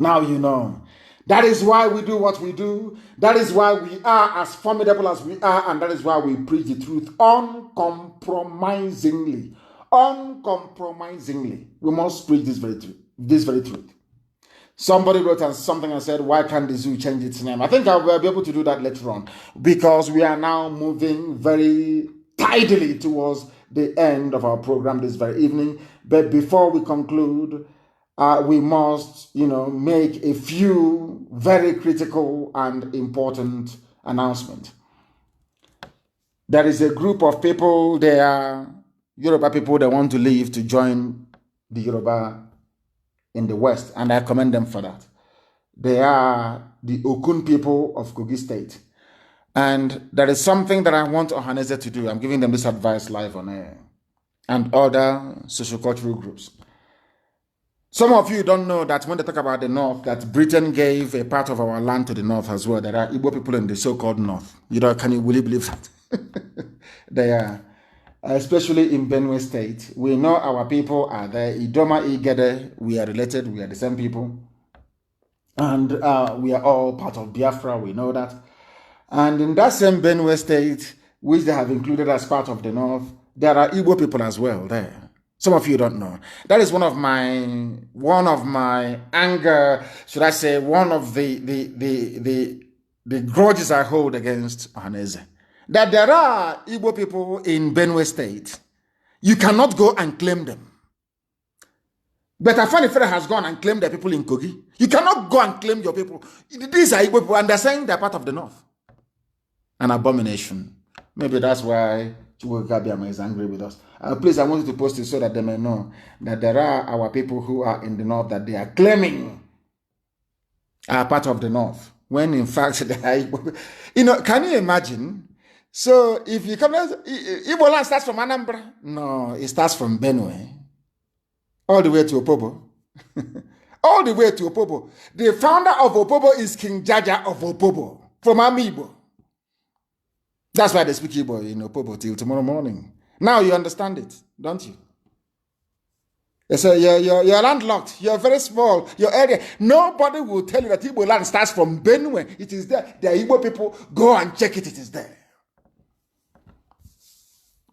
Now you know. That is why we do what we do. That is why we are as formidable as we are. And that is why we preach the truth uncompromisingly. Uncompromisingly. We must preach this very truth. This very truth. Somebody wrote something and said, why can't the zoo change its name? I think I will be able to do that later on. Because we are now moving very tidily towards the end of our program this very evening. But before we conclude, we must, make a few very critical and important announcements. There is a group of people, they are Yoruba people that want to leave to join the Yoruba in the West, and I commend them for that. They are the Okun people of Kogi State. And there is something that I want Ohaneze to do. I'm giving them this advice live on air, and other sociocultural groups. Some of you don't know that when they talk about the North, that Britain gave a part of our land to the North as well. There are Igbo people in the so-called North. Will you believe that? They are, especially in Benue State. We know our people are there. Idoma, Igede, we are related. We are the same people. And we are all part of Biafra. We know that. And in that same Benue State, which they have included as part of the North, there are Igbo people as well there. Some of you don't know. That is one of my anger, should I say, one of the grudges I hold against Ohaneze. That there are Igbo people in Benue State. You cannot go and claim them. But Afanifere has gone and claimed the people in Kogi. You cannot go and claim your people. These are Igbo people, and they're saying they're part of the North. An abomination. Maybe that's why Chukwukabiama is angry with us. Please, I want you to post it so that they may know that there are our people who are in the North that they are claiming are part of the North. When in fact, they are, can you imagine? So if you come, Igbo land starts from Anambra? No, it starts from Benue. All the way to Opobo. All the way to Opobo. The founder of Opobo is King Jaja of Opobo from Amibo. That's why they speak Igbo in Opobo till tomorrow morning. Now you understand it, don't you? They say you're landlocked, you're very small, your area. Nobody will tell you that Igbo land starts from Benue. It is there. The Igbo people, go and check it, it is there.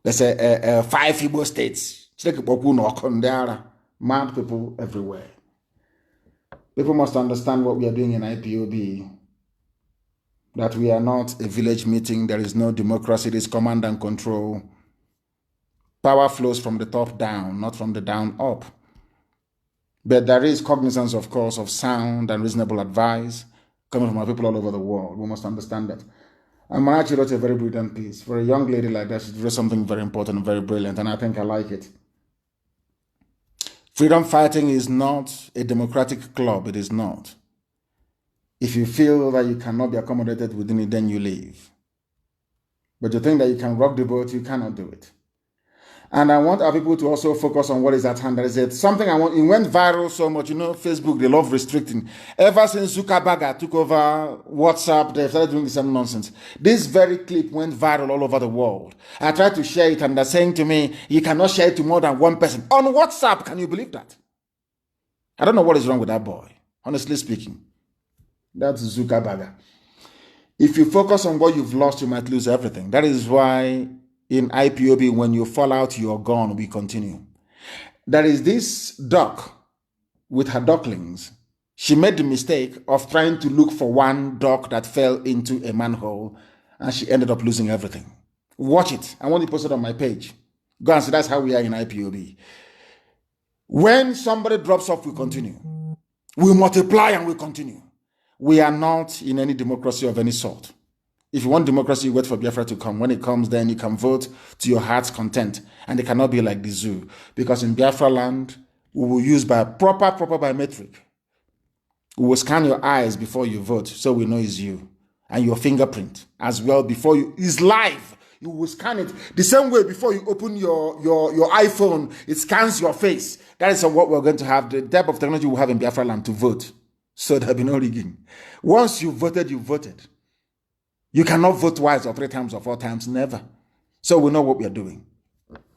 They say 5 Igbo states. Mad people everywhere. People must understand what we are doing in IPOB. That we are not a village meeting. There is no democracy. It is command and control. Power flows from the top down, not from the down up. But there is cognizance, of course, of sound and reasonable advice coming from our people all over the world. We must understand that. And Marachi wrote a very brilliant piece. For a young lady like that, she wrote something very important and very brilliant, and I think I like it. Freedom fighting is not a democratic club. It is not. If you feel that you cannot be accommodated within it, then you leave. But you think that you can rock the boat, you cannot do it. And I want our people to also focus on what is at hand. There is something I want. It went viral so much. Facebook, they love restricting. Ever since Zuckerberg took over WhatsApp, they started doing the same nonsense. This very clip went viral all over the world. I tried to share it, and they're saying to me, you cannot share it to more than one person. On WhatsApp, can you believe that? I don't know what is wrong with that boy, honestly speaking. That's Zuckerberg. If you focus on what you've lost, you might lose everything. That is why in IPOB, when you fall out, you're gone. We continue. There is this duck with her ducklings. She made the mistake of trying to look for one duck that fell into a manhole, and she ended up losing everything. Watch it. I want to post it on my page. Go and see. That's how we are in IPOB. When somebody drops off, we continue. We multiply and we continue. We are not in any democracy of any sort. If you want democracy, you wait for Biafra to come. When it comes, then you can vote to your heart's content. And it cannot be like the zoo. Because in Biafra land, we will use proper biometric. We will scan your eyes before you vote, so we know it's you. And your fingerprint as well before you. It's live. You will scan it. The same way before you open your iPhone, it scans your face. That is what we're going to have. The type of technology we'll have in Biafra land to vote. So there'll be no rigging. Once you voted, you voted. You cannot vote twice or 3 times or 4 times, never. So we know what we are doing,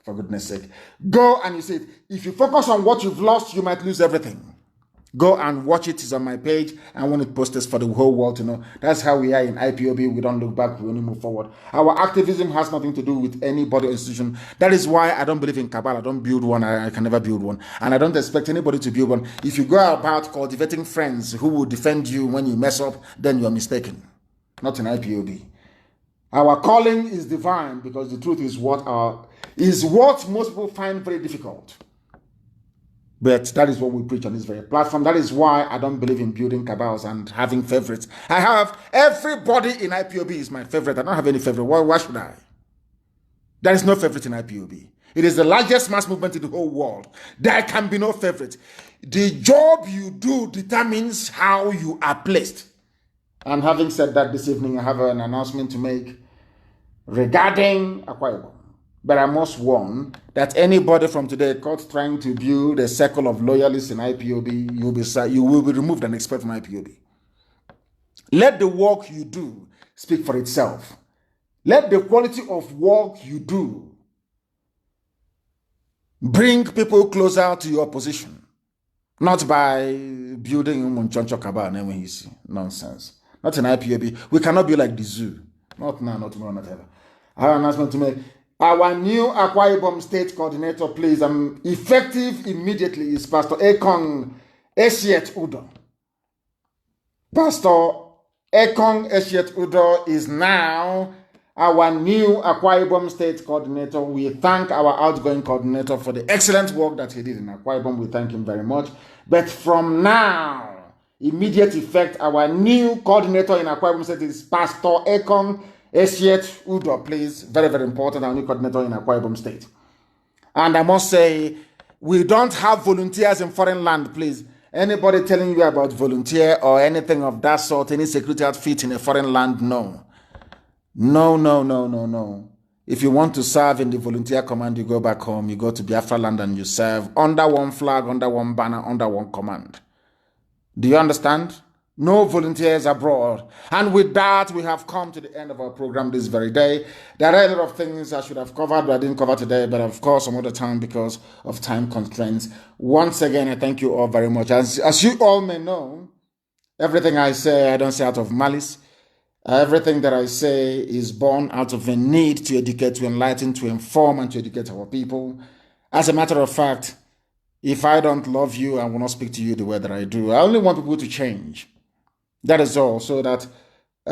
for goodness sake. Go and you say, if you focus on what you've lost, you might lose everything. Go and watch it. It's on my page. I want it posted for the whole world to know. That's how we are in IPOB. We don't look back. We only move forward. Our activism has nothing to do with any body or institution. That is why I don't believe in cabal. I don't build one. I can never build one. And I don't expect anybody to build one. If you go about cultivating friends who will defend you when you mess up, then you're mistaken. Not in IPOB. Our calling is divine because the truth is what most people find very difficult. But that is what we preach on this very platform. That is why I don't believe in building cabals and having favorites. I have everybody in IPOB is my favorite. I don't have any favorite. Why should I? There is no favorite in IPOB. It is the largest mass movement in the whole world. There can be no favorite. The job you do determines how you are placed. And having said that, this evening I have an announcement to make regarding Akwa Ibom. But I must warn that anybody from today caught trying to build a circle of loyalists in IPOB, you will be removed and expelled from IPOB. Let the work you do speak for itself. Let the quality of work you do bring people closer to your position. Not by building Munchoncho Kaba and when you see nonsense. Not in IPOB. We cannot be like the zoo. Not now, not tomorrow, not ever. I have an announcement to make. Our new Akwa Ibom State Coordinator, please, effective immediately, is Pastor Ekong Eshiet Udo. Pastor Ekong Eshiet Udo is now our new Akwa Ibom State Coordinator. We thank our outgoing coordinator for the excellent work that he did in Akwa Ibom. We thank him very much. But from now, immediate effect, our new coordinator in Akwa Ibom State is Pastor Ekong Eshiet Udo, please. Very, very important. Our new coordinator in Akwa Ibom State. And I must say, we don't have volunteers in foreign land, please. Anybody telling you about volunteer or anything of that sort, any security outfit in a foreign land, no. No, no, no, no, no. If you want to serve in the volunteer command, you go back home, you go to Biafra land and you serve under one flag, under one banner, under one command. Do you understand? No volunteers abroad. And with that, we have come to the end of our program this very day. There are a lot of things I should have covered, but I didn't cover today, but of course some other time because of time constraints. Once again, I thank you all very much. As you all may know, everything I say, I don't say out of malice. Everything that I say is born out of a need to educate, to enlighten, to inform, and to educate our people. As a matter of fact, if I don't love you, I will not speak to you the way that I do. I only want people to change. That is all, so that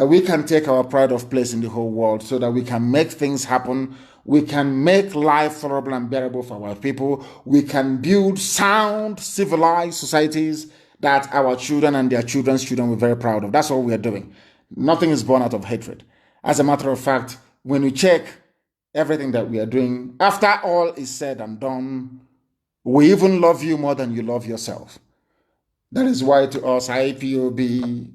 we can take our pride of place in the whole world, so that we can make things happen. We can make life tolerable and bearable for our people. We can build sound, civilized societies that our children and their children's children will be very proud of. That's all we are doing. Nothing is born out of hatred. As a matter of fact, when we check everything that we are doing, after all is said and done, we even love you more than you love yourself. That is why to us, IPOB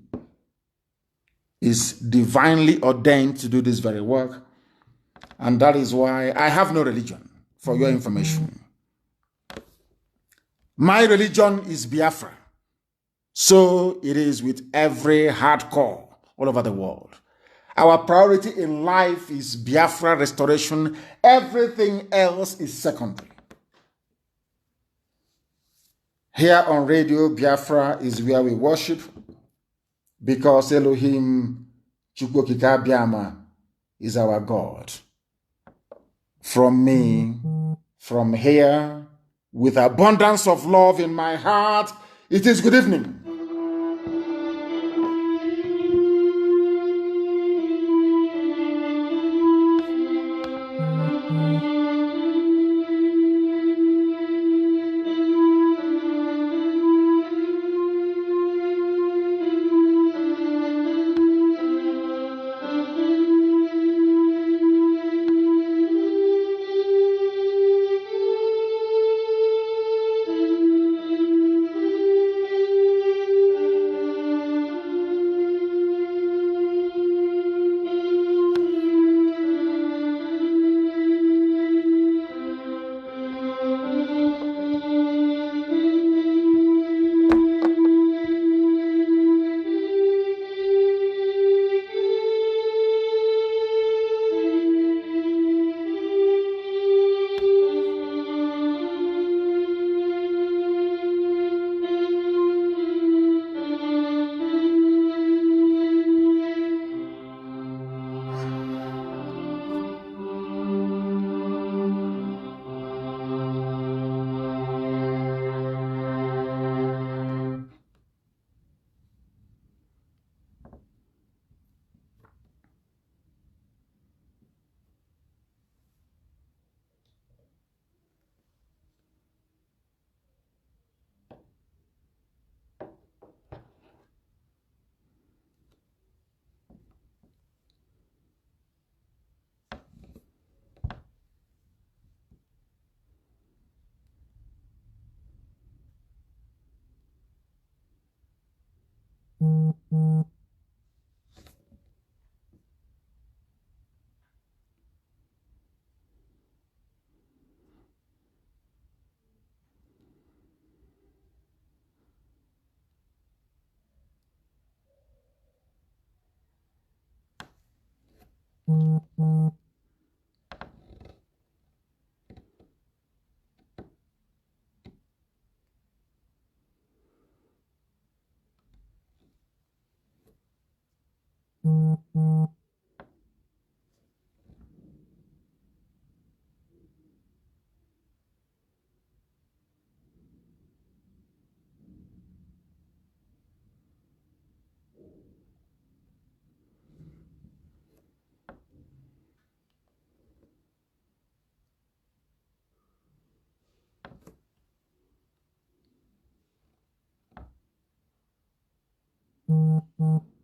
is divinely ordained to do this very work. And that is why I have no religion, for your information. My religion is Biafra. So it is with every hardcore all over the world. Our priority in life is Biafra restoration. Everything else is secondary. Here on Radio Biafra is where we worship, because Elohim Chukwokika Biama is our God. From me, from here, with abundance of love in my heart, it is good evening. Mm-hmm.